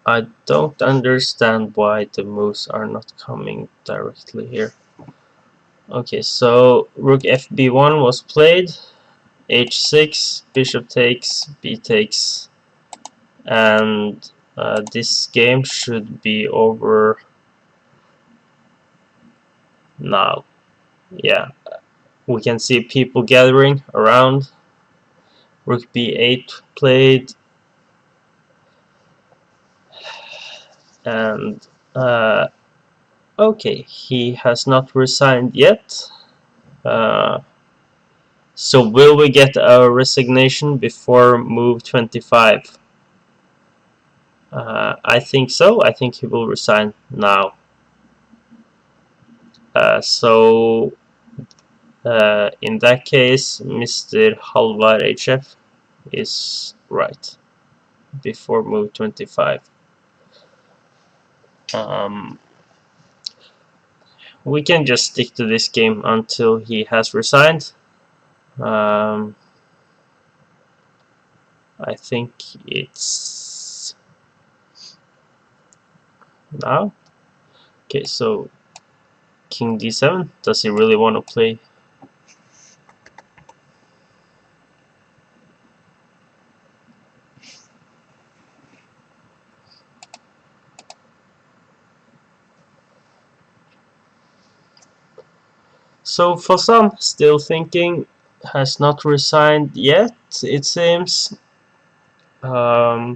I don't understand why the moves are not coming directly here. Okay, so rook fb1 was played, h6, bishop takes, b takes, and this game should be over now. Yeah, we can see people gathering around. Rook b8 played, and okay, he has not resigned yet. So will we get a resignation before move 25? I think so. I think he will resign now. So in that case, Mr. Halvar HF is right before move 25. We can just stick to this game until he has resigned. I think it's now. Okay, so King d7. Does he really want to play? So for some, still thinking, has not resigned yet, it seems. A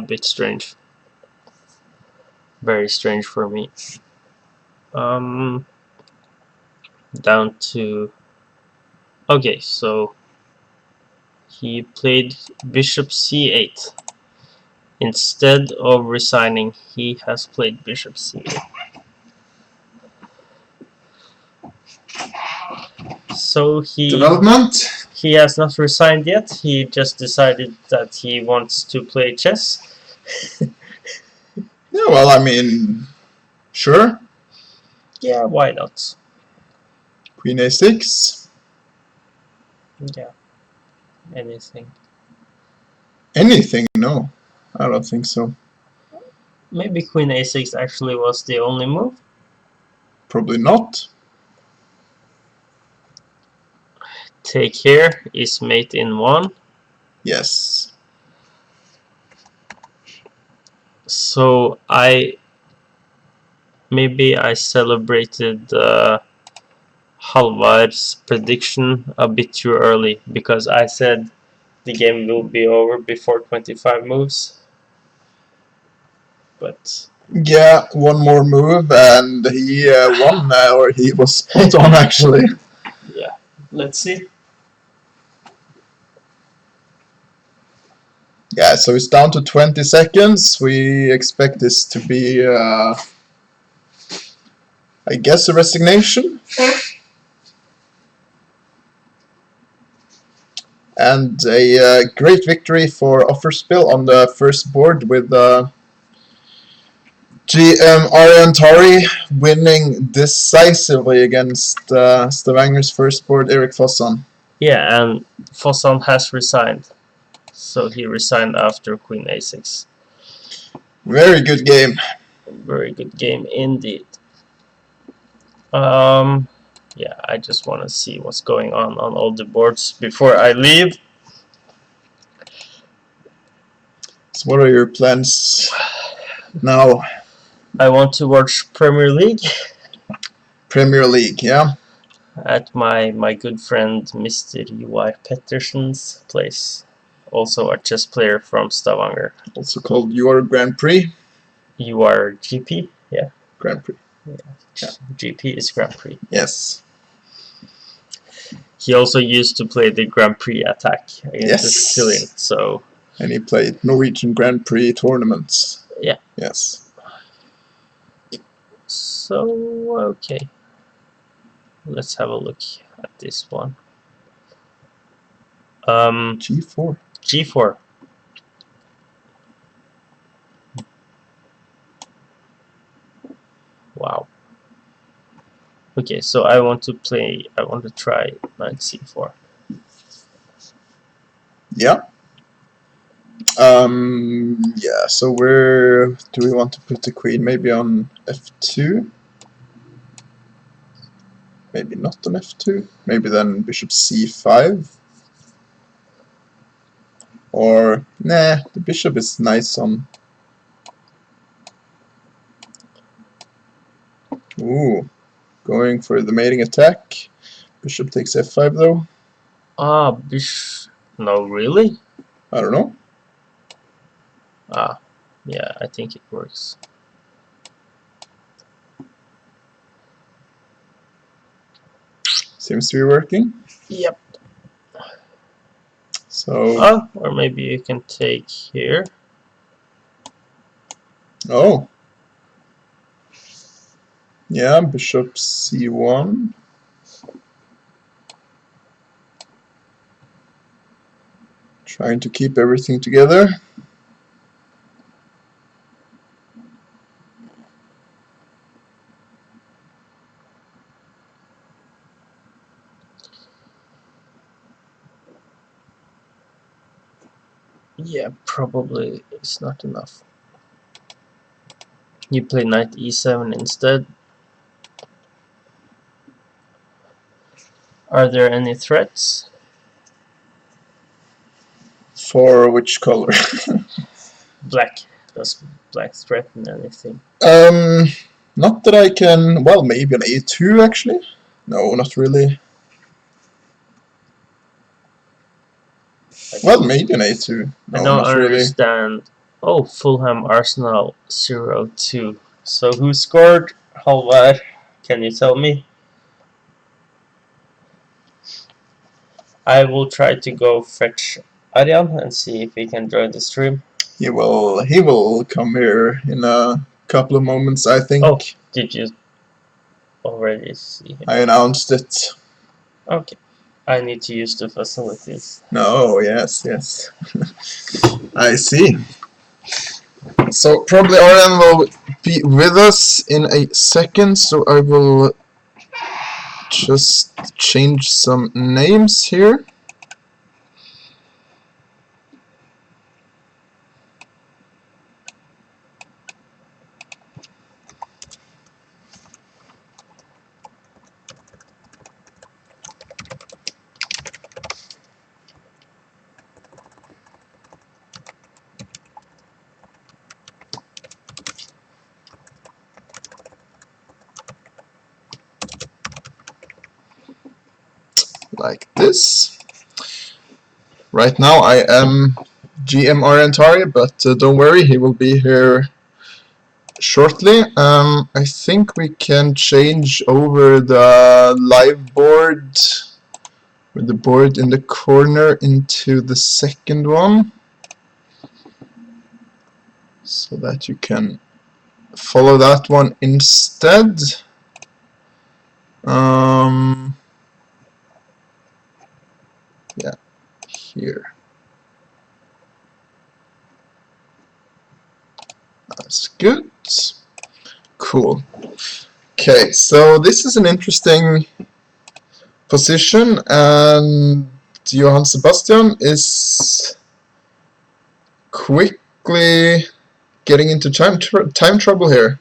bit strange. Very strange for me. Down to... Okay, so he played bishop c8. Instead of resigning, he has played bishop c8. So Development? He has not resigned yet. He just decided that he wants to play chess. Yeah, well, I mean, sure. Yeah, why not? Queen a6. Yeah, anything. Anything? No, I don't think so. Maybe Queen a6 actually was the only move. Probably not. Take here is mate in 1. Yes. So maybe I celebrated Halvard's prediction a bit too early because I said the game will be over before 25 moves. But Yeah, one more move and he won, or he was spot on actually. yeah, let's see. Yeah, so it's down to 20 seconds. We expect this to be, I guess, a resignation. And a great victory for Offerspill on the first board with GM Arian Tari winning decisively against Stavanger's first board, Erik Fosson. Yeah, and Fosson has resigned. So he resigned after Queen A6. Very good game. Very good game indeed. Yeah, I just want to see what's going on all the boards before I leave. So what are your plans now? I want to watch Premier League Premier League, yeah? at my good friend Mr. UI Pettersen's place. Also a chess player from Stavanger. Also called your Grand Prix. UR GP? Yeah. Grand Prix. Yeah. GP is Grand Prix. Yes. He also used to play the Grand Prix attack against Yes. the Sicilian, so... And he played Norwegian Grand Prix tournaments. Yeah. Yes. So, okay. Let's have a look at this one. G4. G4. Wow. Okay, so I want to try knight c4. Yeah. Yeah, so where do we want to put the queen? Maybe on f2? Maybe not on f2? Maybe then bishop c5? Or, nah, the bishop is nice on... Ooh, going for the mating attack. Bishop takes f5 though. Ah, bishop. No, really? I don't know. Ah, yeah, I think it works. Seems to be working. Yep. So... or maybe you can take here. Oh. Yeah, bishop c1. Trying to keep everything together. Yeah, probably it's not enough. You play knight e7 instead. Are there any threats? For which color? Black. Does black threaten anything? Not that I can... Well, maybe an a2 actually? No, not really. Well, maybe an a2. No, I don't not really. understand. Oh, Fulham Arsenal 0-2. So who scored? Halvard, can you tell me? I will try to go fetch Arjan and see if he can join the stream. He will come here in a couple of moments, I think. Oh, did you already see him? I announced it. Okay. I need to use the facilities. No, yes. I see. So probably Arian will be with us in a second, so I will just change some names here. like this. Right now I am GM Orientari, but don't worry, he will be here shortly. I think we can change over the live board with the board in the corner into the second one, so that you can follow that one instead. Yeah, here. That's good. Cool. Okay, so this is an interesting position, and Johann Sebastian is quickly getting into time trouble here.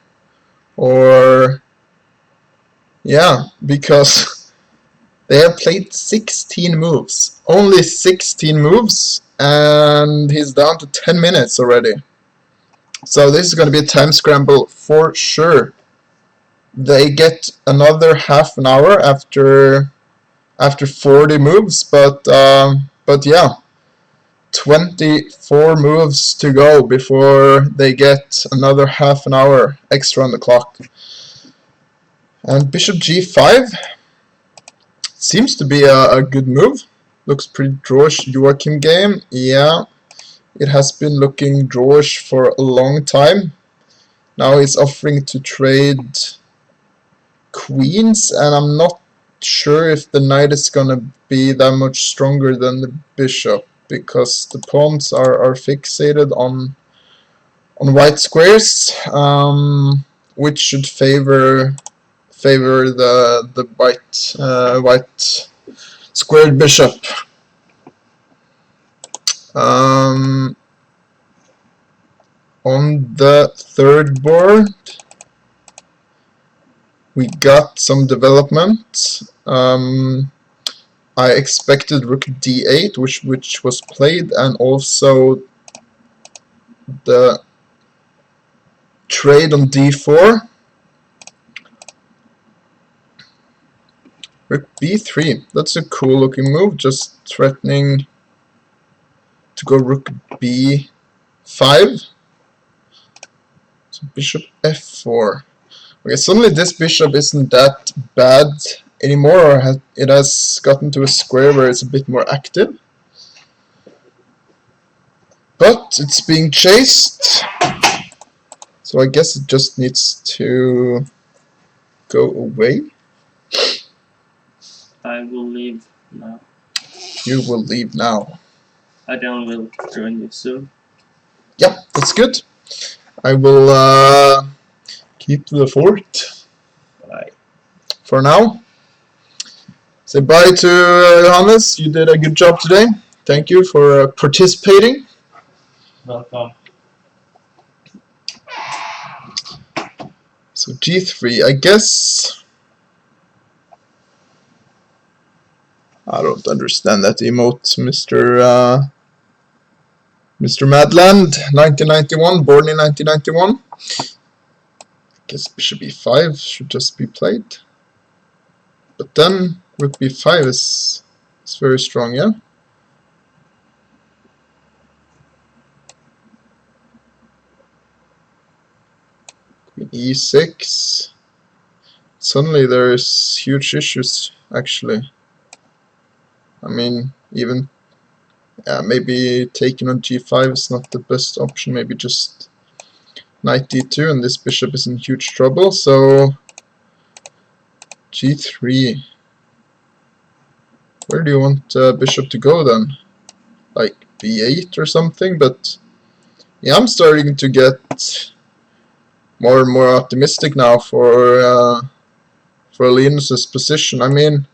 Or, yeah, because they have played 16 moves. Only 16 moves, and he's down to 10 minutes already. So this is going to be a time scramble for sure. They get another half an hour after 40 moves, but yeah, 24 moves to go before they get another half an hour extra on the clock. And bishop g5 seems to be a good move. Looks pretty drawish. Joachim game. Yeah, it has been looking drawish for a long time. Now he's offering to trade queens, and I'm not sure if the knight is gonna be that much stronger than the bishop, because the pawns are fixated on white squares, which should favor the white squared bishop. On the third board, we got some development. I expected rook d8, which was played, and also the trade on d4. Rook b3. That's a cool looking move, just threatening to go rook b5. So bishop f4. Okay, suddenly this bishop isn't that bad anymore, or it has gotten to a square where it's a bit more active. But it's being chased, so I guess it just needs to go away. I will leave now. You will leave now. Adrian will join you soon. Yep, that's good. I will keep the fort. Bye. For now. Say bye to Johannes. You did a good job today. Thank you for participating. Welcome. So g3, I guess. I don't understand that emote, Mr. Madland, 1991, born in 1991. I guess bishop e5 should just be played. But then rook b5 is very strong, yeah? Queen e6. Suddenly there's huge issues, actually. I mean, even maybe taking on g5 is not the best option. Maybe just knight d2, and this bishop is in huge trouble. So g3. Where do you want bishop to go then? Like b8 or something? But yeah, I'm starting to get more and more optimistic now for Linus's position. I mean,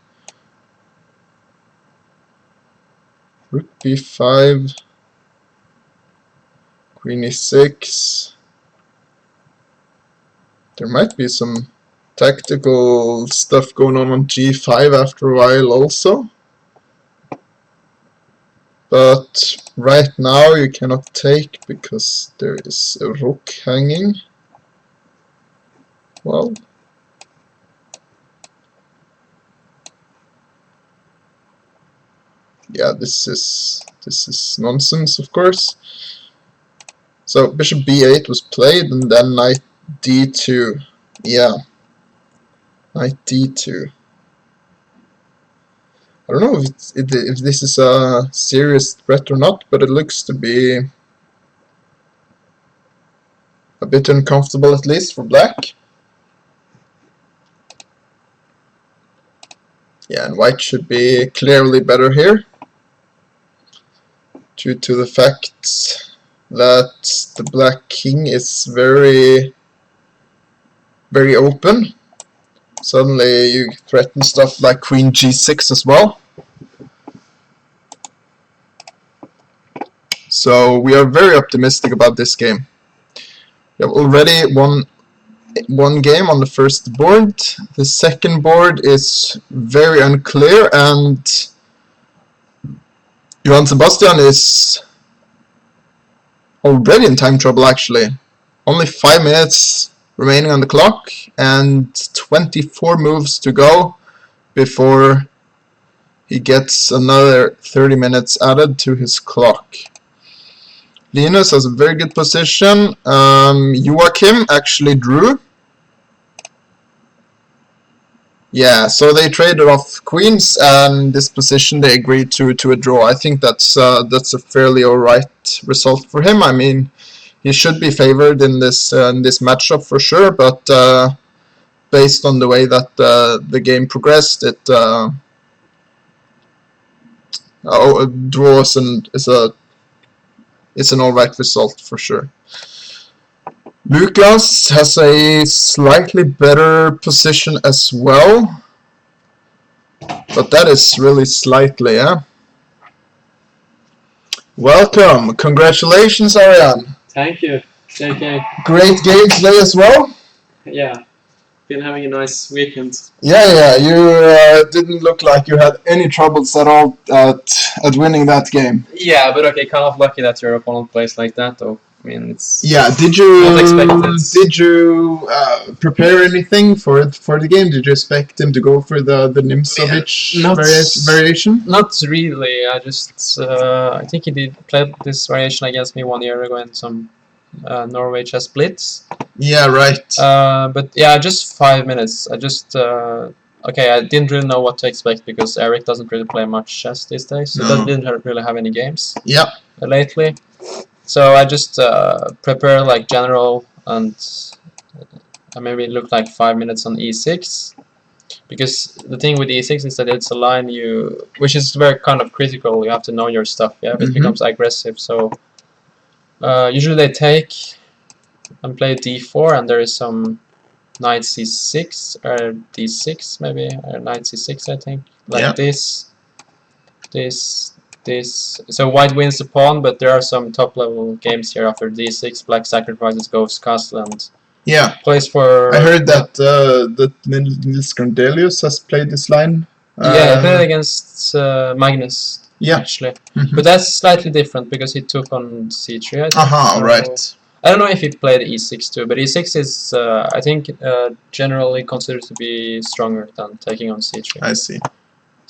rook b5, queen e6. There might be some tactical stuff going on g5 after a while also. But right now you cannot take because there is a rook hanging. Well, Yeah, this is nonsense, of course. So bishop b8 was played, and then knight d2. Yeah, knight d2. I don't know if this is a serious threat or not, but it looks to be a bit uncomfortable, at least for black. Yeah, and white should be clearly better here, due to the fact that the black king is very open. Suddenly you threaten stuff like queen g6 as well. So we are very optimistic about this game. We have already won one game on the first board. The second board is very unclear, and Johann Sebastian is already in time trouble, actually. Only 5 minutes remaining on the clock and 24 moves to go before he gets another 30 minutes added to his clock. Linus has a very good position. Joachim actually drew. Yeah, so they traded off queens, and this position they agreed to a draw. I think that's a fairly alright result for him. I mean, he should be favored in this matchup for sure, but based on the way that the game progressed, it draws and is an alright result for sure. Lucas has a slightly better position as well, but that is really slightly, yeah. Welcome, congratulations, Ariane. Thank you, JK. Great game today as well. Yeah, been having a nice weekend. Yeah, you didn't look like you had any troubles at all at winning that game. Yeah, but okay, kind of lucky that your opponent plays like that, though. I mean, it's Yeah, did you not expected. Did you prepare anything for the game? Did you expect him to go for the Nimzovich Not- variation? not really. I just I think he did play this variation against me 1 year ago in some Norway chess blitz. Yeah, right. But yeah, just 5 minutes. I just okay. I didn't really know what to expect because Eric doesn't really play much chess these days. So No. didn't really have any games Yeah. lately. So I just prepare like general, and I maybe look like 5 minutes on e6, because the thing with e6 is that it's a line which is very kind of critical. You have to know your stuff. Yeah, it becomes aggressive. So usually they take and play d4, and there is some knight c6 or d6 maybe, or knight c6 I think, like Yeah. this. So white wins the pawn, but there are some top level games here after d6. Black sacrifices, goes castle, and Yeah. plays for. I heard that Nils Grandelius has played this line. Yeah, he played against Magnus. Yeah. Actually, Mhm. but that's slightly different because he took on c3. I think. Aha, So right. I don't know if he played e6 too, but e6 is I think generally considered to be stronger than taking on c3. I see.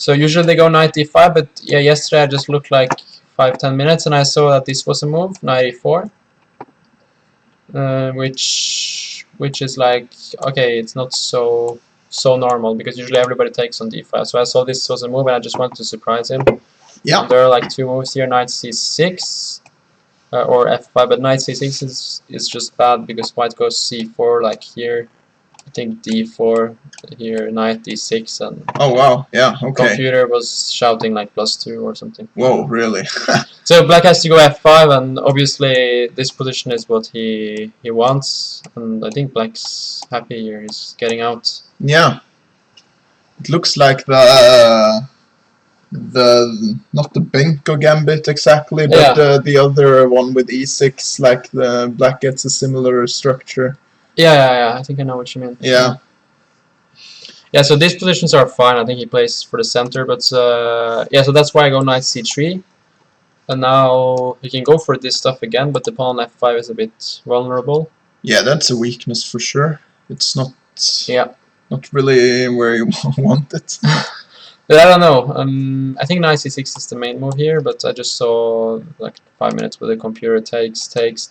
So usually they go knight d5, but yeah, yesterday I just looked like 5-10 minutes and I saw that this was a move, knight e4, which is like, okay, it's not so normal because usually everybody takes on d5. So I saw this was a move and I just wanted to surprise him. Yeah. And there are like 2 moves here, knight c6 or f5, but knight c6 is just bad because white goes c4 like here. I think d4 here, knight d6, and Oh wow. Yeah. Okay. computer was shouting like +2 or something. Whoa. Really? So black has to go f5, and obviously this position is what he wants, and I think black's happy here. He's getting out. Yeah. It looks like the not the Benko gambit exactly, but the other one with e6, like the black gets a similar structure. Yeah, I think I know what you mean. Yeah. Yeah, so these positions are fine. I think he plays for the center, but yeah, so that's why I go knight c3. And now he can go for this stuff again, but the pawn f5 is a bit vulnerable. Yeah, that's a weakness for sure. It's not Yeah. not really where you want it. But I don't know. I think knight c6 is the main move here, but I just saw like 5 minutes with the computer takes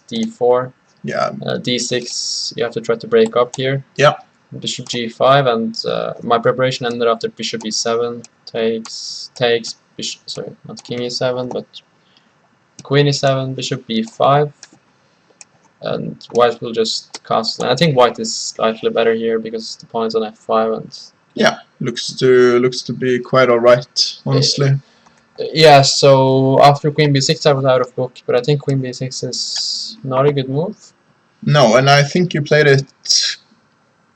d4, Yeah. d6. You have to try to break up here. Yeah. Bishop g5, and my preparation ended after bishop e7 takes bishop. Sorry, not king e7, but queen e7, bishop b5, and white will just castle. And I think white is slightly better here because the pawn is on f5, and Yeah, looks to be quite alright, honestly. yeah. So after queen b6, I was out of book, but I think queen b6 is not a good move. No, and I think you played it,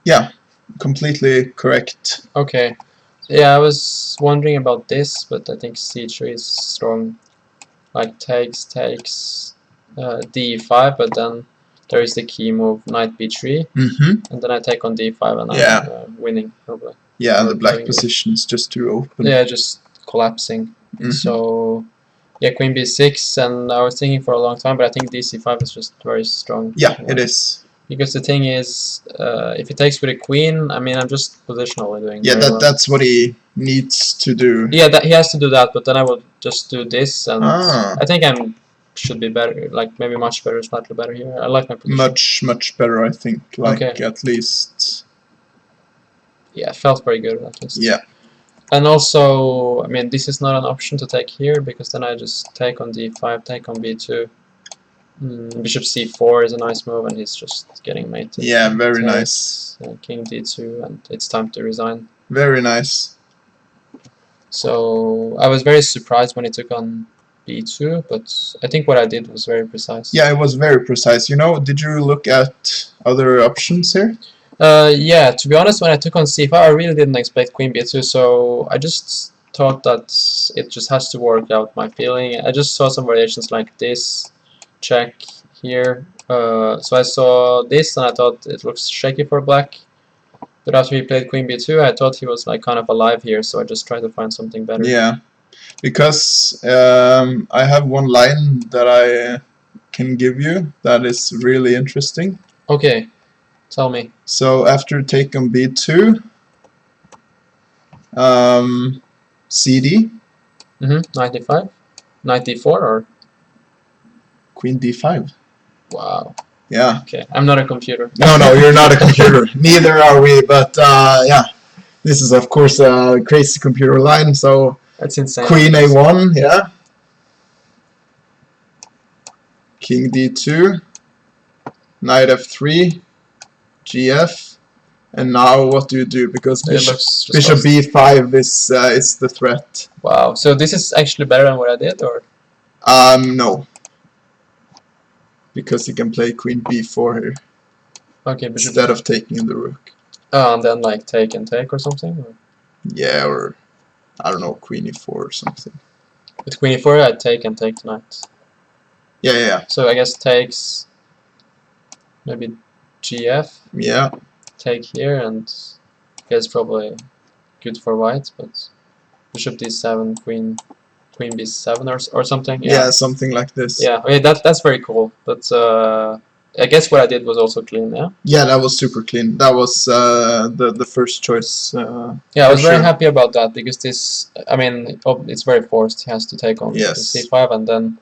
yeah, completely correct. Okay. Yeah, I was wondering about this, but I think c3 is strong. Like takes d5, but then there is the key move knight b3, Mm-hmm. and then I take on d5, and Yeah. I'm winning probably. Yeah, and Or the black having it. position is just too open. Yeah, just collapsing. Mhm. So yeah, queen b6, and I was thinking for a long time, but I think dc5 is just very strong. Yeah, it is. Because the thing is, if he takes with a queen, I mean, I'm just positionally doing. Yeah, very well. that's what he needs to do. Yeah, that he has to do that, but then I will just do this, and Ah. I think should be better, like maybe much better, slightly better here. I like my position. Much better, I think. Like Okay. at least. Yeah, it felt very good at least. Yeah. And also, I mean, this is not an option to take here because then I just take on d5, take on b2. Bishop c4 is a nice move, and he's just getting mated. Yeah, very Takes, nice. King d2, and it's time to resign. Very nice. So I was very surprised when he took on b2, but I think what I did was very precise. Yeah, it was very precise. You know, did you look at other options here? Yeah, to be honest, when I took on c5, I really didn't expect queen b2, so I just thought that it just has to work out my feeling. I just saw some variations like this, check here. So I saw this and I thought it looks shaky for black. But after he played queen b2, I thought he was like kind of alive here, so I just tried to find something better. Yeah, because I have one line that I can give you that is really interesting. Okay, tell me. So after take on b2, cd, Knight d5? Knight d4 or? queen d5. Wow. Yeah. Okay, I'm not a computer. No, you're not a computer. Neither are we, but yeah. This is of course a crazy computer line, so That's insane. queen a1, yeah. King d2, knight f3, gf, and now what do you do? Because It looks just bishop awesome. b5 is the threat. Wow, so this is actually better than what I did, or? No. Because you can play queen b4 here Okay, bishop. instead of taking the rook. And then like take and take or something? Or? Yeah, or I don't know, queen e4 or something. With queen e4, I take and take tonight. Yeah. So I guess takes maybe gf, Yeah. take here, and I guess probably good for white, but bishop d7, queen b7 or something. Yeah, something like this. Yeah, okay, that's very cool. But I guess what I did was also clean, yeah? Yeah, that was super clean. That was the first choice. Yeah, I was for very sure. happy about that because this, I mean, it's very forced. He has to take on Yes. c5, and then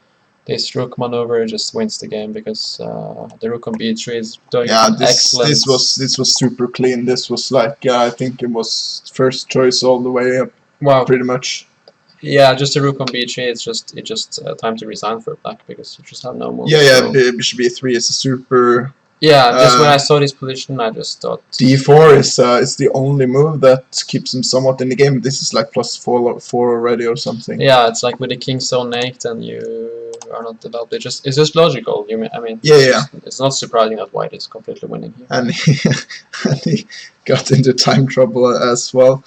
this rook maneuver just wins the game because the rook on b3 is doing excellent. This was super clean. This was like I think it was first choice all the way up, Wow. pretty much. Yeah, just a rook on b3. It's just time to resign for black because you just have no moves. Yeah, so- bishop b3 is a super. Yeah, just when Uh, I saw this position, I just thought. d4 is the only move that keeps him somewhat in the game. This is like +4 already or something. Yeah, it's like with the king so naked and you are not developed. It's just logical. I mean. Yeah. It's not surprising that white is completely winning here. And he got into time trouble as well.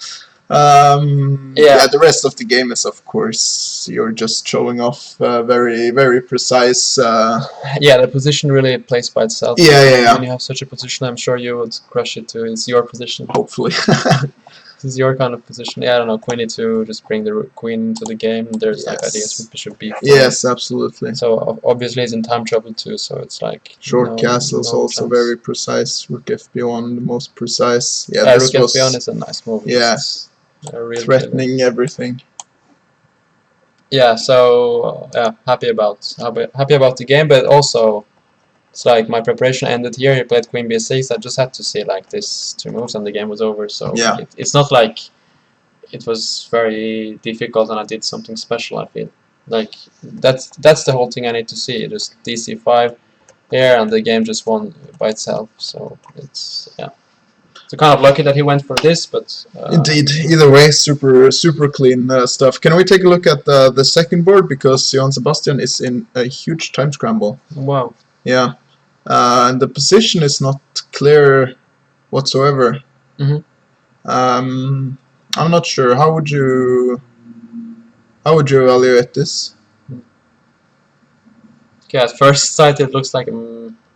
Yeah. The rest of the game is, of course, you're just showing off very precise. Yeah, the position really plays by itself. Yeah. When you have such a position, I'm sure you would crush it too. It's your position. Hopefully. This is your kind of position. Yeah, I don't know, queen e2, just bring the queen into the game. There's like Yes. ideas with bishop b4. Yes, absolutely. So obviously he's in time trouble too, so it's like Short no- castles no also chance. very precise. Rook fb1 the most precise. Yeah, Yeah, this rook was f1 is a nice move. Yeah. It's a real threatening everything. Yeah, so happy about the game, but also it's like my preparation ended here. He played Queen B6. I just had to see like this 2 moves, and the game was over. So Yeah. it's not like it was very difficult, and I did something special. I feel like that's the whole thing I need to see. Just DC5 here, and the game just won by itself. So it's So kind of lucky that he went for this, but Indeed. Either way, super clean stuff. Can we take a look at the second board, because Johan Sebastian is in a huge time scramble. wow. Yeah. And the position is not clear whatsoever. Mhm. I'm not sure. How would you evaluate this? Okay, at first sight it looks like a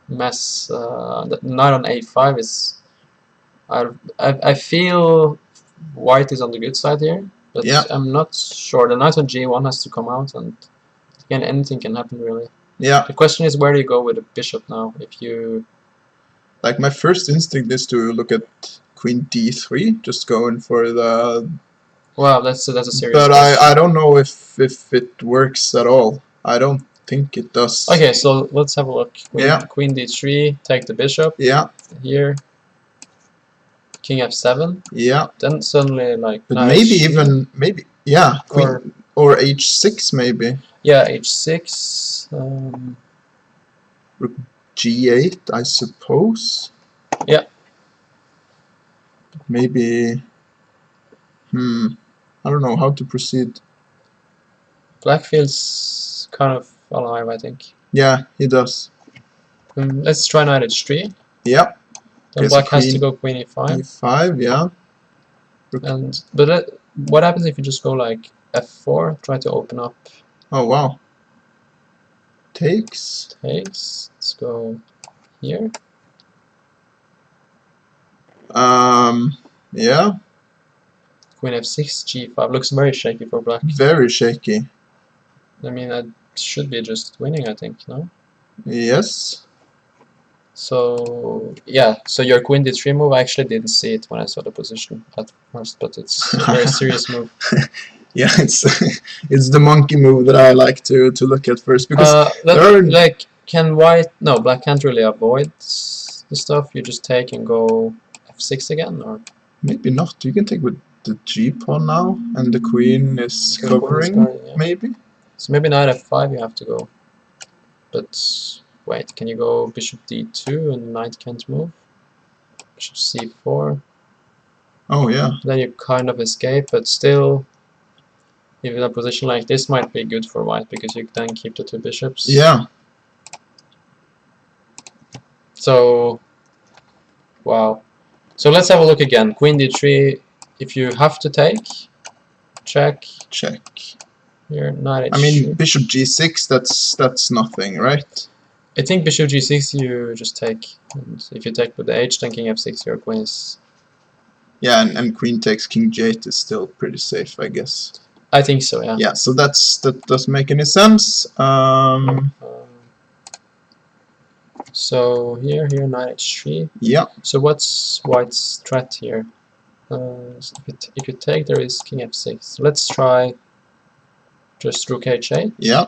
mess. The knight on a5 is. I feel white is on the good side here, but Yeah. I'm not sure. The knight on g1 has to come out, and again anything can happen really. Yeah. The question is where do you go with the bishop now? If you Like, my first instinct is to look at Queen d3, just going for the. wow, that's a serious But question. I don't know if it works at all. I don't think it does. Okay, so let's have a look. Yeah. Queen d3, take the bishop. Yeah. Here. King f7. Yeah. Then suddenly like. But knight maybe h3, maybe yeah. Queen or h6 maybe. yeah, h6. G8, I suppose. Yeah. Maybe. I don't know how to proceed. Black feels kind of alive, I think. Yeah, he does. Let's try knight h3. Yeah. Then Guess black has to queen go queen e5. e5, yeah. But what happens if you just go like f4? Try to open up. Oh wow. Takes. Takes. Let's go here. Yeah. Queen f6, g5. Looks very shaky for black. Very shaky. I mean, I should be just winning, I think, no? Yes. So, yeah, so your queen d3 move, I actually didn't see it when I saw the position at first, but it's a very serious move. Yeah, it's the monkey move that I like to look at first, because like, can white... No, black can't really avoid the stuff. You just take and go f6 again, or... Maybe not. You can take with the g pawn now, and the queen is Queen covering, yeah. maybe? So maybe knight f5 you have to go. But wait, can you go bishop d2 and knight can't move? Bishop c4. Oh yeah. Then you kind of escape, but still, even a position like this might be good for white because you then keep the two bishops. Yeah. So, wow. So let's have a look again. Queen d3. If you have to take, check. Check. Here, knight h3. I mean, bishop g6. That's nothing, right? I think bishop g6 you just take, and if you take with the h, then king f6 your queen is... Yeah, and queen takes king g8 is still pretty safe, I guess. I think so, yeah. Yeah, so that doesn't make any sense. So here, knight h3. Yeah. So what's white's threat here? So if you take, there is king f6. So let's try just rook h8. Yeah.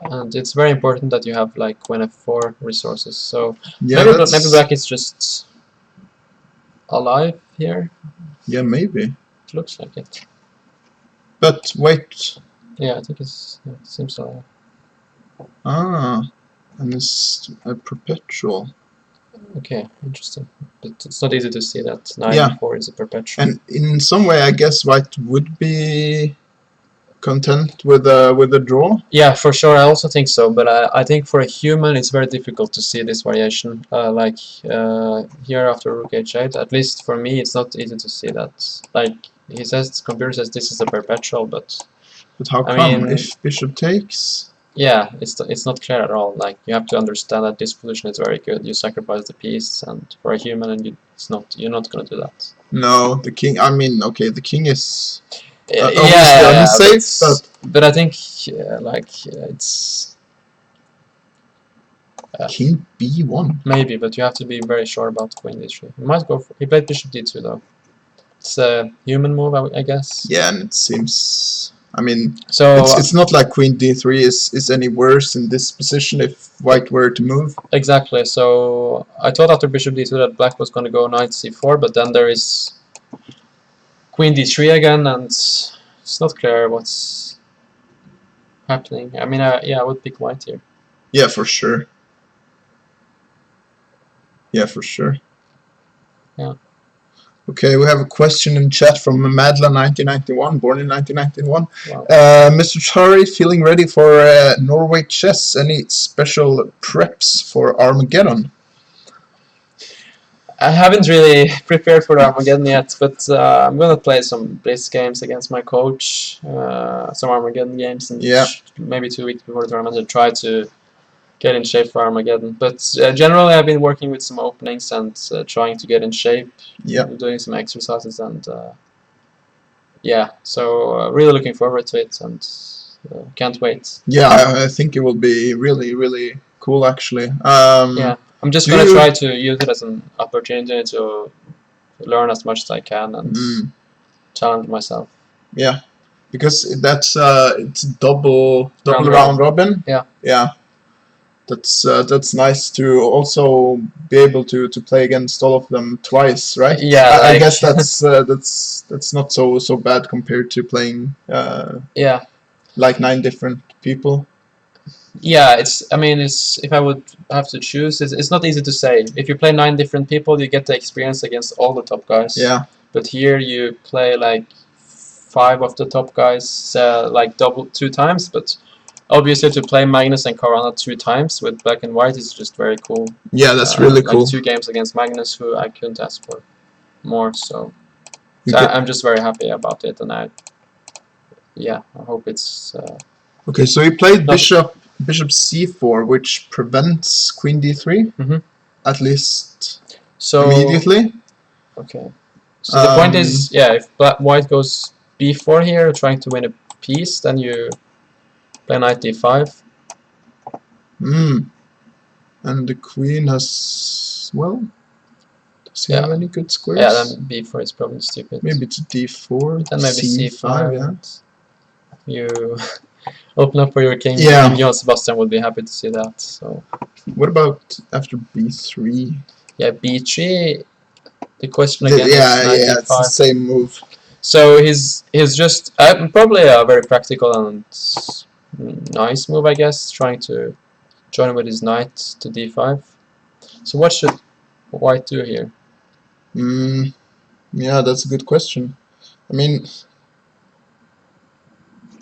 And it's very important that you have like queen f4 resources. So Yeah, maybe black is just alive here. Yeah, maybe. It looks like it. But wait. Yeah, I think it seems alive. Ah, and it's a perpetual. Okay, interesting. But it's not easy to see that 9 Yeah. and 4 is a perpetual. And in some way, I guess white would be content with a draw. Yeah, for sure. I also think so. But I think for a human, it's very difficult to see this variation. Like here after rook h8, at least for me, it's not easy to see that. Like he says, computer says this is a perpetual, but how I come? mean, If bishop takes? Yeah, it's not clear at all. Like you have to understand that this position is very good. You sacrifice the piece, and for a human, and you're not gonna do that. No, the king. I mean, okay, the king is yeah, unsafe, but I think it's king b1. maybe, but you have to be very sure about queen d3. He might go for, he played bishop d2 though. It's a human move, I guess. Yeah, and it seems. I mean, So it's not like Queen D3 is any worse in this position if White were to move. exactly. So I thought after Bishop D2 that Black was going to go Knight C4, but then there is Queen D3 again, and it's not clear what's happening. I mean, yeah, I would pick White here. Yeah, for sure. Yeah, for sure. Yeah. Okay, we have a question in chat from Madla1991, born in 1991. Wow. Mr. Chari, feeling ready for Norway chess? Any special preps for Armageddon? I haven't really prepared for Armageddon yet, but I'm gonna play some Blitz games against my coach, some Armageddon games, and maybe 2 weeks before the tournament to try to get in shape for Armageddon. But generally, I've been working with some openings and trying to get in shape, doing some exercises, and yeah, so really looking forward to it, and can't wait. Yeah, I think it will be really, really cool, actually. Yeah, I'm just gonna try to use it as an opportunity to learn as much as I can and challenge myself. Yeah, because that's it's double round robin. Yeah. Yeah. That's nice to also be able to play against all of them twice, right? Yeah, I guess that's not so bad compared to playing yeah, like 9 different people. Yeah, I mean, if I would have to choose, it's not easy to say. If you play 9 different people, you get the experience against all the top guys. Yeah. But here you play like 5 of the top guys, like double 2 times. But obviously, to play Magnus and Karana 2 times with Black and White is just very cool. Yeah, that's really cool. Like 2 games against Magnus, who I couldn't ask for more. So I'm just very happy about it, and I hope it's. Okay, so you played Bishop C4, which prevents Queen D3, at least immediately. Okay. So the point is, yeah, if White goes B4 here, trying to win a piece, then you play Knight D5. And the Queen has, well, does he have any good squares? Yeah, then B4 is probably stupid. Maybe it's D4, then maybe C5, yeah. You open up for your king. Yeah. And Johann Sebastian would be happy to see that. So. What about after B3? Yeah, B3. The question again is yeah, it's the same move. So he's just probably a very practical and nice move, I guess, trying to join with his knight to D5. So what should White do here? Yeah, that's a good question. I mean,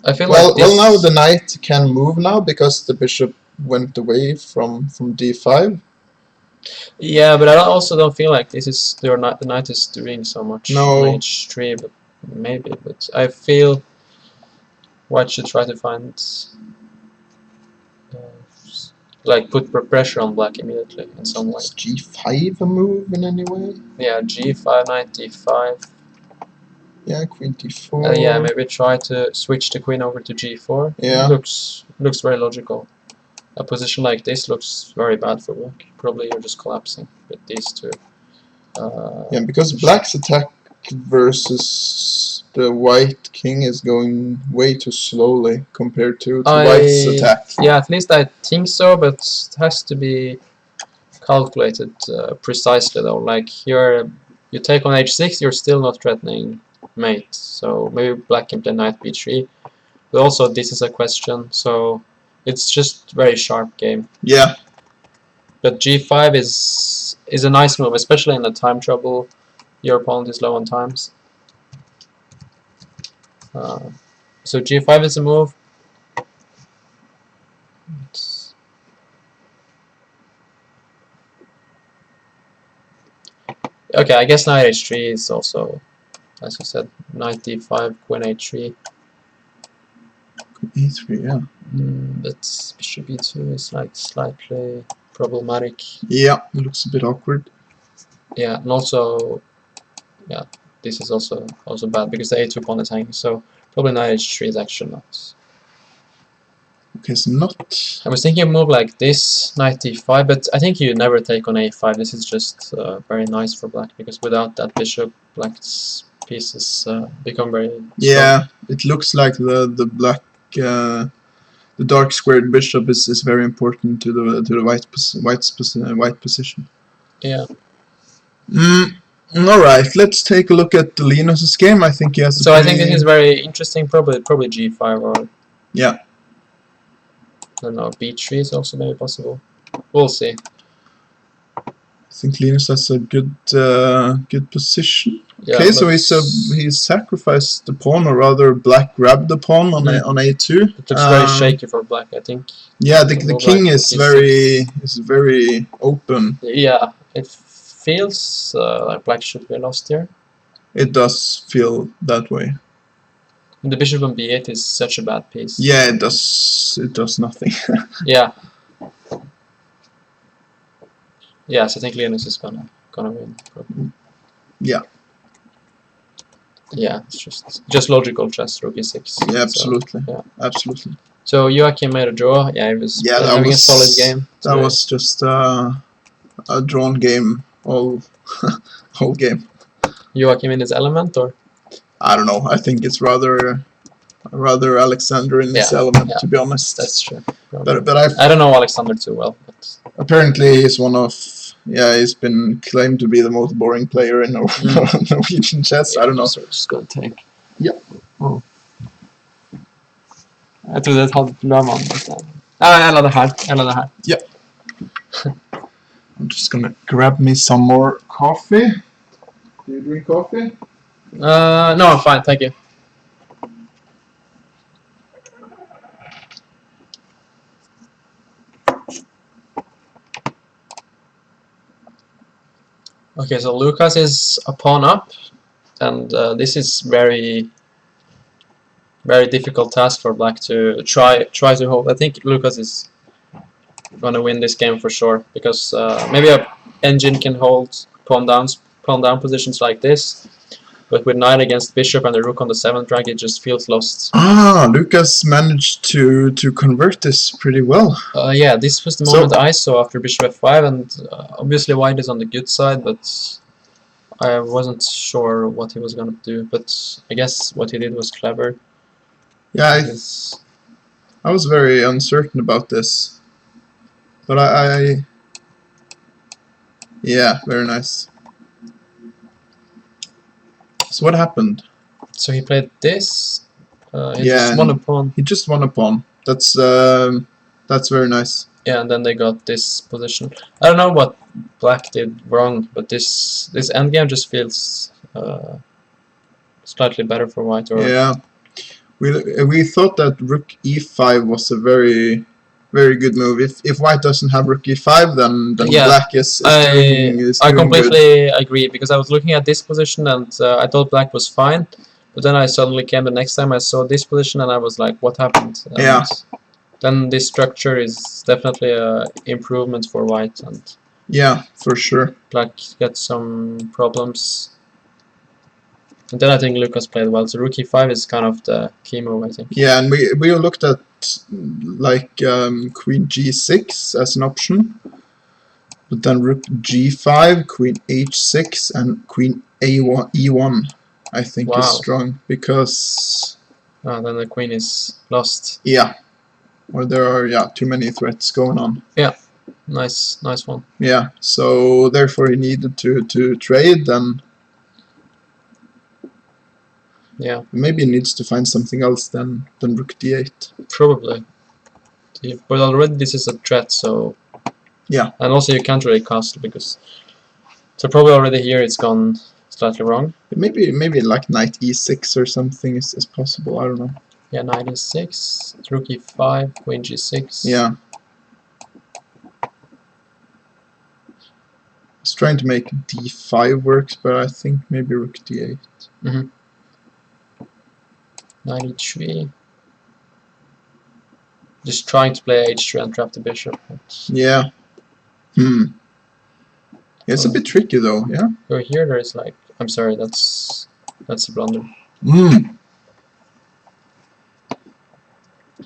I feel well, like this... now the knight can move now because the bishop went away from D5. Yeah, but I also don't feel like this is the knight is doing so much on H3, but maybe. But I feel White should try to find like put pressure on Black immediately in some way. Is G5 a move in any way? Yeah, G5, Knight D5. Yeah, Queen D4. Yeah, maybe try to switch the Queen over to G4. Yeah, looks very logical. A position like this looks very bad for Black. Probably you're just collapsing with these two. Yeah, because Black's attack versus the White King is going way too slowly compared to White's attack. Yeah, at least I think so, but it has to be calculated precisely though. Like here, you take on H6, you're still not threatening mate. So maybe Black can play Knight B3. But also this is a question, so it's just very sharp game. Yeah. But G5 is a nice move, especially in the time trouble. Your opponent is low on times. So G5 is a move. Okay, I guess Knight H3 is also, as you said, Knight D5, Queen H3. E3, yeah. But Bishop E2 is like slightly problematic. Yeah, it looks a bit awkward. Yeah, and also, yeah, this is also bad because the A2 pawn is hanging. So probably Knight H3 is actually not. Okay, so not. I was thinking a move like this, Knight D5, but I think you never take on A5. This is just very nice for Black because without that bishop, Black's pieces become very strong. Yeah, it looks like the black, the dark squared bishop is very important to the white position. Yeah. All right, let's take a look at Linus's game. I think he has. So I think this is very interesting. Probably g5 or Yeah. I don't know, b3 is also maybe possible. We'll see. I think Linus has a good position. Yeah, Okay, so he sacrificed the pawn, or rather, black grabbed the pawn on on a2. It looks very shaky for black, I think. Yeah, the king is very open. Yeah, it feels like black should be lost here. It does feel that way. The bishop on b8 is such a bad piece. Yeah, it does. It does nothing. Yeah. Yes, I think Linus is gonna win. Probably. Yeah. Yeah, it's just logical chess, rook e6. Yeah, absolutely. So, yeah. Absolutely. So Joachim made a draw. Yeah, he was having a solid game. That was just a drawn game all whole game. Joachim in his element, or I don't know. I think it's rather Alexander in his element, to be honest. that's true. But I don't know Alexander too well, but apparently he's one of he's been claimed to be the most boring player in Norwegian chess. I don't know. So just gonna take. Ja. Oh. Jag trodde ett halvt lövman. Jag laddar här. Yeah. I'm just gonna grab me some more coffee. Do you drink coffee? No, I'm fine, thank you. Okay, so Lucas is a pawn up, and this is very difficult task for black to try to hold. I think Lucas is gonna win this game for sure, because maybe a engine can hold pawn down positions like this, but with knight against bishop and the rook on the 7th rank, it just feels lost. Ah, Lucas managed to convert this pretty well. Yeah, this was the moment I saw after bishop f5, and obviously white is on the good side, but I wasn't sure what he was gonna do. But I guess what he did was clever. Yeah, I was very uncertain about this, but yeah, very nice. So what happened? So he played this. He just won a pawn. He just won a pawn. That's very nice. Yeah, and then they got this position. I don't know what black did wrong, but this endgame just feels slightly better for white. Or yeah, we thought that rook e5 was a very good move. If white doesn't have rook e5, then black is doing I completely agree, because I was looking at this position and I thought black was fine, but then I suddenly came the next time I saw this position and I was like, what happened? And yeah. Then this structure is definitely a improvement for white, and yeah, for sure. Black gets some problems. And then I think Lucas played well. So rook e5 is kind of the key move, I think. Yeah, and we looked at like queen g6 as an option, but then rook g5, queen h6, and queen e1 I think is strong, because then the queen is lost. Yeah, or there are too many threats going on. Yeah, nice one. Yeah, so therefore he needed to trade, and yeah, maybe he needs to find something else than rook d8. Probably. But already this is a threat, so yeah. And also you can't really castle, because so probably already here it's gone slightly wrong. Maybe like knight e6 or something is possible. I don't know. Yeah, knight e6, rook e5, queen g6. Yeah. I was trying to make d5 works, but I think maybe rook d8. Knight e3. Just trying to play h3 and trap the bishop. Yeah. It's a bit tricky though, yeah? So here there is like, I'm sorry, that's a blunder.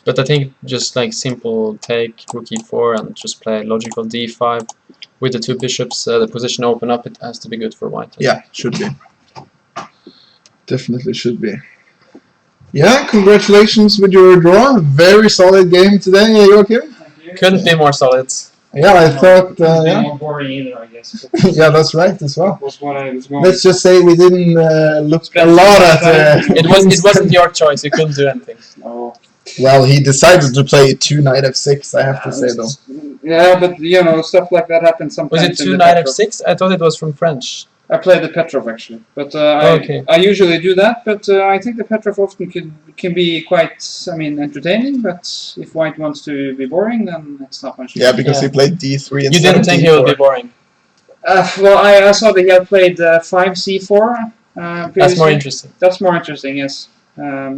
But I think just like simple take rook e4 and just play logical d5 with the two bishops, the position open up, it has to be good for white. Yeah, should be. Definitely should be. Yeah, congratulations with your draw. Very solid game today, Joachim. Thank you. Couldn't be more solid. Yeah, I thought. Couldn't be Yeah. more boring either, I guess. But Yeah, that's right as well. that was what I was going. Let's just say we didn't look a Spend lot some at. time. It wasn't your choice. You couldn't do anything. Oh. Well, he decided to play 2 knight f6. I have to say though. Yeah, but you know, stuff like that happens sometimes. Was it in 2 the knight Petrov. f6? I thought it was from French. I played the Petrov actually, but Okay. I usually do that. But I think the Petrov often can be quite, I mean, entertaining. But if White wants to be boring, then it's not much. Yeah, because Yeah. he played d3 You instead didn't of think d4. he would be boring. Well, I saw that he had played 5c4 previously. That's more interesting. That's more interesting, yes.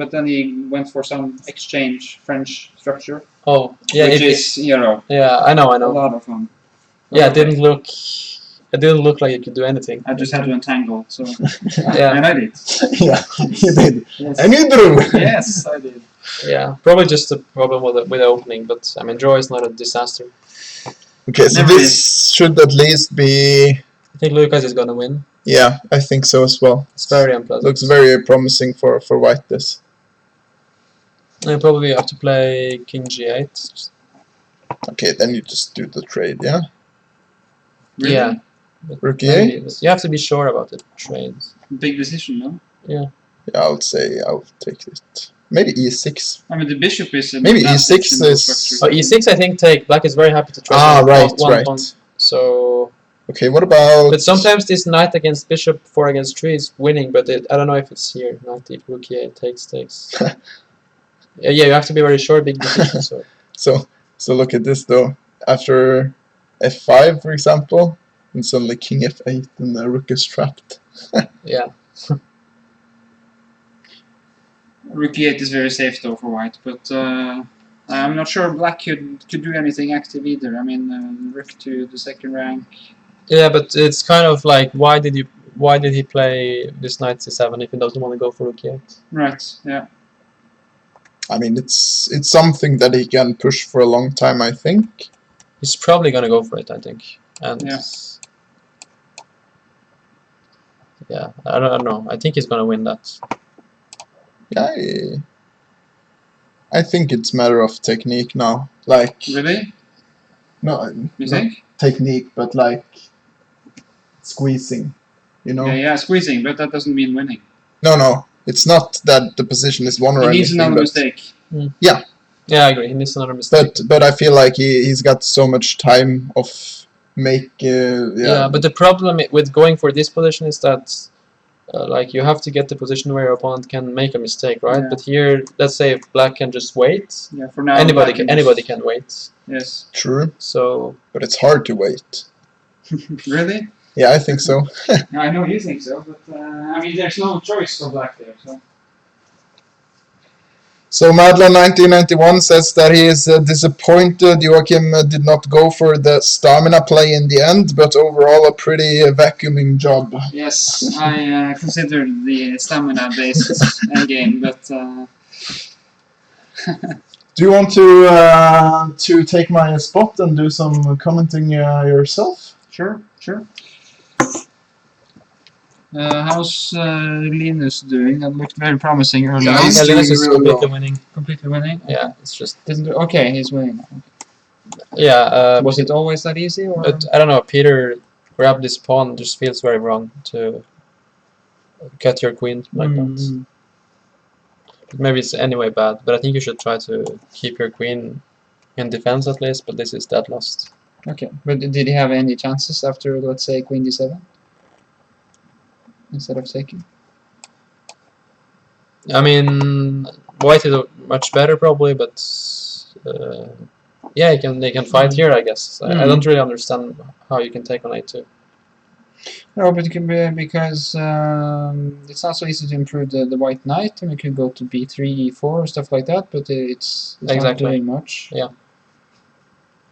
But then he went for some exchange French structure, Oh, yeah, which is, you know, yeah. I know. a lot of fun. Yeah, it didn't look like it could do anything. I just had to entangle, so Yeah, and I did. Yeah, he did. Yes. And you drew. Yes, I did. yeah. Probably just a problem with the opening, but I mean, draw is not a disaster. Okay, so Never this should at least be. I think Lucas is gonna win. Yeah, I think so as well. It's very unpleasant. Looks very promising for White. This. And probably have to play King G8. Okay, then you just do the trade. Yeah. Really? Yeah. Rook Maybe e8. you have to be sure about the trades. Big decision, no? Yeah, I'll say I'll take it. Maybe e6. I mean, the bishop is a Maybe advantage e6 in those is- structures. Oh, E6 I think Black is very happy to trade. Ah, right, one right. pawn. So, Okay, what about? but sometimes this knight against bishop, 4 against 3 is winning, but I don't know if it's here. Knight e rook e8 takes. Yeah, you have to be very sure. Big decision. So So look at this though. After f5, for example, and suddenly king f8 and the rook is trapped. yeah, Rook e8 is very safe though for White, but I'm not sure Black could do anything active either. I mean, rook to the second rank. yeah, but it's kind of like why did he play this knight c7 if he doesn't want to go for rook e8? Right. Yeah. I mean, it's something that he can push for a long time, I think. He's probably gonna go for it, I think. And Yeah. yeah, I don't know. I think he's gonna win that. Yeah, I think it's matter of technique now. Like, Really? no, You not think? technique, but like squeezing. You know? Yeah, squeezing, but that doesn't mean winning. No, it's not that the position is won or He needs anything. another But, mistake. Yeah, I agree. He needs another mistake. but I feel like he's got so much time of make. Yeah, but the problem with going for this position is that like you have to get the position where your opponent can make a mistake, right? Yeah. But here, let's say if Black can just wait, Yeah, for now. anybody Black can wait. Yes. True, So but it's hard to wait. Really? Yeah, I think so. I know you think so, but I mean, there's no choice for Black there. So. So Madla1991 says that he is disappointed Joachim did not go for the stamina play in the end, but overall a pretty vacuuming job. Yes, I considered the stamina-based endgame, but Do you want to take my spot and do some commenting yourself? sure. How's Linus doing? That looked very promising early Yeah, on. he's yeah, Linus doing is really completely well. winning. Completely winning. Yeah, it's just Okay, he's winning. yeah. Was it always that easy? Or? But I don't know. Peter grabbed this pawn. Just feels very wrong to cut your queen like that. Mm. Maybe it's anyway bad, but I think you should try to keep your queen in defense at least. But this is dead lost. Okay, but did he have any chances after, let's say, queen d7 instead of taking? I mean, white is much better probably, but yeah, they can fight here, I guess. I don't really understand how you can take on a2. No, but it can be because it's not so easy to improve the white knight. I mean, you can go to b3, e4, stuff like that, but it's not Exactly. doing much. Yeah.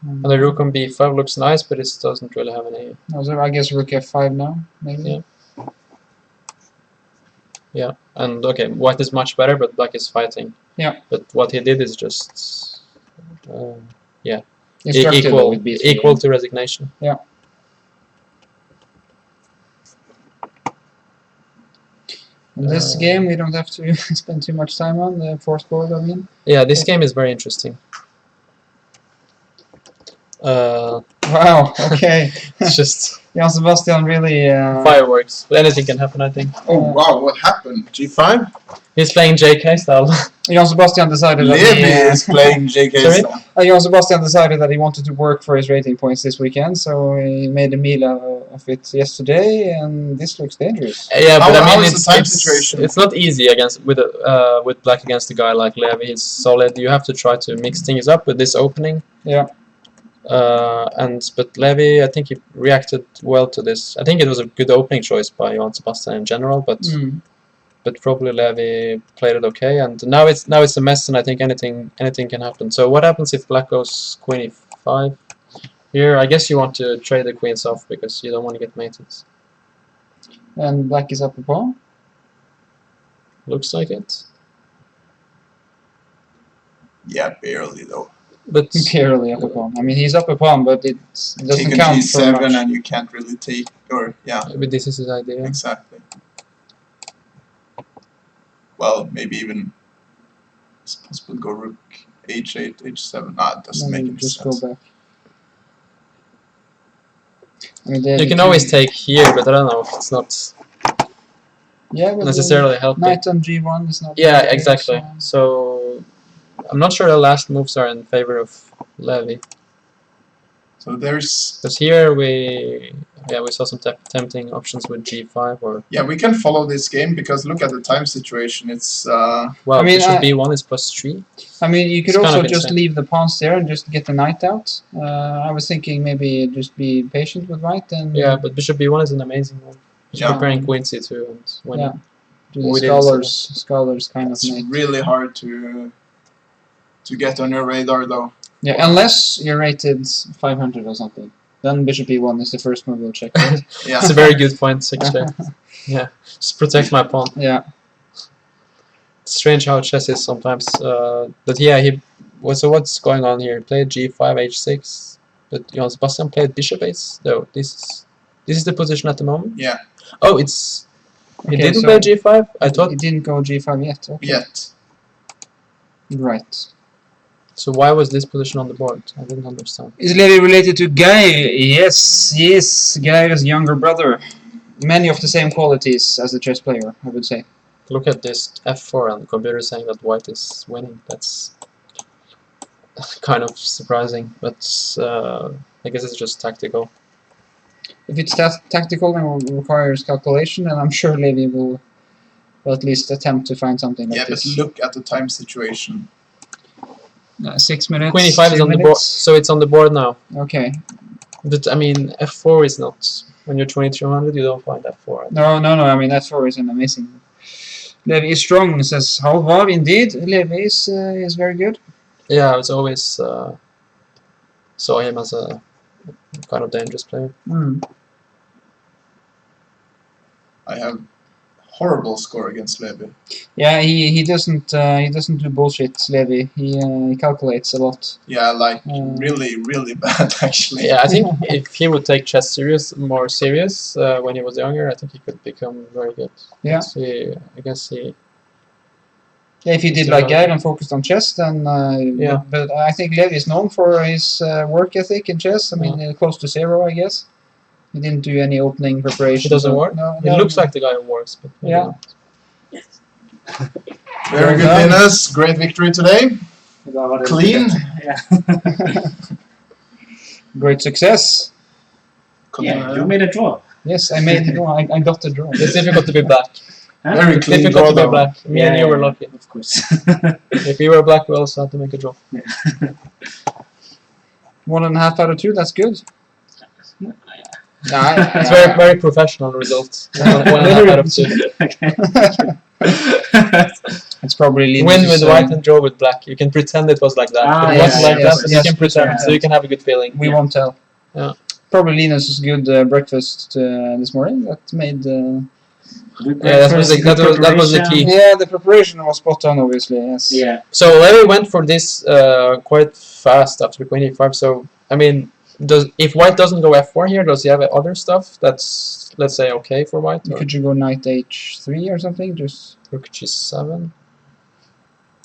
And the rook on b5 looks nice, but it doesn't really have any. No, so I guess rook f5 now, maybe. Yeah. Yeah, and okay, white is much better, but black is fighting. Yeah. But what he did is just Instructed with b3. equal to resignation. In this game, we don't have to spend too much time on the fourth board. I mean, Yeah, this game is very interesting. wow. Okay, It's just Jan Sebastian really. fireworks. But anything can happen, I think. Oh wow, what happened? G5? He's playing JK style. Jan Sebastian decided that Levi is playing JK Sorry? style. Jan Sebastian decided that he wanted to work for his rating points this weekend, so he made a meal of it yesterday, and this looks dangerous. Yeah, but How I mean, is the time situation? it's not easy against with black against a guy like Levi. He's solid. You have to try to mix things up with this opening. Yeah. But Levi, I think he reacted well to this. I think it was a good opening choice by Johan Sebastian in general, but probably Levi played it okay. And now it's a mess, and I think anything can happen. So what happens if black goes queen e5? Here, I guess you want to trade the queens off because you don't want to get mated. And black is up a pawn. Looks like it. Yeah, barely though. But Barely up a pawn. I mean, he's up a pawn, but it doesn't Take a count for G7 much. and you can't really take, or yeah, maybe this is his idea. exactly. Well, maybe even it's possible to go rook h8, h7. Nah, it doesn't Then make you any just sense. go back. I mean, then You can always take here, but I don't know if it's not yeah, but necessarily helping. knight on G1 is not. Yeah, very good, exactly. So I'm not sure the last moves are in favor of Levi. So there's, Because here we saw some tempting options with G5 or yeah, we can follow this game because look at the time situation. It's well, I mean, bishop B1 is +3. I mean, you could It's kind also of just insane. leave the pawns there and just get the knight out. I was thinking maybe just be patient with white and Yeah, but bishop B1 is an amazing move. Just Yeah. preparing queen C2 and winning. Yeah. do the we didn't scholars kind of it's make. really hard to get on your radar though. Yeah, unless you're rated 500 or something. Then bishop e1 is the first move we'll check. Yeah. It's a very good point, actually. Yeah, just protect my pawn. Yeah. It's strange how chess is sometimes. But yeah, so what's going on here? He played G5, H6, but Johan Sebastian played bishop H. No, this is the position at the moment. Yeah. Oh, it's he Okay, didn't so play G5. I thought. It didn't go g5 yet. Okay. Yet. Right. So why was this position on the board? I didn't understand. Is Levi related to Guy? Yes, yes. Guy is younger brother. Many of the same qualities as the chess player, I would say. Look at this F4 and the computer saying that white is winning. That's kind of surprising, but I guess it's just tactical. If it's tactical and requires calculation, then I'm sure Levi will at least attempt to find something like Yeah, but this. look at the time situation. 6 minutes. Queen e5 is 2 on the board, minutes. so it's on the board now. Okay. But I mean, F4 is not. When you're 2300, you don't find F4. No. I mean, that 4 is an amazing. Levi is strong, says Halvar. Indeed, Levi is very good. Yeah, I was always saw him as a kind of dangerous player. I have horrible score against Levi. Yeah, he doesn't do bullshit, Levi. He calculates a lot. Yeah, like really bad actually. Yeah, I think if he would take chess more serious when he was younger, I think he could become very good. Yeah. I guess he. Yeah, if he did like Geir and focused on chess, then Yeah. But I think Levi is known for his work ethic in chess. I mean, close to 0, I guess. He didn't do any opening preparation. It doesn't work? No, It looks like the guy who works, but maybe Yeah. not. Very good, Well done. Linus. Great victory today. Clean. Yeah. Great success. Yeah, you made a draw. Yes, I made the draw. I got the draw. It's difficult to be black. Huh? Very It's clean difficult draw to be though. black. Me and you were lucky. Of course. If we were black, we also had to make a draw. 1.5 out of 2. That's good. It's very professional results. 1.5 out of 2. It's probably Linus' Win with white and draw with black. You can pretend it was like that. Ah, It yes, wasn't like yes, that, but yes, you can pretend, yeah. so you can have a good feeling. We won't tell. Yeah. Probably Linus' good breakfast this morning that made. Yeah, that was the key. Yeah, the preparation was spot on, obviously. Yes. Yeah. So Larry went for this quite fast after queen e5. So I mean, if white doesn't go f4 here, does he have other stuff that's let's say, okay for white. Or Could you go knight h3 or something? Just rook g7.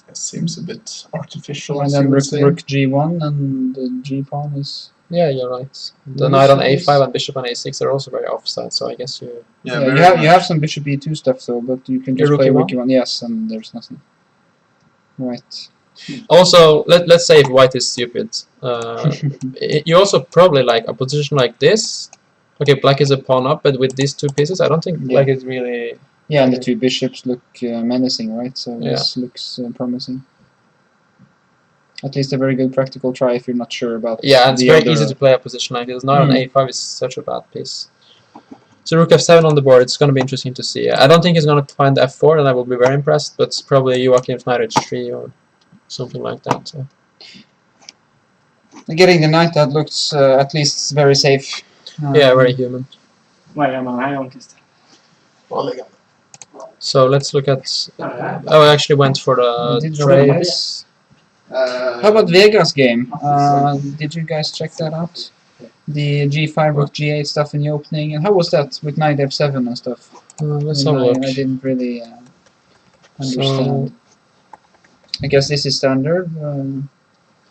It seems a bit artificial. and as then you would rook, say. rook g1 and the g pawn is. Yeah, you're right. The Loose knight on size. a5 and bishop on a6 are also very offside, so I guess you... Yeah, Yeah, very you have much. some bishop e2 stuff though, but you can Your just rook play e1? rook e1. Yes, and there's nothing. Right. Also, let's say if white is stupid, you also probably like a position like this. Okay, black is a pawn up, but with these two pieces, I don't think black is really... Yeah, and the two bishops look menacing, right? So Yeah. this looks promising. At least a very good practical try if you're not sure about. Yeah, and it's the very other. easy to play a position like this. Knight on Mm. a5 is such a bad piece. So rook f7 on the board, it's going to be interesting to see. I don't think he's going to find f4, and I will be very impressed, but it's probably Joachim's knight h3 or something like that. So. Getting the knight that looks at least very safe. Yeah, very human. Well, I'm high on this. So let's look at... oh, I actually went for the Did trades. How about Vega's game? Did you guys check that out? The g5 rook g8 stuff in the opening, and how was that with knight f7 and stuff? Let's have a look. I didn't really understand. I guess this is standard.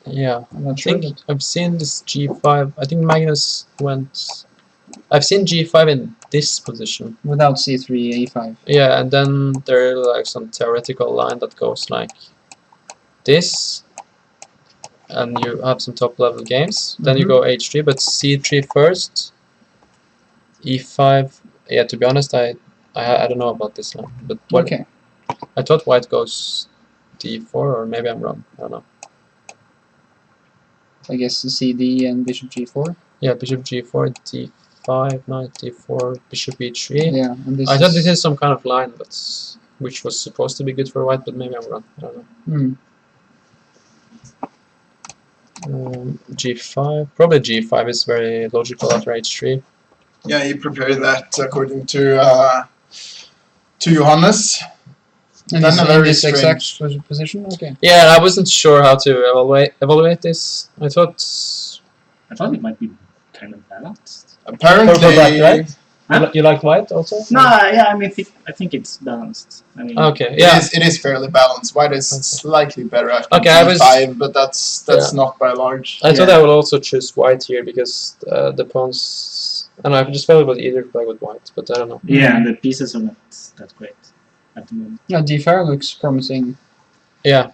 Yeah, I'm not I sure. think I've seen this g5. I think Magnus went... I've seen g5 in this position. Without c3, a5. Yeah, and then there like some theoretical line that goes like this, and you have some top level games. Then you go h3, but c3 first, e5. Yeah, to be honest, I don't know about this line, but what Okay. I thought white goes d4, or maybe I'm wrong. I don't know. I guess cd and bishop g4. Yeah, bishop g4, d5, knight d4, bishop e3. Yeah, and this I thought this is some kind of line, but which was supposed to be good for white, but maybe I'm wrong. I don't know. G5, probably G5 is very logical after H3. Yeah, he prepared that according to Johannes. And Then this, a in very this exact strange- position? Okay. Yeah, I wasn't sure how to evaluate this. I thought it might be kind of balanced. Apparently, Purple black, right? Huh? You like white also? No, yeah, I mean, I think it's balanced. I mean, Okay, yeah. it is fairly balanced. White is slightly better at Okay, I was- G5, but that's not by large. I thought I will also choose white here because the pawns. And I just felt it was easier to play with white, but I don't know. yeah, and the pieces are not that great at the moment. Yeah, d5 looks promising. Yeah.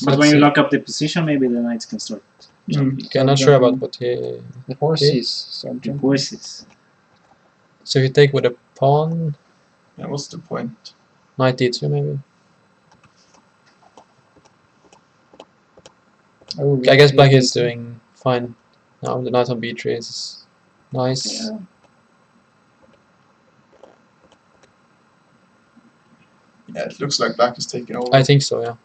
But when you lock up the position, maybe the knights can start jumping. Okay, I'm not sure about what he. The horses start The jumping. horses. So if you take with a pawn, Yeah, what's the point? knight d2 maybe. Oh, Okay, I guess black yeah. is doing fine now. The knight on b3 is nice. Yeah. Yeah, it looks like black is taking over. I think so, yeah.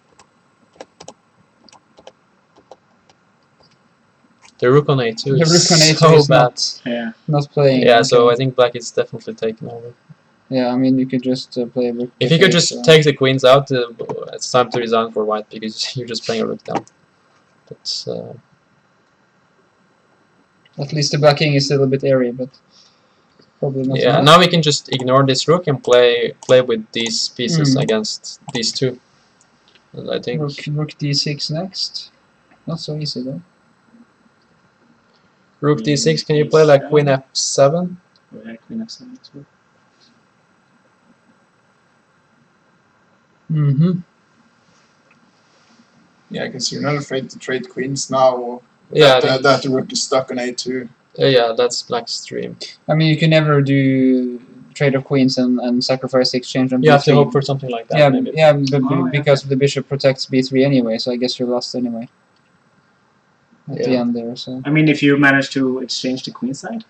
The rook on a2 The rook is on a2 so is bad. Yeah. not playing. Yeah, so okay. I think black is definitely taking over. Yeah, I mean, you could just play rook. If you could f8, just take the queens out, it's time to resign for white because you're just playing a rook down. But At least the black king is still a bit airy, but probably not. yeah, enough. now we can just ignore this rook and play with these pieces Mm. against these two. And I think Rook d6 next. Not so easy though. rook d6. Can you play like queen f7? Yeah, queen f7 as well. Mm-hmm. Yeah, because you're not afraid to trade queens now. Yeah, I that, think- that the rook is stuck on a2. Yeah, that's black's dream. I mean, you can never do trade of queens and sacrifice the exchange on You have to b3. hope for something like that. Yeah, maybe. yeah, but Oh, yeah. because the bishop protects b3 anyway, so I guess you're lost anyway. At the Yeah. end there, so. I mean, if you manage to exchange the queen side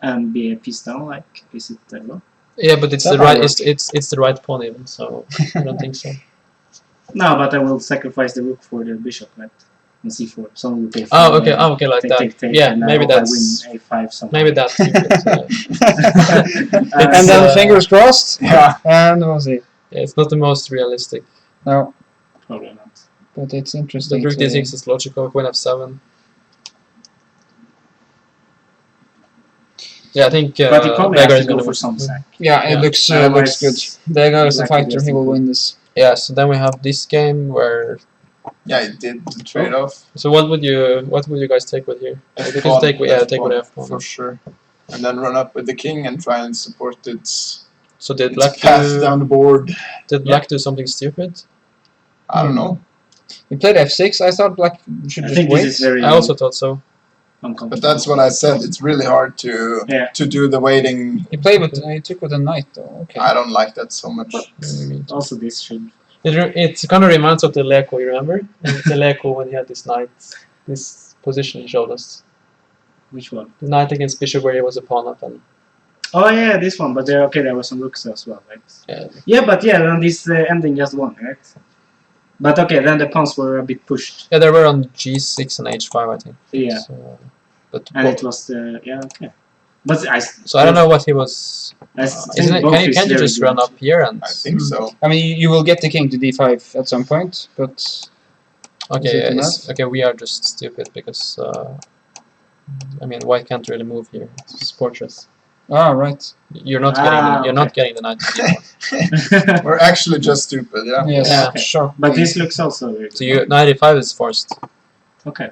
and be a piece down, like, is it well? Yeah, but it's That the might right. work. It's the right pawn even. So I don't think so. No, but I will sacrifice the rook for the bishop, right? On c4. Someone will take. Oh, okay. Oh, okay, like that. Yeah, and maybe I hope that's I win a5 somehow. maybe that's. And then uh, fingers crossed. Yeah. And we'll see. Yeah, it's not the most realistic. No, Probably not. but it's The interesting. rook to- d6 is logical. Queen f7. Yeah, I think But he probably Vegard has is to go gonna for win. some sack. Yeah, it Yeah. looks Otherwise, good. Vegard is the Black fighter. is He will good. win this. Yeah, so then we have this game where. Yeah, it did the trade-off. So what would you guys take with here? Because F1, take with F1. for sure. And then run up with the king and try and support its, So did its Black path down the board. did Black do something stupid? I don't know. He played f6. I thought Black should I just think wait. this is very I also thought so. uncomfortable. But that's what I said. It's really hard to Yeah. to do the waiting. He played with. He took with a knight though. Okay. I don't like that so much. Also, this should. It kind of reminds of the Leko, you remember? The Leko when he had this knight, this position he showed us. Which one? The knight against bishop where he was a pawn up and Oh yeah, this one. But there, okay, there were some rooks as well, right? yeah. Yeah, but yeah, then this ending just won, right? But okay, then the pawns were a bit pushed. Yeah, they were on G6 and H5, I think. Yeah, So, but and it was yeah, okay. But so I don't know what he was. I think Isn't it? both is Can't you very just good. run up here and? I think so. I mean, you will get the king to d5 at some point, but Okay, Is it yeah, enough? okay, we are just stupid because I mean, white can't really move here. It's fortress. right. You're not getting the knight to d4. We're actually just stupid, yeah. Yes. Yeah. Okay. Sure. But this looks also very good. So you knight e5 is forced. Okay.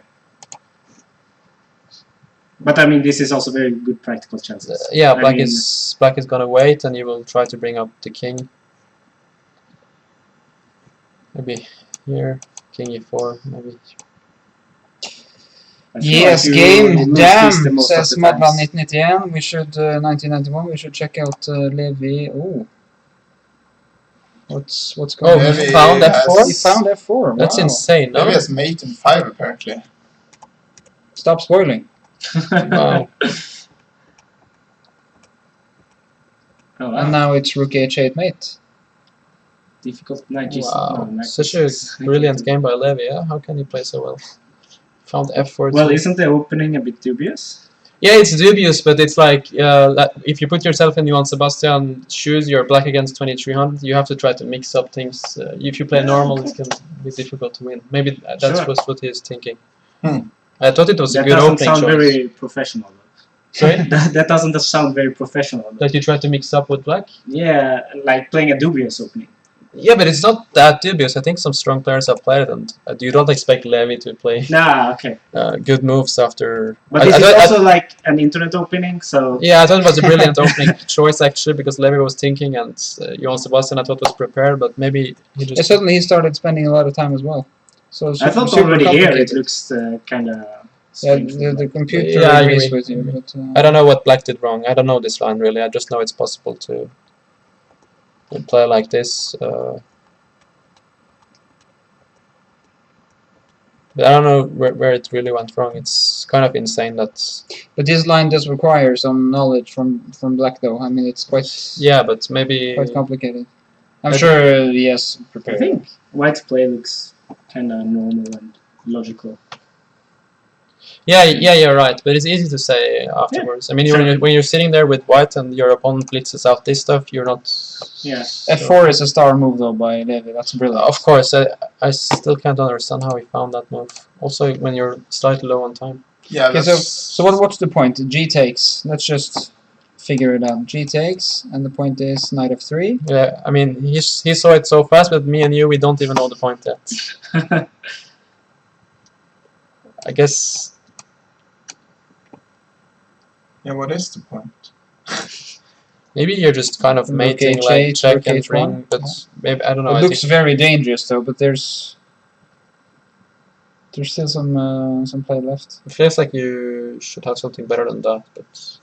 But I mean, this is also very good practical chances. Yeah, I black mean, is gonna wait, and you will try to bring up the king. Maybe here, king e4, maybe. I feel Yes, like you game. lose Damn, this the most of says the Madman times. 1991. We should 1991. We should check out Levi. Oh, what's going Oh, on? he Levi found has- f4. He found f4. That's wow. insane, no? Maybe it's mate in 5 apparently. Stop spoiling. Wow. Oh, And wow. now it's rook h8 mate. Difficult. Knight G6. Wow, No, knight such a G6. brilliant game by Levi. Yeah, how can he play so well? Found f4. Well, too. isn't the opening a bit dubious? Yeah, it's dubious, but it's like if you put yourself in Johan Sebastian's shoes, you're black against 2300. You have to try to mix up things. If you play Yeah, normal, okay. it can be difficult to win. Maybe that's Sure. just what he's thinking. Hmm. I thought it was a That good doesn't opening sound choice. very professional. Sorry, that doesn't sound very professional. that you try to mix up with black. Yeah, like playing a dubious opening. Yeah, but it's not that dubious. I think some strong players have played it, and you don't expect Levi to play Nah, okay. good moves after. But I this is thought- also like an internet opening, so Yeah, I thought it was a brilliant opening choice actually because Levi was thinking and Johan Sebastian I thought was prepared, but maybe he Yeah, just. suddenly he started spending a lot of time as well. So I thought super already here it complicated. looks kind of Yeah, strange. the computer Yeah, I agrees agree. with you, but I don't know what Black did wrong. I don't know this line really. I just know it's possible to play like this. But I don't know where it really went wrong. It's kind of insane that. but this line does require some knowledge from Black, though. I mean, it's quite Yeah, but maybe. quite complicated. I'm I sure he has I prepared. think White's play looks kind of normal and logical. Yeah, you're right. But it's easy to say afterwards. I mean, sure. when you're sitting there with White and your opponent blitzes out this stuff, you're not. Yeah. F4 is a star move, though, by Levi. That's brilliant. Of course, I still can't understand how he found that move. Also, when you're slightly low on time. Yeah, Okay, that's, so what's the point? G takes. Let's just figure it out. G takes, and the point is knight f3. Yeah, I mean, he saw it so fast, but me and you, we don't even know the point yet. I guess. yeah, what is the point? Maybe you're just kind of Rook mating H8, like check Rook and H1. ring, but maybe I don't know. It I looks think, very dangerous, though, but there's still some play left. it feels like you should have something better than that, but.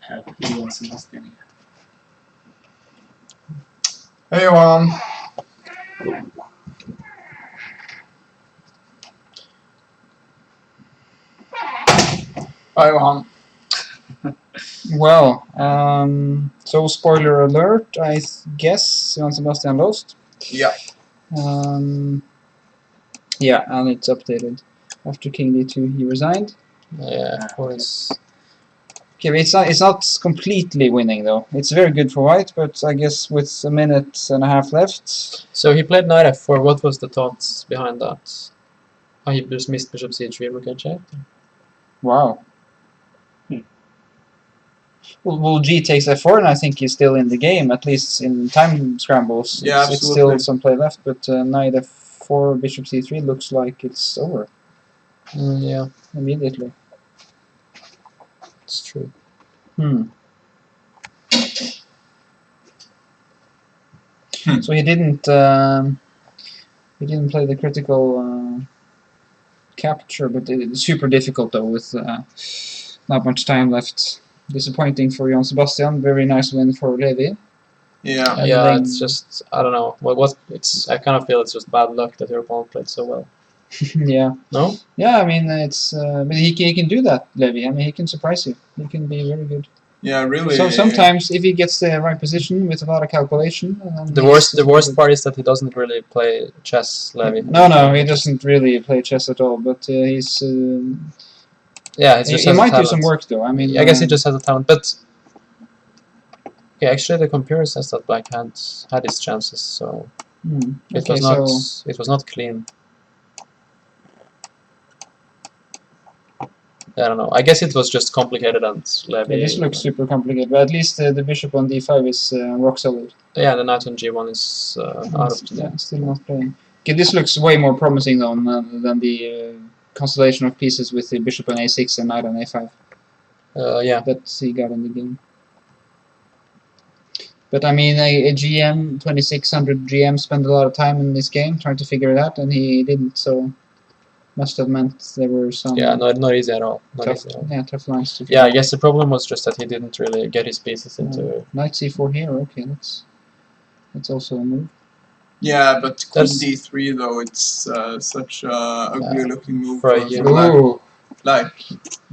Have Johan Sebastian. Hey, Johan. Hi, Johan. Well, so spoiler alert, I guess Johan Sebastian lost. Yeah. Yeah, and it's updated. After King D2, he resigned. Yeah, of course. Okay, but it's not completely winning though. It's very good for white, but I guess with a minute and a half left. So he played knight f4. What was the thoughts behind that? Oh, he just missed bishop c3. We can check. Wow. Well, G takes f4, and I think he's still in the game, at least in time scrambles. Yeah, It's still absolutely. some play left, but knight f4, bishop c3 looks like it's over Yeah, immediately. it's true. So he didn't play the critical capture, but it's super difficult though with not much time left. Disappointing for Jan Sebastian. Very nice win for Levi. Yeah. And Yeah, then- it's just I don't know. It's I kind of feel it's just bad luck that your opponent played so well. Yeah. No? Yeah, I mean it's but he can do that, Levi. I mean he can surprise you. He can be very good. Yeah, really. So sometimes if he gets the right position with a lot of calculation, and The worst part is that he doesn't really play chess, Levi. No, he doesn't really play chess at all. But he's Yeah, he just he has a might do some talent. work though. I mean, I guess he just has a talent, but yeah, actually the computer says that Black had his chances, so it was not it was not clean. I don't know. I guess it was just complicated and Levi. Yeah, this looks super complicated, but at least the bishop on d5 is rock solid. Yeah, the knight on g1 is out of today. Yeah, still not playing. Okay, this looks way more promising though than the constellation of pieces with the bishop on a6 and knight on a5 Yeah. that he got in the game. But I mean, a GM, 2600 GM, spent a lot of time in this game trying to figure it out, and he didn't. So must have meant there were some Yeah, not easy at all. Not tough, easy at all. yeah, tough lines to. Yeah, I guess the problem was just that he didn't really get his pieces into. Knight c4 here. Okay, that's also a move. Yeah, but queen That's- d3 though, it's such a ugly looking move For a for human. black. Ooh, Like,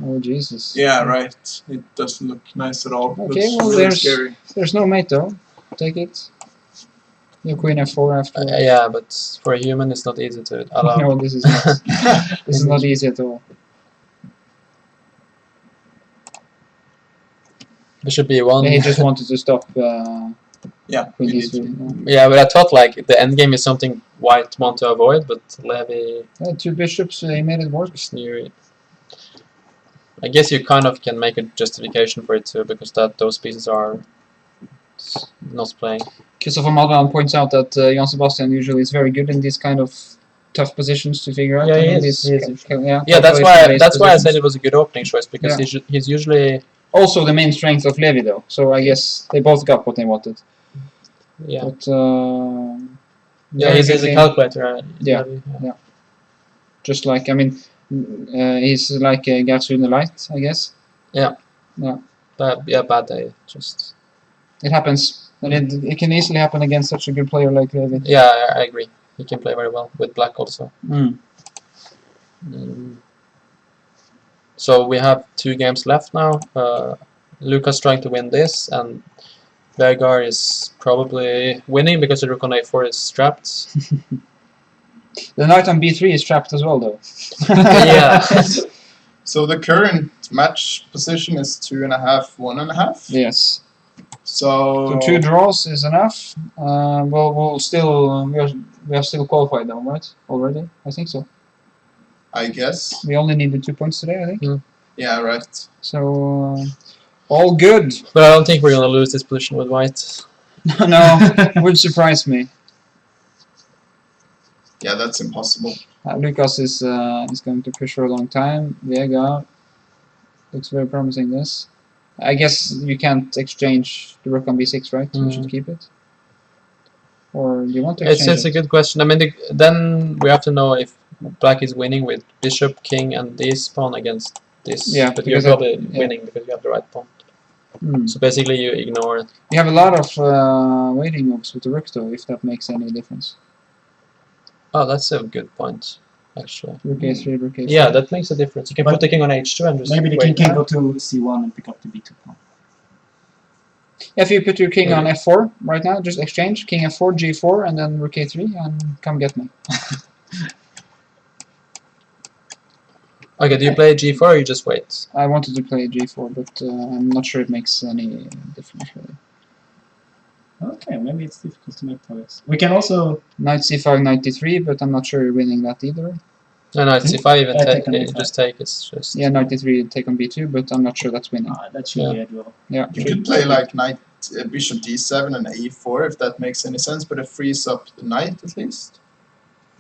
oh Jesus. yeah, right. It doesn't look nice at all. Okay, Looks well, really there's- scary. There's no mate though. Take it. Your queen f4 after. Yeah, but for a human, it's not easy to allow. No, this is not. This is not easy at all. Bishop b1. Yeah, he just wanted to stop Yeah, queen we need to. d3. Yeah, but I thought like the endgame is something white want to avoid, but Levi Two bishops, he made it work. just knew it. I guess you kind of can make a justification for it too, because those pieces are not playing. Christopher Madran points out that Jan Sebastian usually is very good in these kind of tough positions to figure out. Yeah, I he mean, is, these he is. yeah, That's why I said it was a good opening choice, because Yeah. he's usually Also the main strength of Levi though, so I guess they both got what they wanted. yeah. But Yeah, he's a calculator. Yeah. Just like, I mean, he's like Gatsune Light, I guess. Bad day. Just It happens, and it can easily happen against such a good player like Levi. yeah, I agree. He can play very well with black also. Mm. So we have 2 games left now. Lucas trying to win this, and Vegard is probably winning because the rook on a4 is trapped. The knight on b3 is trapped as well, though. Yeah. So the current match position is 2.5, 1.5. Yes. So, So 2 draws is enough. Well, we are still qualified though, right? Already, I think so. I guess. We only needed 2 points today, I think. Yeah, right. So all good. But I don't think we're gonna lose this position with white. No, would surprise me. Yeah, that's impossible. Lucas is going to push for a long time. Vega looks very promising. This, I guess you can't exchange the rook on b6, right? You should keep it. Or do you want to exchange It's a good question. I mean, then we have to know if black is winning with bishop, king, and this pawn against this. Yeah, but you're because probably yeah. winning because you have the right pawn. Hmm. So basically, you ignore. You have a lot of waiting moves with the rook, though, if that makes any difference. Oh, that's a good point, actually. Rook a3, rook a3. Yeah, that makes a difference. You can But put the king on h2 and just Maybe the wait. king can go to c1 and pick up the b2 pawn. If you put your king Yeah. on f4 right now, just exchange king f4, g4, and then rook a3, and come get me. Okay, do you play g4 or you just wait? I wanted to play g4, but I'm not sure it makes any difference really. Okay, maybe it's difficult to make progress. We can also Knight c5, knight d3, but I'm not sure you're winning that either. No, no, it's if I even I take take on it, a5. just take. It's just Yeah, knight d3 take on b2, but I'm not sure that's winning. that should be a draw. Yeah. You could play like knight, bishop d7 and a4 if that makes any sense, but it frees up the knight at least.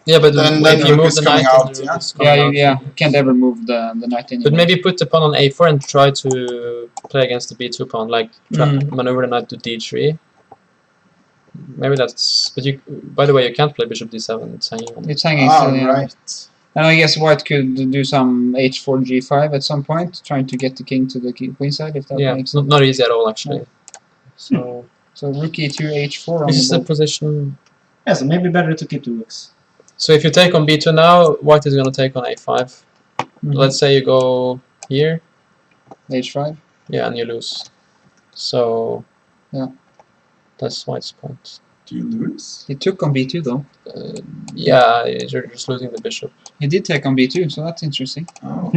yeah, but Then if you rook move is the coming knight, out, then the yeah. rook is coming out. Yeah, you can't ever move the knight anyway. But maybe put the pawn on a4 and try to play against the b2 pawn, like try maneuver the knight to d3. Maybe that's. But you, by the way, you can't play bishop d7. It's hanging on. It's hanging still, yeah. Right. And I guess white could do some h4, g5 at some point, trying to get the king to the queen side, if that Yeah, makes not, sense. not easy at all actually. So So rook e2, h4 on this is the the board. position. Yeah, so maybe better to keep the rooks. So if you take on b2 now, white is going to take on a5. Let's say you go here, h5. yeah, and you lose. So Yeah. that's white's point. Do you lose? He took on b2 though. Yeah, you're just losing the bishop. He did take on b2, so that's interesting. Oh.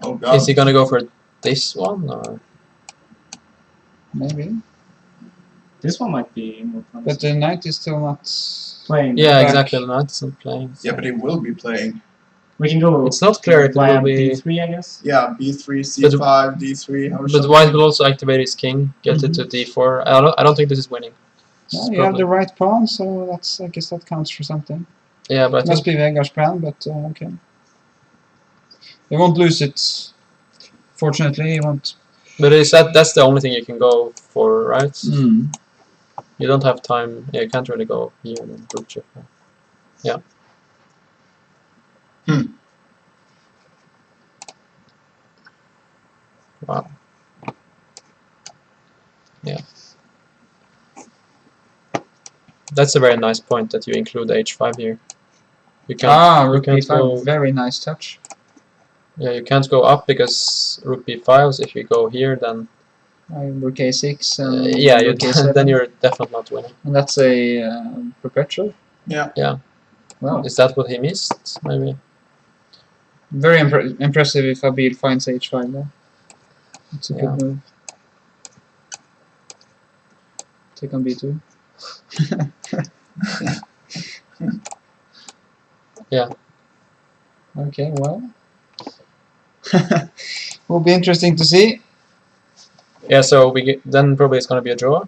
Oh god. Is he going to go for this one or? Maybe. This one might be more But promising. the knight is still not Playing. Yeah, back. exactly. The knight isn't playing. Yeah, but he will be playing. We can go. It's not clear if it via will be. d3, I guess. Yeah, b3, c5, d3, or But something. white will also activate his king, get it to d4. I don't think this is winning. This No, is you have the probably- right pawn, so that's I guess that counts for something. Yeah, but I Must think be Vegard's plan, but okay. They won't lose it. Fortunately, he won't. but is that's the only thing you can go for, right? Mm. You don't have time. Yeah, you can't really go here and then rook g4. Yeah. Wow. Yeah. That's a very nice point that you include h5 here. You can't. Rook can't b5, go- very nice touch. Yeah, you can't go up because rook b5. So if you go here, then Rook a6 and yeah, you rook a7. then you're definitely not winning. And that's a perpetual. Yeah. Wow, Is that what he missed? Maybe. very impressive if Abil finds h5 there. It's a Yeah. good move. Take on b2. Yeah. Okay, well. Will be interesting to see. Yeah. So then probably it's gonna be a draw.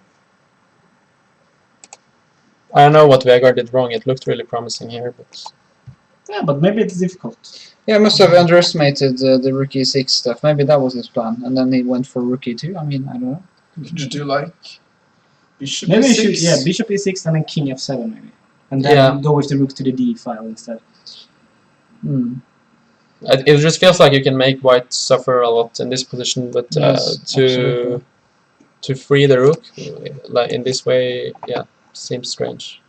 I don't know what Vegard did wrong. It looked really promising here, but Yeah, but maybe it's difficult. Yeah, I must have underestimated the rook e6 stuff. Maybe that was his plan, and then he went for rook e2. I mean, I don't know. Could you do like bishop Maybe you e6? should, yeah, bishop e6 and then king f7 maybe. And then Yeah. go with the rook to the d file instead. Hmm. it just feels like you can make white suffer a lot in this position. But Yes, absolutely. to free the rook, like in this way, yeah, seems strange.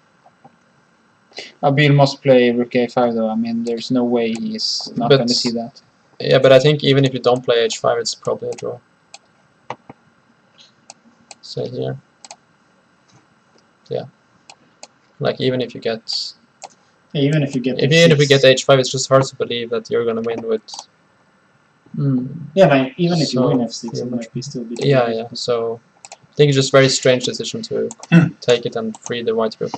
Abil must play rook a5 though. I mean, there's no way he's not But- going to see that. Yeah, but I think even if you don't play h5, it's probably a draw. Say here. Yeah. Like even if you get Yeah, even if you get even if we h6. get h5, it's just hard to believe that you're gonna win with. Hmm. Yeah, but even if you So, win f6, yeah, it might be still be Yeah, yeah. So I think it's just very strange decision to take it and free the white rook.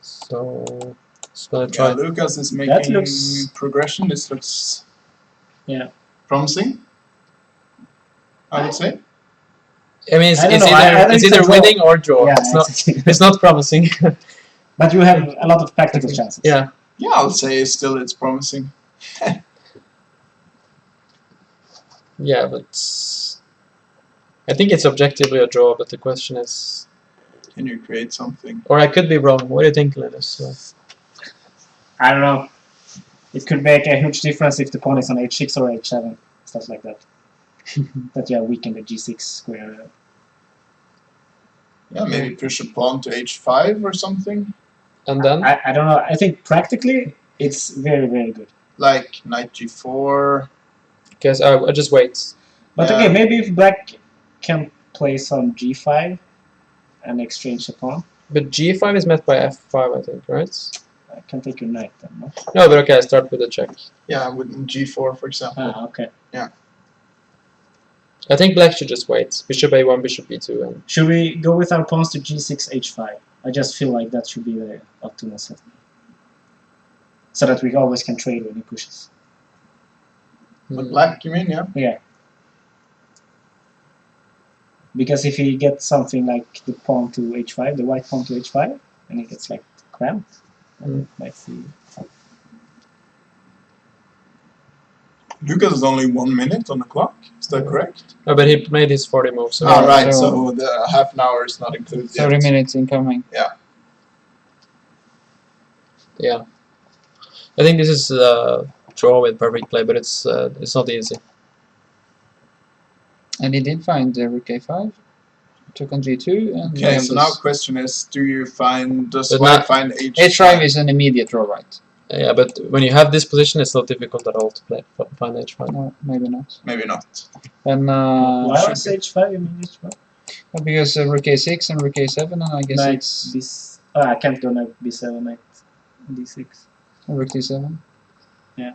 So just gonna Yeah, try. Lucas is That making looks- progression. This looks Yeah. promising, I would say. I mean, it's, I don't it's know, I either think it's it's either a draw. winning or draw. Yeah, it's not. exactly. It's not promising. But you have a lot of practical chances. Yeah. Yeah, I'll say still it's promising. Yeah, but I think it's objectively a draw. But the question is, Can you create something? or I could be wrong. What do you think, Linus? I don't know. It could make a huge difference if the pawn is on h6 or h7, stuff like that. That you are weakened the g6 square. Yeah, maybe push a pawn to h5 or something. And then I don't know. I think practically it's very, very good. Like knight g4. guess I just wait. But Yeah. okay, maybe if black can play some g5 and exchange the pawn. But G5 is met by F5, I think, right? I can take your knight then, no? No, but okay, I start with a check. Yeah, with G4, for example. Ah, okay. I think black should just wait. Bishop A1, bishop B2, and Should we go with our pawns to G6, H5? I just feel like that should be the optimal setup. So that we always can trade when he pushes. With black, you mean, yeah? Yeah. Because if he gets something like the pawn to H5, the white pawn to H5, and he gets like cramped, then it might be... Lucas has only 1 minute on the clock. Is that correct? oh, but he made his 40 moves. So Ah, right. so- So the half an hour is not included 30 yet. minutes incoming. yeah, I think this is a draw with perfect play, but it's not easy. And he did find rook a5, took on g2, and we Okay, have so now this. question is, does But white not- find H5? h5 is an immediate draw, right? Yeah, but when you have this position, it's not difficult at all to play find H5. No, maybe not. Maybe not. Then Why should was H5? You mean H5? be- because rook a6 and rook a7, and I guess Knight it's B... Oh, I can't go knight B7, knight D6. rook d7. Yeah.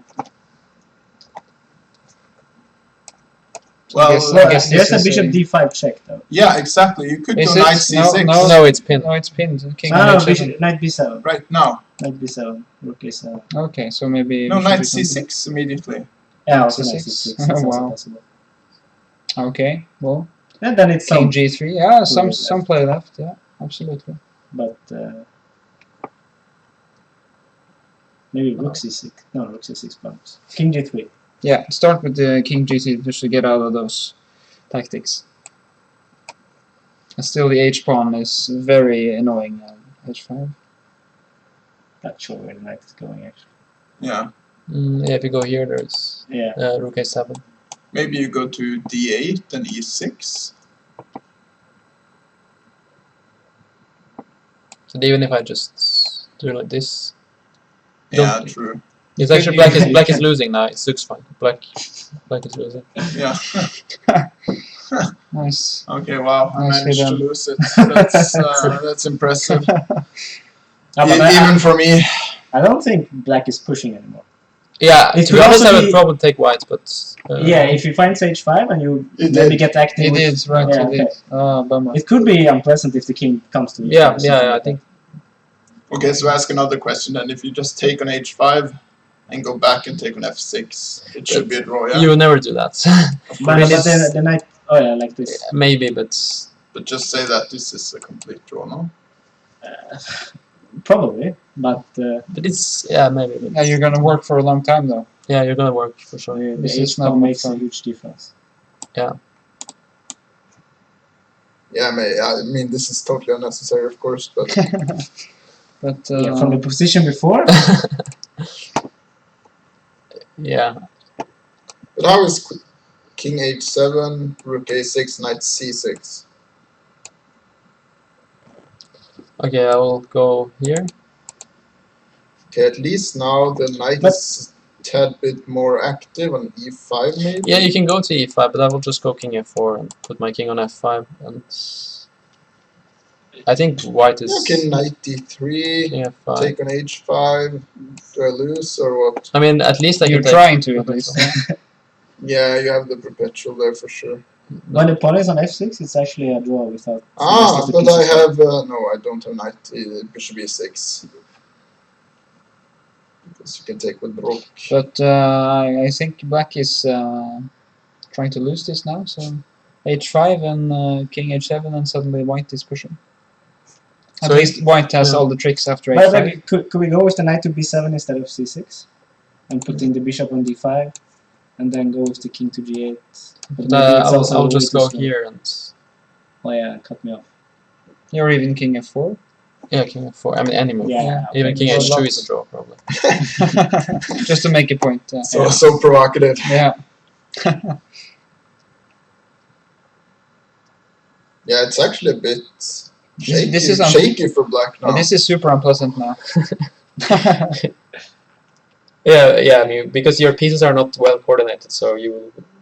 Well, I guess There's this a is bishop a- D5 check though. yeah, exactly. You could Is go it? knight C6 No. No, it's pinned. No, it's pinned. King No, on no, h7. bishop, knight B7. right now. Knight B7, rook A7. Okay, so maybe. No, we should knight do something. C6 immediately. Yeah, also C6. knight C6. It's also Wow. possible. Okay, well, And then it's king some, g3. Yeah, some left. play left. Yeah, absolutely. but maybe rook C6. No, rook C6 perhaps. King G3. Yeah, start with the king g3 just to get out of those tactics. And still, the h pawn is very annoying. H5. Not sure where the knight is going actually. Yeah. Yeah, if you go here, there's Yeah. rook A7. Maybe you go to D8 and E6. So even if I just do like this, Yeah, Don't- true. it's Could actually you- black is losing now. It looks fine. Black is losing. Yeah. Nice. Okay, wow. I Nicely managed to done. lose it. That's impressive. No, but Even for me. I don't think black is pushing anymore. Yeah, It to could be honest, also I would be- probably take white, but Yeah, if you find H5 and you It maybe did. get active He with... did, right, Yeah, he did. okay. Ah, bummer. It could be unpleasant if the king comes to you. yeah, I think Okay, so ask another question then. If you just take on H5 and go back and take on F6, it should be a draw, yeah? you would never do that. But then the knight... Oh yeah, like this. Maybe, but But just say that this is a complete draw, no? Probably, but it's maybe. But Yeah, you're gonna work for a long time though. yeah, you're gonna work for sure. the This is H not pawn much makes a fun. huge difference. Yeah, I mean, this is totally unnecessary, of course, but But Yeah, from the position before, Yeah, but how is King H7, Rook A6, Knight C6? okay, I will go here. Okay, at least now the Knight But- is a tad bit more active on E5, maybe? Yeah, you can go to E5, but I will just go King F4 and put my king on F5, and I think white is Okay, Knight D3, King F5. take on H5, do I lose or what? I mean, at least I you're can take. trying to at least. Yeah, you have the perpetual there for sure. when the pawn is on F6, it's actually a draw without. the rest Ah, of the but I pieces. have, no, I don't have Knight, Bishop E6. Because you can take with Rook. But I think black is trying to lose this now. So h5 and King h7, and suddenly white is pushing. At So least white has yeah. all the tricks after But h5. could we go with the knight to B7 instead of C6? And putting the bishop on D5? And then go with the king to G8? But maybe it's also I'll a way just too go slow. here and Oh yeah, cut me off. You're even King f4. yeah, King F4. I mean, any move. Yeah, Even okay. King So H2 lots. is a draw, probably. Just to make a point. So provocative. Yeah. Yeah, it's actually a bit shaky, This is shaky for black now. But this is super unpleasant now. Yeah. I mean, because your pieces are not well coordinated, so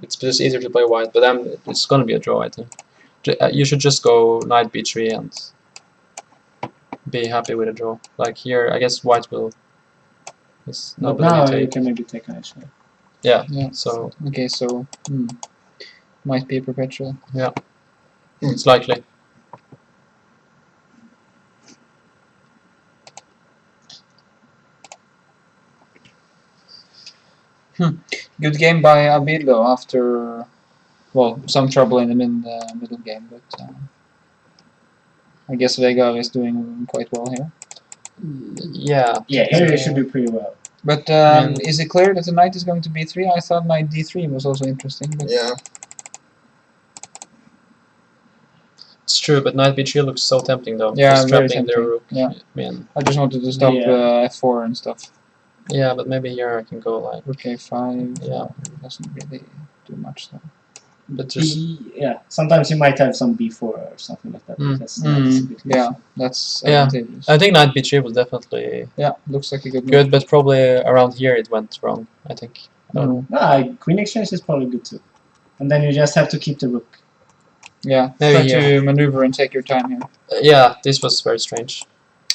it's just easier to play white. But then it's gonna be a draw, I think. You should just go Knight B3 and be happy with a draw. Like here, I guess white will. Is But nobody now you take. can maybe take on H5. Yeah. Yeah. So Okay, so might be a perpetual. it's likely. Good game by Abildo after, well, some trouble in the middle game, but I guess Vega is doing quite well here. Yeah. Yeah, here you should do pretty well. But is it clear that the knight is going to b3? I thought knight d3 was also interesting. But Yeah. It's true, but knight b3 looks so tempting though. Yeah, Just very trapping their tempting. rook. Yeah. I mean, I just wanted to stop Yeah. f4 and stuff. yeah, but maybe here I can go like. Rook a5 Yeah. doesn't really do much though. But just Yeah, sometimes you might have some b4 or something like that. That's a bit Yeah, that's Yeah. advantageous. I think knight b3 was definitely Yeah, looks like a good move. good, but probably around here it went wrong. I think. Queen exchange is probably good too. And then you just have to keep the rook. Yeah, Maybe try to maneuver and take your time here. Yeah, this was very strange.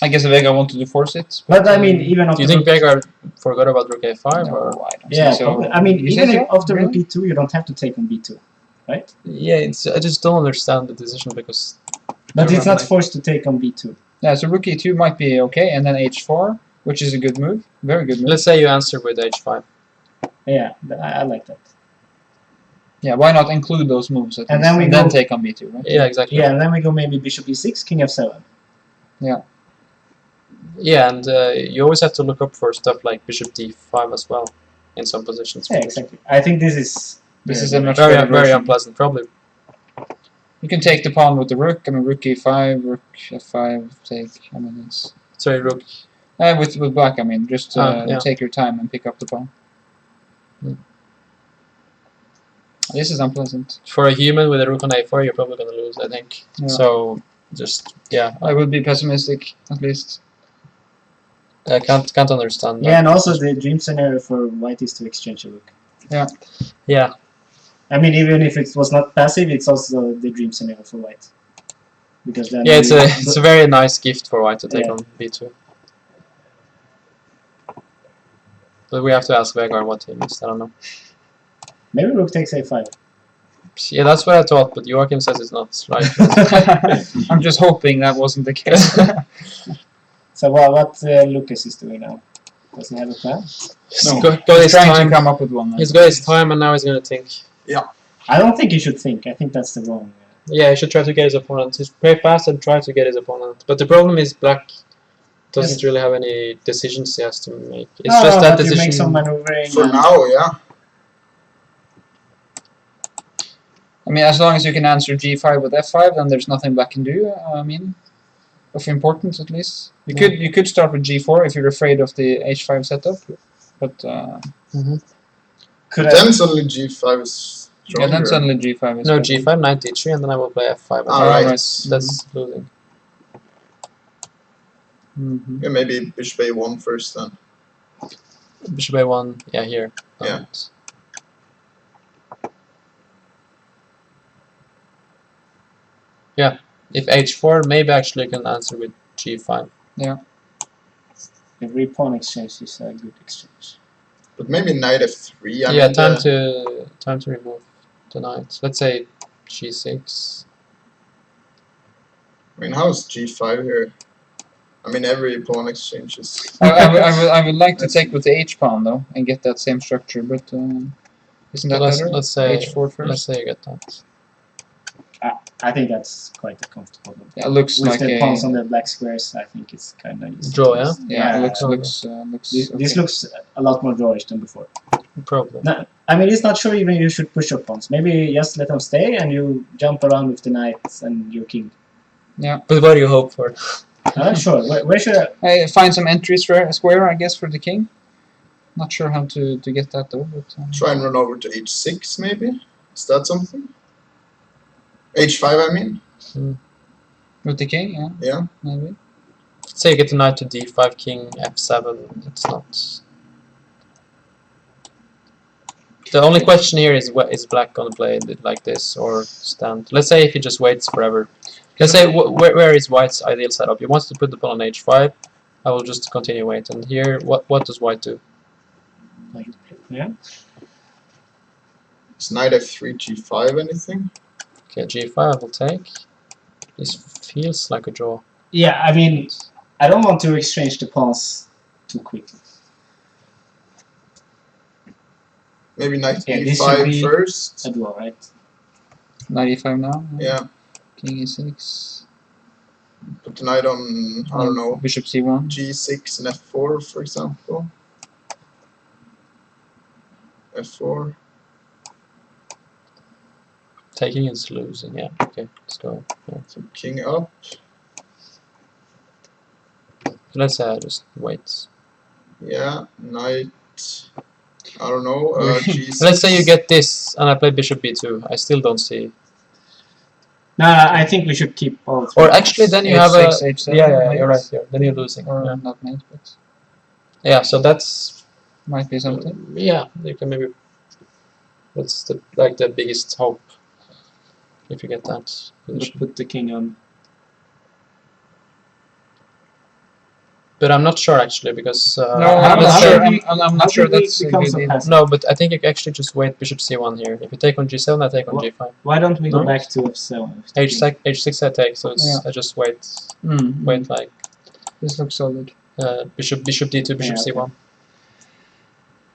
I guess Vega wanted to force it. But I mean, even Do after you think rook, Vega forgot about rook a5 No, or? I don't yeah, think so. probably. I mean, You even think if so? after rook Really? e2, you don't have to take on b2, right? Yeah, I just don't understand the decision because. But it's not like- forced to take on b2. Yeah, so rook e2 might be okay, and then h4, which is a good move. Very good move. Let's say you answer with h5. Yeah, I like that. Yeah, why not include those moves at And least, then we and then go- take on b2, right? Yeah, exactly. Yeah, and then we go maybe bishop e6, king f7. Yeah, and you always have to look up for stuff like bishop d5 as well, in some positions. Yeah, exactly. I think this is This is a much Very, better very version. unpleasant. Probably. You can take the pawn with the rook. I mean, rook e5, rook f5, take. I mean, it's Sorry, rook. with black. I mean, just Yeah. take your time and pick up the pawn. Hmm. This is unpleasant. For a human with a rook on a4, you're probably gonna lose. I think. Yeah. So just I would be pessimistic at least. I can't understand. Yeah, and also the dream scenario for white is to exchange a rook. Yeah. I mean, even if it was not passive, it's also the dream scenario for white. Because then Yeah, it's you- a very nice gift for white to take Yeah. on b2. But we have to ask Vegard what he missed. I don't know. maybe rook takes a5. Yeah, that's what I thought, but Joachim says it's not right. I'm just hoping that wasn't the case. So what Lucas is doing now? Does he have a plan? No. Got He's his trying time. to come up with one. He's got his time, and now he's gonna think. I don't think he should think. I think that's the wrong. Yeah, he should try to get his opponent. He's play fast and try to get his opponent. But the problem is black doesn't Yes. really have any decisions he has to make. It's No, just that but you make some decision. maneuvering. For and- now, yeah. I mean, as long as you can answer g5 with f5, then there's nothing black can do. I mean, of importance at least. You could start with g4 if you're afraid of the h5 setup, but Could Then suddenly G5 is yeah, stronger. then suddenly g5 is No, better. g5, knight d3, and then I will play f5. Ah, right. That's losing. Mhm. Yeah, maybe bishop a1 first then. Bishop a1, yeah, here. Yeah. And- Yeah, if h4, maybe actually you can answer with g5. every pawn exchange is a good exchange. But maybe knight f3. I Yeah, mean, time to remove the knight. Let's say g6. I mean, how's G5 here? I mean, every pawn exchange is. I would like to take with the h pawn though and get that same structure, but isn't that better? Let's say h4 first. let's say you get that. I think that's quite a comfortable move. Yeah, it looks With like the a pawns on the black squares, I think it's kind of easy. Draw, to yeah? miss. yeah. It looks This okay. looks a lot more drawish than before. Probably. No, I mean, it's not sure even you should push your pawns. Maybe just let them stay and you jump around with the knights and your king. But what do you hope for? I'm not sure. Where should I? Find some entry square, I guess, for the king. Not sure how to get that though. But, Try and run over to H6 maybe? Is that something? H5 I mean? with the king, yeah, Yeah. maybe. Say you get the knight to d5, king f7. It's not. The only question here is black gonna play it like this or stand? Let's say if he just waits forever. Let's say where is white's ideal setup? He wants to put the pawn on h5. I will just continue wait. And here, what does white do? Yeah. Is knight f3, g5 anything? Okay, g5 I will take. This feels like a draw. Yeah, I mean, I don't want to exchange the pawns too quickly. Maybe knight Yeah, this should e5 be first. a draw, right? 95 now. Yeah, King e6. put the knight on, I don't know, Bishop c1. g6 and f4, for example. f4. Taking is losing, yeah. Okay, let's go. Yeah. So king up. Let's say I just wait. Yeah, knight. I don't know. G6. Let's say you get this, and I play bishop b2. I still don't see. No, I think we should keep all three. Or actually, then you have a. H6, H7, Yeah, you're right? right. Here. Then you're losing. Or Yeah. not mate, but Yeah, so that's. might be something. Yeah, you can maybe. That's the biggest hope. If you get that Let's position. put the king on. But I'm not sure actually because. No, I'm I'm not not sure. sure. I'm How not sure did we that's a become good so deal. passive? No, but I think you actually just wait bishop c1 here. If you take on g7, I take on What? g5. Why don't we go No. back to f7? h6 I take, so it's, Yeah. I just wait like This looks solid. bishop d2, bishop Yeah, c1.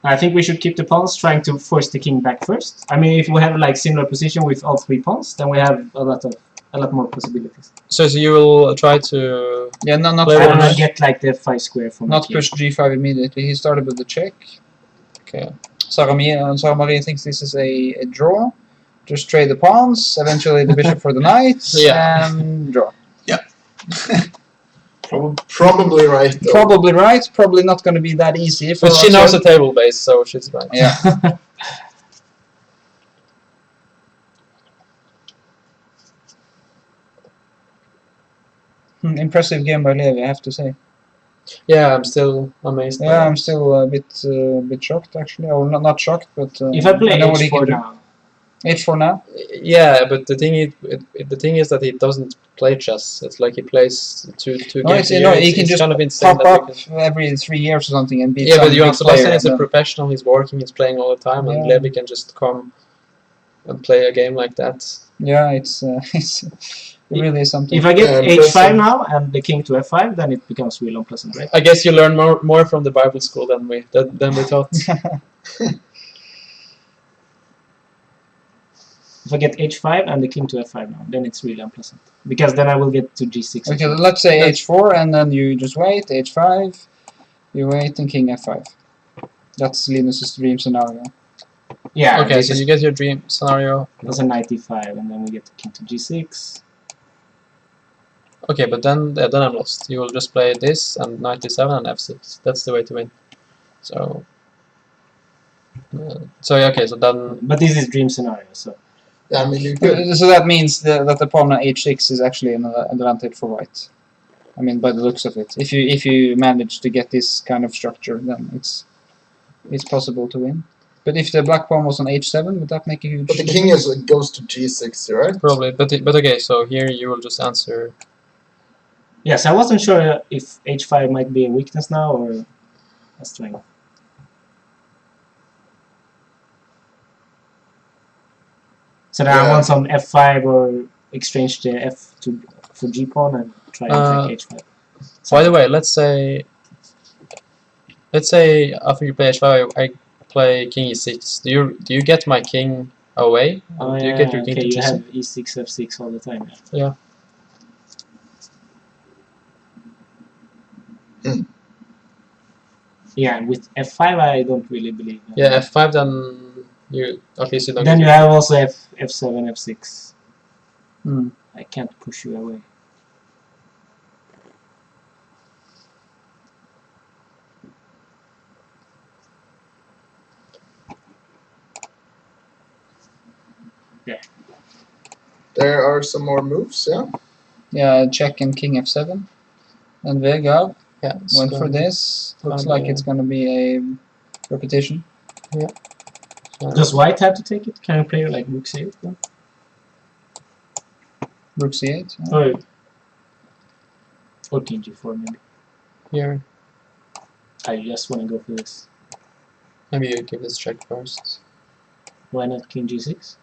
I think we should keep the pawns, trying to force the king back first. I mean, if we have like similar position with all three pawns, then we have a lot more possibilities. So you will try to. Yeah, no, not Play I one don't knight. get like the f5 square from not the king. push g5 immediately. He started with the check. Okay. Sarah Maria thinks this is a draw. Just trade the pawns. Eventually the bishop for the knight. Yeah. And draw. Probably right. Though. Probably right. Probably not going to be that easy. For But she knows the Oxford. table base, so she's right. Yeah. Impressive game by Levi, I have to say. Yeah, I'm still amazed. by Yeah, that. I'm still a bit shocked actually. Or not shocked, but If I play know what he can h4 do. now, H4 now. Yeah, but the thing is that he doesn't play chess. It's like he plays two No, games it's, a you know, year. he It's can just kind of insane pop that up you can. every 3 years or something and beat Yeah, some but Johan big player. Sebastian is a and then- professional. He's working. He's playing all the time, and Yeah. Levi can just come and play a game like that. Yeah, it's it really is something. if I get Yeah, h5 impressive. now and the king to f5, then it becomes real unpleasant, right? I guess you learn more from the Bible school than we thought. If I get h5 and the king to f5 now, then it's really unpleasant. Because then I will get to g6. Okay, let's say H4 and then you just wait, H5, you wait and king F5. That's Linus's dream scenario. Yeah, Okay, this so is you get your dream scenario. that's a knight e5, and then we get the king to g6. Okay, but then I'm lost. You will just play this and knight e7 and f6. That's the way to win. So okay, so then But this is dream scenario, so Yeah, I mean, you could. So that means that the pawn on H6 is actually an advantage for white. I mean, by the looks of it. If you manage to get this kind of structure, then it's possible to win. But if the black pawn was on H7, would that make a huge But the difference? king goes to g6, right? probably, but okay, so here you will just answer. yes, I wasn't sure if h5 might be a weakness now or a strength. So then I Yeah. want some f5 or exchange the f for g pawn and try and take h5. By the way, let's say after you play h5, I play king e6. Do you get my king away? Oh, Do you get your king okay, to you g6? have e6, f6 all the time. Yeah. Yeah, and with f5 I don't really believe. Yeah, f5 then you at least you don't. Then get you have also f7, f6. Hmm. I can't push you away. There are some more moves, yeah? Yeah, check and king F7. And Vega Yeah, it's went for gonna- this. Looks gonna like be it's going to be a repetition. Does white have to take it? Can you play like rook save then? Rook c8. Oh, or king g4 maybe. Here, I just want to go for this. maybe you give this check first. Why not king g6?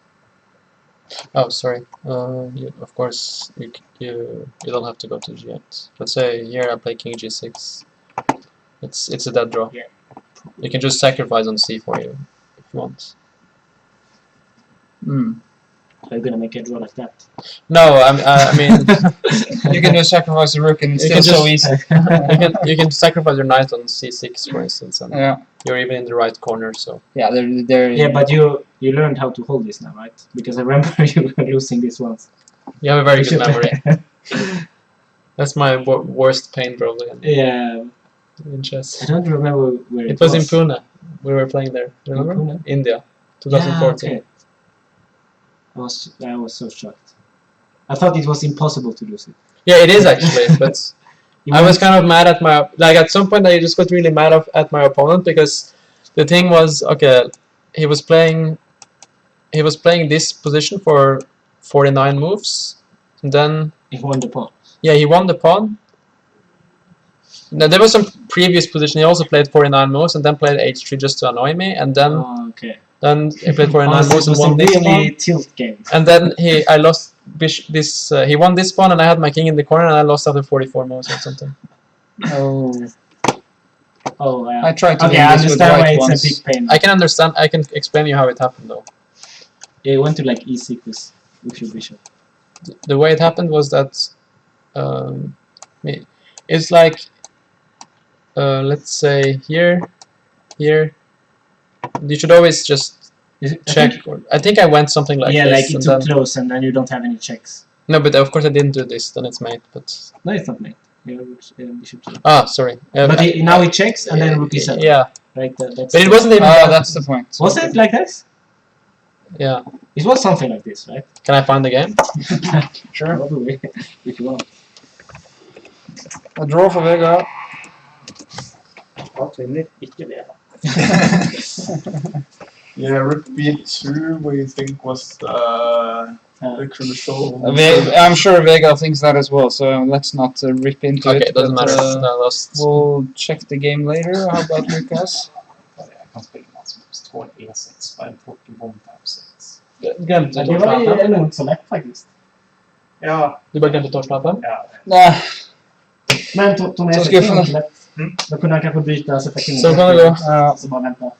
Oh, sorry. Of course, you don't have to go to g8. Let's say here I play king g6. It's a dead draw. Yeah. You can just sacrifice on c4 if you want. Hmm. Are you gonna make a draw like that? No, I mean You can just sacrifice the rook and it's You still can so just- easy. you can sacrifice your knight on c6 for instance, and Yeah. you're even in the right corner. So Yeah, they're Yeah, but you learned how to hold this now, right? Because I remember you were losing this once. you have a very good Bishop. memory. That's my worst pain probably Yeah, in chess. I don't remember where It was in Pune. We were playing there. Remember? Pune? India, Yeah, 2014. okay. I was so shocked. I thought it was impossible to lose it. Yeah, it is actually, but I was kind of mad at my at some point I just got really mad at my opponent because the thing was, okay, he was playing this position for 49 moves, and then He won the pawn. yeah, he won the pawn. Now there was some previous position. He also played 49 moves and then played h3 just to annoy me, and then Oh, okay. he played 49 Honestly, moves it and was a won this really pawn. tilt game. And then I lost he won this pawn and I had my king in the corner and I lost after 44 moves or something. Oh. Oh, yeah. I tried to Okay, win I this with understand why white it's ones. a big pain. I can understand. I can explain you how it happened though. Yeah, you went to like e6 with your bishop. The way it happened was that it's like let's say here. You should always just check. I think I went something like yeah, this. like it and too then, close and then you don't have any checks. no, but of course I didn't do this. Then it's mate. But No, it's not mate. Bishop c. sorry. But now he checks and then rook e7. Yeah, Right, that's but it wasn't even. Oh, that's the point. Was it like this? Yeah. It was something like this, right? Can I find the game? Sure. Probably, if you want. A draw for Vega. Ikke det. Yeah, rook b2, what you think was the crucial? I'm sure Vega thinks that as well, so let's not rip into Okay, it. it doesn't but, matter. I lost. We'll check the game later. How about Lucas? Jag kan spela Matsmus 2 E6 och en Pokémon på 6. Glömde Men det var nog inte så lätt faktiskt. Ja, Du bara glömde torsknappen? ja. Nah, Men tog Så med ska sig jag få- inte lätt. Då kunde han kanske byta och sätta kungen. Så kan det gå. Så bara vänta.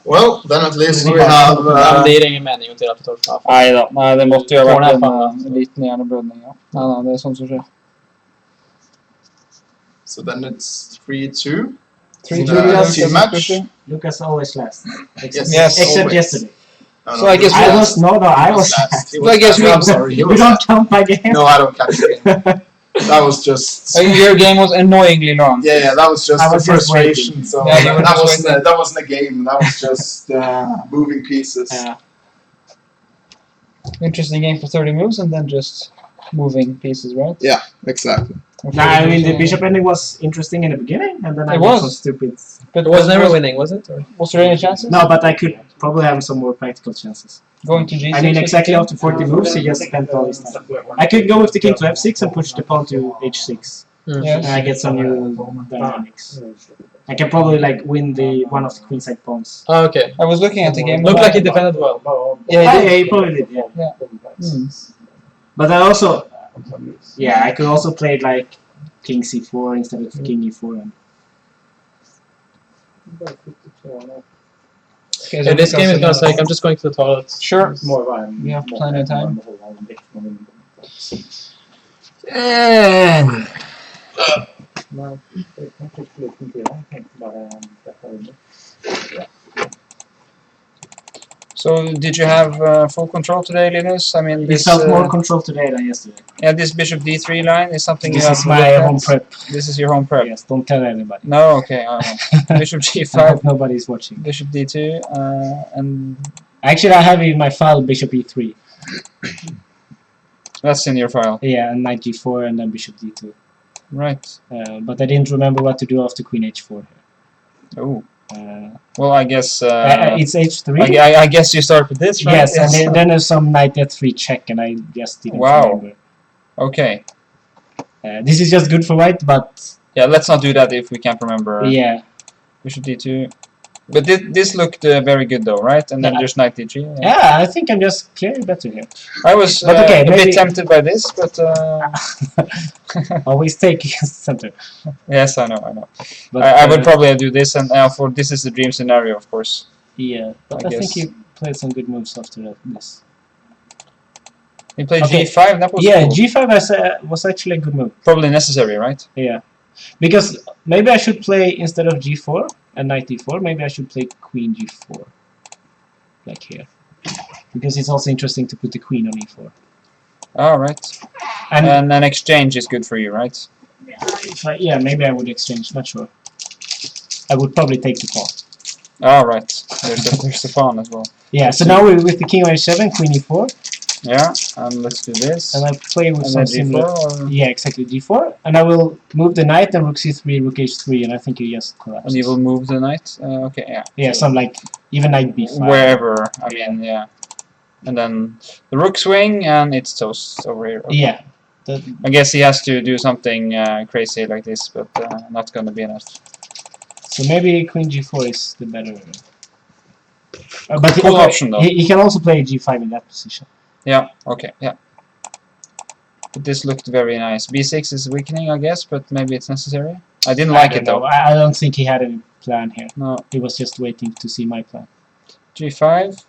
Well, then at least we have... Ja, men det är ingen mening att dela på torsknappen. nei da. Nei, det måtte jo ha vært en Tårnet liten hjerneblødning. Ja. Nei, det er sånt som skjer. So then it's 3-2. 3-2 team match. Lucas always last. Except, Yes, except always. yesterday. No, So I guess I we- was I was last. He was I guess last. we- I'm sorry. He You was don't last. count my game. No, I don't catch it. That was just... Your game was annoyingly long. Yeah, that was just I the was just frustration. So Yeah, you were that just wasn't waiting. that wasn't a game. That was just moving pieces. Yeah. Interesting game for 30 moves and then just moving pieces, right? Yeah, exactly. Okay. Nah, I mean the bishop ending was interesting in the beginning, and then I It got was. some stupid. But It was never winning, was it? Or? Was there any chances? No, but I could probably have some more practical chances. Going to G6? I mean, exactly after 40 moves, he just spent all his time. I could go with the king to f6 and push the pawn to h6, Mm. Yes. and I get some new dynamics. I can probably like win the one of the queenside pawns. Oh, okay. I was looking at the game. Looked like he defended well. Yeah, Yeah, he did. he probably did. Yeah. But I also, yeah, I could also play like king c4 instead of king e4. And Okay, so Yeah, this game is gonna Lucas, take. I'm just going to the toilet. Sure. We have plenty of time. So, did you have full control today, Linus? I mean, he this, felt more control today than yesterday. yeah, this bishop d3 line is something This you have is my looked at? home prep. This is your home prep? Yes, don't tell anybody. No, okay. Bishop I g5, hope nobody's watching. bishop d2, and Actually, I have in my file bishop e3. that's in your file. Yeah, and knight g4 and then bishop d2. Right. But I didn't remember what to do after queen h4. Oh. Uh, Well, I guess. it's h3. I guess you start with this, right? Yes, and then there's some knight f3 check, and I just didn't Wow. remember. Okay. This is just good for white, but Yeah, let's not do that if we can't remember. yeah. Bishop d2. But this looked very good though, right? And then Yeah. there's knight d3. Yeah, I think I'm just clearly better here. I was But okay, a maybe- bit tempted by this, but Always take center. yes, I know. But, I would probably do this, and for this is the dream scenario, of course. Yeah, but I I think guess. he played some good moves after this. He played Okay. g5. That was Yeah, cool. G5 was actually a good move. Probably necessary, right? Yeah, because maybe I should play instead of G4 and knight D4. Maybe I should play Queen G4, like here, because it's also interesting to put the queen on E4. All right. And And an exchange is good for you, right? if yeah, maybe I would exchange. Not sure. I would probably take the pawn. All right. There's the pawn as well. Yeah. So now we're with the king on H7, Queen E4, Yeah. And let's do this. and I play with And some then similar. g4, or, Yeah, exactly G4, and I will move the knight and Rook C3, Rook H3, and I think you just collapse. and you will move the knight. Okay, yeah. Yeah, some like even knight B5. Wherever. I mean, yeah. And then the rook swing, and it's toast over here. Okay. Yeah. I guess he has to do something crazy like this, but not gonna be enough. So maybe Queen G4 is the better. But Cool option, though. He can also play G5 in that position. Yeah. Okay. Yeah. But this looked very nice. B6 is weakening, I guess, but maybe it's necessary. I didn't like it though. I don't think he had any plan here. No. He was just waiting to see my plan. G5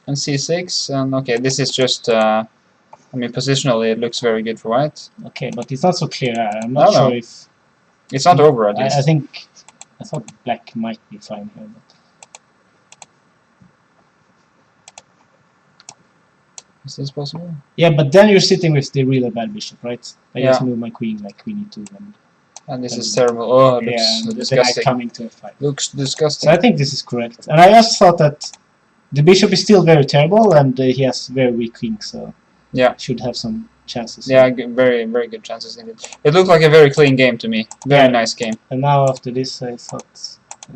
and C6, and okay, this is just. I mean, positionally, it looks very good for white. Okay, but it's not so clear. I'm not No, no. sure if. It's not over at least. I thought black might be fine here, but Is this possible? yeah, but then you're sitting with the really bad bishop, right? I just Yeah. move my queen like Queen E2 and And this is terrible. Oh, it looks yeah, and the knight disgusting. coming to F5. Looks So disgusting. I think this is correct. And I just thought that the bishop is still very terrible, and he has very weak king, so Yeah. should have some chances. Yeah, very, very good chances indeed. It looked like a very clean game to me. Very Yeah. nice game. And now after this, I thought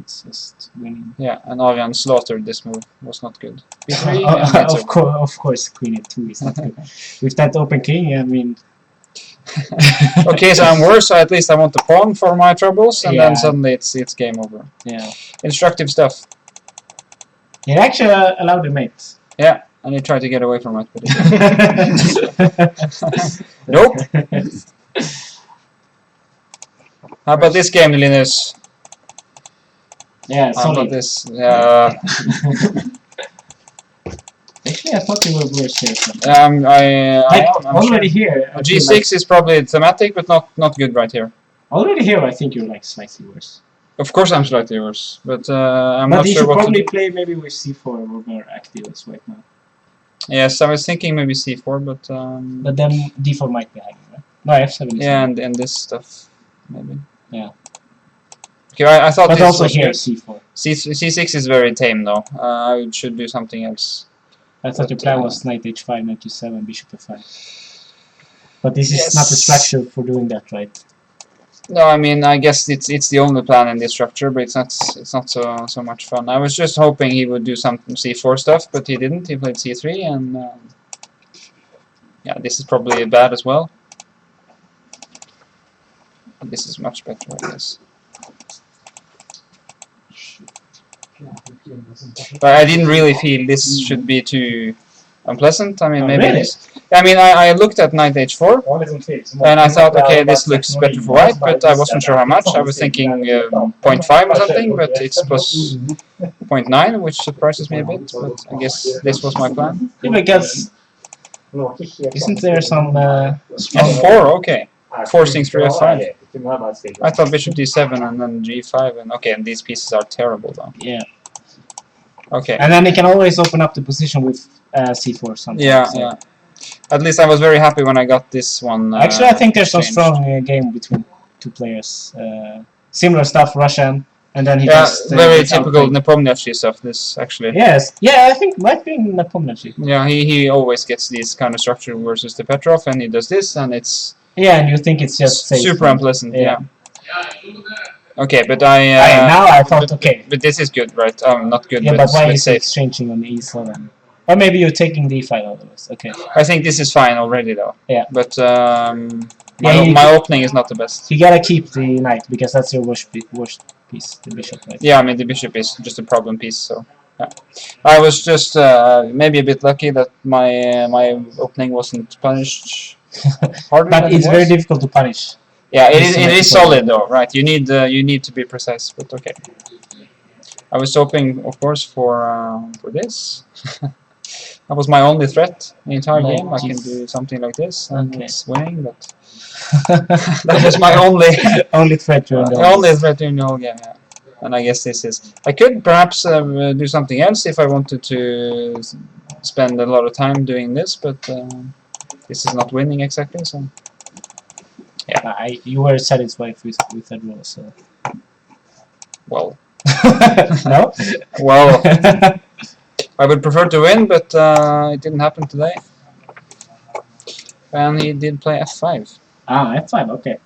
it's just winning. Yeah, and Avian slaughtered this move. Was not good. B3, and it's over. Of course, Queen E2 is not good. With that open king, I mean, Okay, so I'm worse, so at least I want the pawn for my troubles, and then Yeah. suddenly it's game over. yeah. Instructive stuff. It actually allowed the mate. Yeah, and he tried to get away from it, but it Nope. How about this game, Linus? Yeah, How about solid. this? Actually, I thought they were worse here. So. I am, I'm already sure. here. I feel G6 is probably thematic, but not good right here. already here, I think you're like slightly worse. Of course, I'm slightly worse, but I'm But not you sure should what to probably do. play maybe with C4 or more active as right now. Yes, I was thinking maybe C4, but But then D4 might be hanging, right? No, F7 is yeah, hanging. and this stuff maybe. Yeah. Okay, I thought But this also was here, good. C4. C6 is very tame though. I should do something else. I thought your But, plan was knight H5, knight G7, bishop F5. But this is not the Yes. structure for doing that, right? No, I mean I guess it's the only plan in this structure, but it's not so much fun. I was just hoping he would do some C4 stuff, but he didn't. He played C3, and yeah, this is probably bad as well. This is much better, I guess. But I didn't really feel this should be too unpleasant. I mean, Oh, maybe really? this. I mean, I looked at knight h4, and I thought, okay, this looks better for white, but I wasn't sure how much. I was thinking 0.5 or something, but it's plus 0.9, which surprises me a bit. But I guess this was my plan. Yeah, because isn't there some strong... F4, okay. Forcing through F5. I thought bishop d7 and then g5, and okay, and these pieces are terrible though. Yeah. Okay. And then they can always open up the position with C4 sometimes. Yeah, so. yeah. At least I was very happy when I got this one. Actually, I think there's some changed. strong game between two players. Similar stuff, Russian, and then he Yeah, just... very gets typical outplayed. Nepomniachtchi stuff, this actually. Yes, yeah, I think might be Nepomniachtchi. Yeah, he always gets these kind of structure versus the Petrov, and he does this, and it's Yeah, and you think it's just safe. super unpleasant, Yeah. yeah. Okay, but I... Now I thought, okay. But this is good, right? Not good, Yeah, but but it's why it's is he safe. exchanging on E7? Or maybe you're taking the e5 otherwise. Okay. I think this is fine already though. Yeah. But Yeah, my opening is not the best. You gotta keep the knight because that's your worst piece, the bishop, right? Yeah, I mean the bishop is just a problem piece. So yeah, I was just maybe a bit lucky that my opening wasn't punished harder. But than it's it very was. difficult to punish. Yeah, it Just to is make it solid though, right? You need to be precise, but okay. I was hoping, of course, for this. That was my only threat in the entire No, game. I can jeez. do something like this, and Okay. it's winning, but that was my only threat during the only threat during the whole game. Yeah. And I guess this is. I could perhaps do something else if I wanted to spend a lot of time doing this, but this is not winning exactly. So You were satisfied with that rule, so. well, No? well. I would prefer to win, but it didn't happen today. And he did play f5. Ah, f5, okay.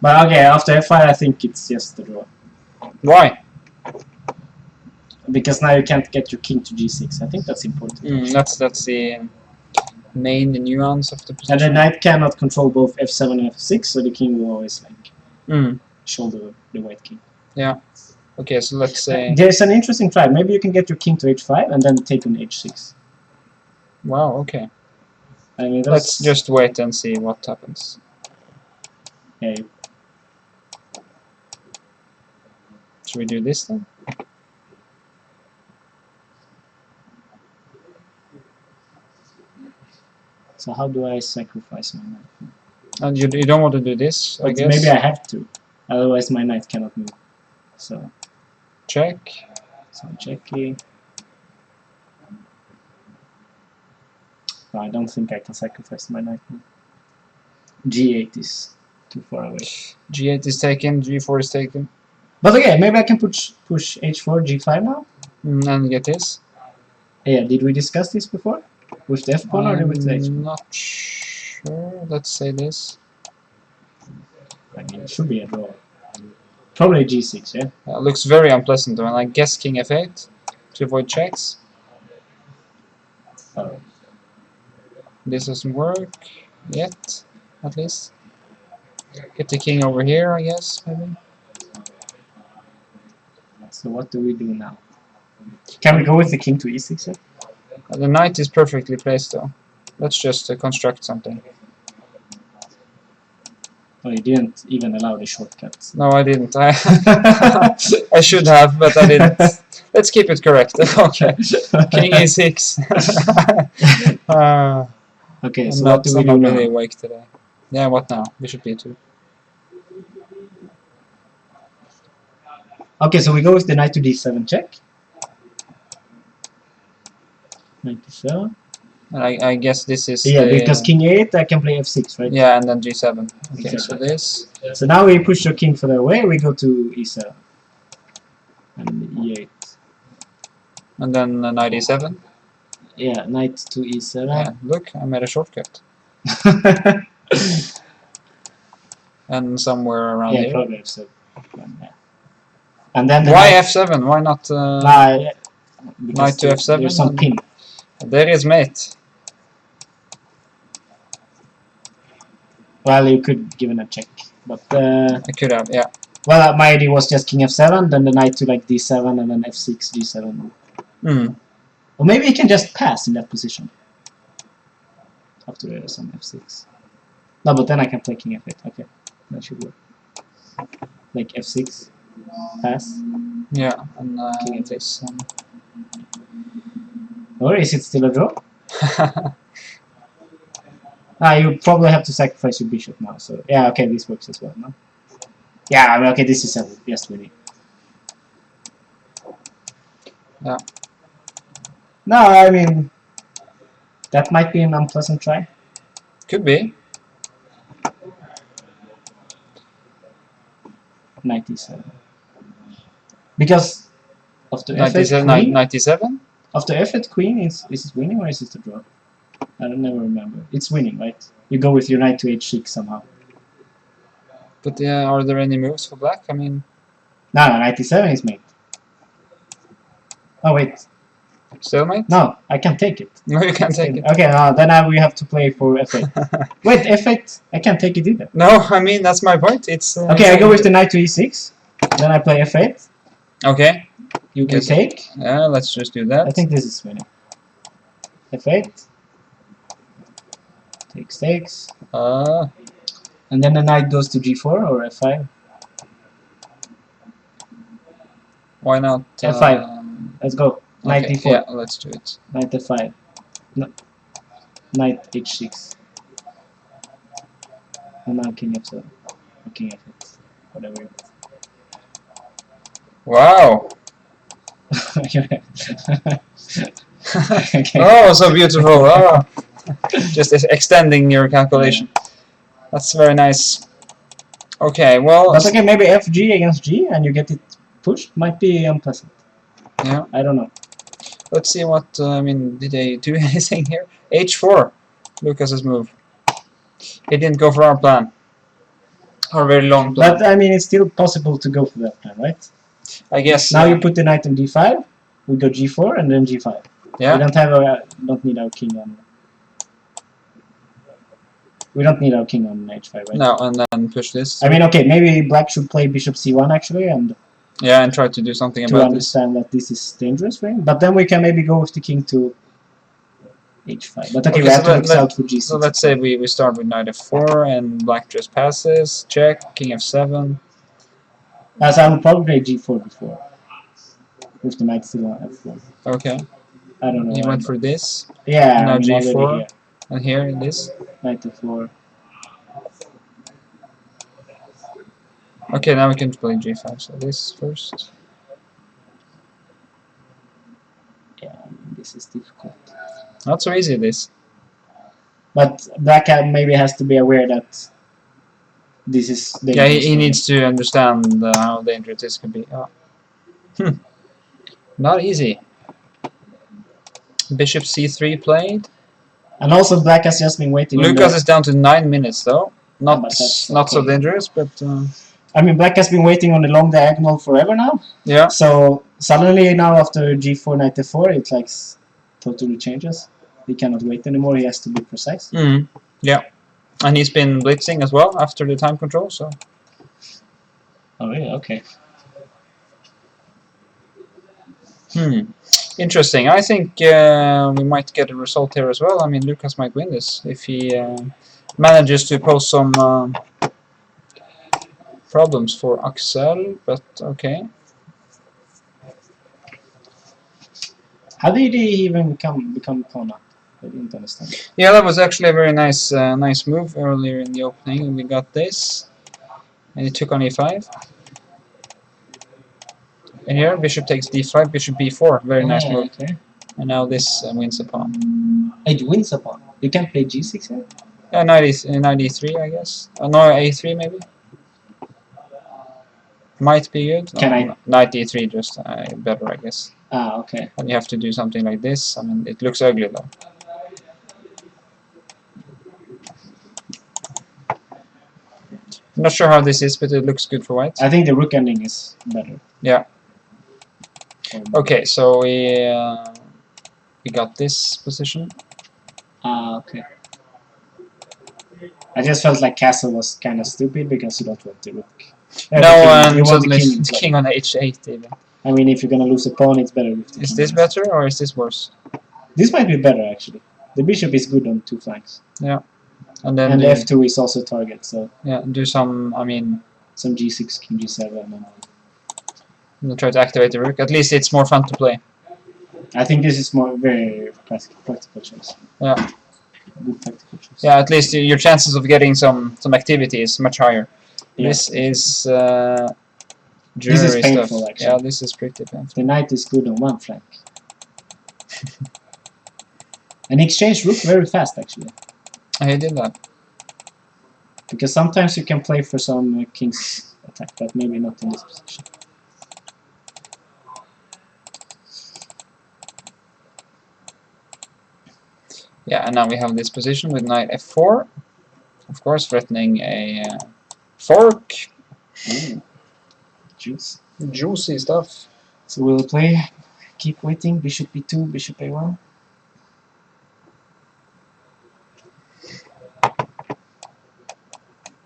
But okay, after f5 I think it's just a draw. Why? Because now you can't get your king to g6. I think that's important. That's the main nuance of the And position. the knight cannot control both f7 and f6, so the king will always like shoulder the white king. Yeah. Okay, so let's say. There's an interesting try. Maybe you can get your king to h5 and then take on h6. Wow. Okay. I mean, Let's just wait and see what happens. Yeah. Should we do this then? So how do I sacrifice my knight? And you don't want to do this, I But guess. maybe I have to. Otherwise my knight cannot move. So Check. I'm checking. No, I don't think I can sacrifice my knight now. G8 is too far away. G8 is taken. G4 is taken. But okay, maybe I can push h4, g5 now. And get this. Yeah, did we discuss this before? With the f pawn or with the h pawn? I'm not sure. Let's say this. I mean, it should be a draw. Probably g6, yeah? Looks very unpleasant, and I guess king f8 to avoid checks. Oh. This doesn't work yet, at least. Get the king over here, I guess, maybe. So what do we do now? Can we go with the king to e6 yet? The knight is perfectly placed, though. Let's just construct something. Oh, you didn't even allow the shortcuts. No, I didn't. I should have, but I didn't. Let's keep it correct. Okay. King e6. Okay, so I'm what do we do not now? really awake today. Yeah, what now? Bishop e2. Okay, so we go with the knight to d7 check. 97. And I guess this is. Yeah, the, because king a8, I can play f6, right? Yeah, and then g7. Okay, Exactly. so this. So now we push your king further away, we go to e7. And e8. And then knight e7. Yeah, knight to e7. Yeah, look, I made a shortcut. And somewhere around Yeah, here. probably f7. Yeah. And then the Why knight, f7? Why not because knight to f7? There's some pin. There is mate. Well, you could give it a check, but I could have, yeah. well, my idea was just king f7, then the knight to like d7, and then f6, g7. Or maybe you can just pass in that position after some f6. No, but then I can play king f8. Okay, that should work. Like f6, pass. Yeah, and King this. Or is it still a draw? You probably have to sacrifice your bishop now. So yeah, okay, this works as well. No? Yeah, I mean, okay, this is just winning. Yeah. No, I mean that might be an unpleasant try. Could be. 97. Because of the f8 97, queen. 97? After f8 queen, is it winning or is it a draw? I don't never remember. It's winning, right? You go with your knight to h6 somehow. But are there any moves for black? I mean, No, 97 is mate. Oh wait, Stalemate? No, I can take it. No, you can't take it. Okay, then we have to play for F8. Wait, F8? I can't take it either. No, I mean, that's my point. It's Okay, I go with the knight to E6. Then I play F8. Okay. You Guess- take. Yeah, let's just do that. I think this is winning. F8. Takes. And then the knight goes to G4 or F5. Why not? F5. Let's go. Knight Okay, D4. yeah, let's do it. Knight F5. No. Knight H6. And now King F7. Or King F8. Whatever you Wow! okay. Oh, so beautiful! Oh. Just extending your calculation. That's very nice. Okay, well. But okay, maybe FG against G and you get it pushed might be unpleasant. Yeah. I don't know. Let's see what. I mean, did they do anything here? H4. Lucas's move. He didn't go for our plan. Our very long plan. But I mean, it's still possible to go for that plan, right? I guess. Now you put the knight on D5. We go G4 and then G5. Yeah. We don't need our king on. We don't need our king on H5, right? No, and then push this. I mean, okay, maybe Black should play Bishop C1 actually, and Yeah, and try to do something to about this. understand that this is dangerous for him. But then we can maybe go with the king to H5. But okay, we Okay, have so to look out for G6. So let's say we start with knight f4 and black just passes, check, king f7. As I would probably play G4 before, with the knight still on F4. Okay, I don't know. he why, went but- for this, Yeah, now I'm already G4. here. and here this. Knight F4. Okay, now we can play g5, so this first. Yeah, this is difficult. Not so easy, this. But Black maybe has to be aware that this is dangerous. Yeah, he for him. needs to understand how dangerous this could be. Not easy. Bishop c3 played. And also Black has just been waiting. on Lucas the- is down to 9 minutes though. Not but that's not so okay. dangerous, but I mean, Black has been waiting on the long diagonal forever now. yeah. So suddenly now after G4, Knight F4, it like totally changes. He cannot wait anymore. He has to be precise. Yeah. And he's been blitzing as well after the time control, so Oh yeah, okay. Interesting. I think we might get a result here as well. I mean, Lucas might win this if he manages to pose some problems for Axel, but okay. How did he even become pawn up? I didn't understand. Yeah, that was actually a very nice nice move earlier in the opening. We got this, and he took on e5. And here, bishop takes d5, bishop b4. Very nice Oh, move. Okay. And now this wins a pawn. It wins a pawn. You can play G6 here? Yeah, knight e3, I guess. No, a3 maybe. Might be good. Can I- Knight e3 just better, I guess. Ah, okay. And you have to do something like this. I mean, it looks ugly though. I'm not sure how this is, but it looks good for white. I think the rook ending is better. Yeah. Okay, so we got this position. Ah, okay. I just felt like castle was kind of stupid because you don't want the rook. No, you and want suddenly the king. it's king on h8 even. I mean, if you're gonna lose a pawn, it's better with the Is king. this better or is this worse? This might be better actually. The bishop is good on two flanks, And then and do, f2 is also target. So yeah, do some. I mean, some g6, king g7, and we'll try to activate the rook. At least it's more fun to play. I think this is more very practical choice. Yeah. Good practical choice. Yeah, at least your chances of getting some activity is much higher. Yeah. This is This is jury painful, stuff. actually. Yeah, this is pretty painful. The knight is good on one flank. And exchange rook very fast actually, He did that. because sometimes you can play for some king's attack, but maybe not in this position. Yeah, and now we have this position with knight f4. Of course, threatening a fork. Ooh. Juice. Juicy stuff. So we'll play keep waiting. Bishop b2, bishop a1.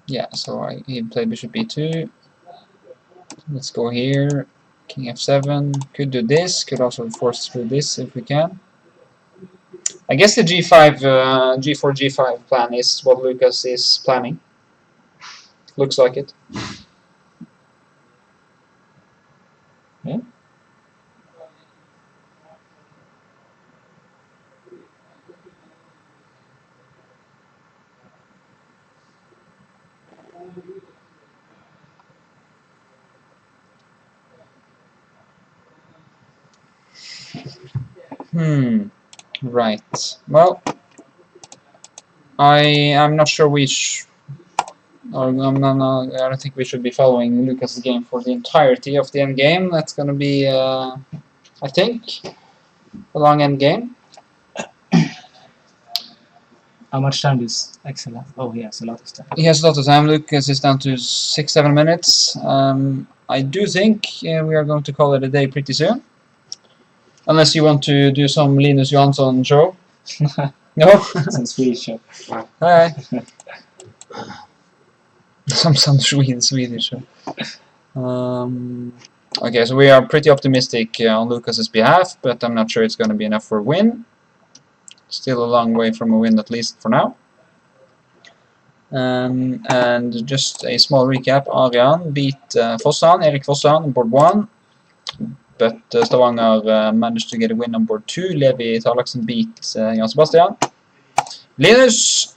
Yeah, so he played bishop b2. Let's go here. King f7. Could do this. Could also force through this if we can. I guess the g5, g4, g5 plan is what Lucas is planning. Looks like it. Yeah. Right. Well, I'm not sure we I don't think we should be following Lucas's game for the entirety of the end game. That's gonna be, I think, a long end game. How much time does Axel have? Oh, he has a lot of time. He has a lot of time. Lucas is down to 6-7 minutes. I do think we are going to call it a day pretty soon. Unless you want to do some Linus Johansson show. No? Some Swedish show. Hi. some Swedish show. Okay, so we are pretty optimistic on Lucas's behalf, but I'm not sure it's going to be enough for a win. Still a long way from a win, at least for now. And just a small recap: Arian beat Erik Fossan on board 1, but Stavanger managed to get a win on board 2. Levi Tarlaksen beat Jan Sebastian. Linus,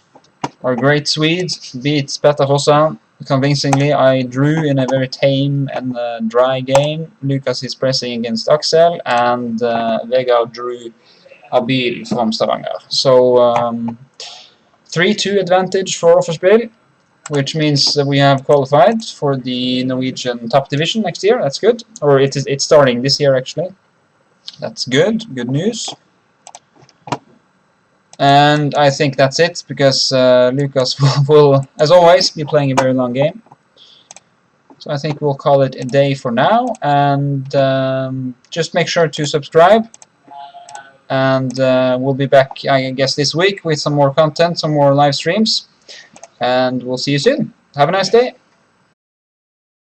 our great Swede, beat Petter Fossan convincingly. I drew in a very tame and dry game. Lucas is pressing against Axel, and Vegard drew Abil from Stavanger. So 3-2 advantage for Offerspill, which means that we have qualified for the Norwegian top division next year. That's good. Or it's starting this year actually. That's good. Good news. And I think that's it, because Lucas will, as always, be playing a very long game. So I think we'll call it a day for now, and just make sure to subscribe. And we'll be back, I guess, this week with some more content, some more live streams. And we'll see you soon. Have a nice day.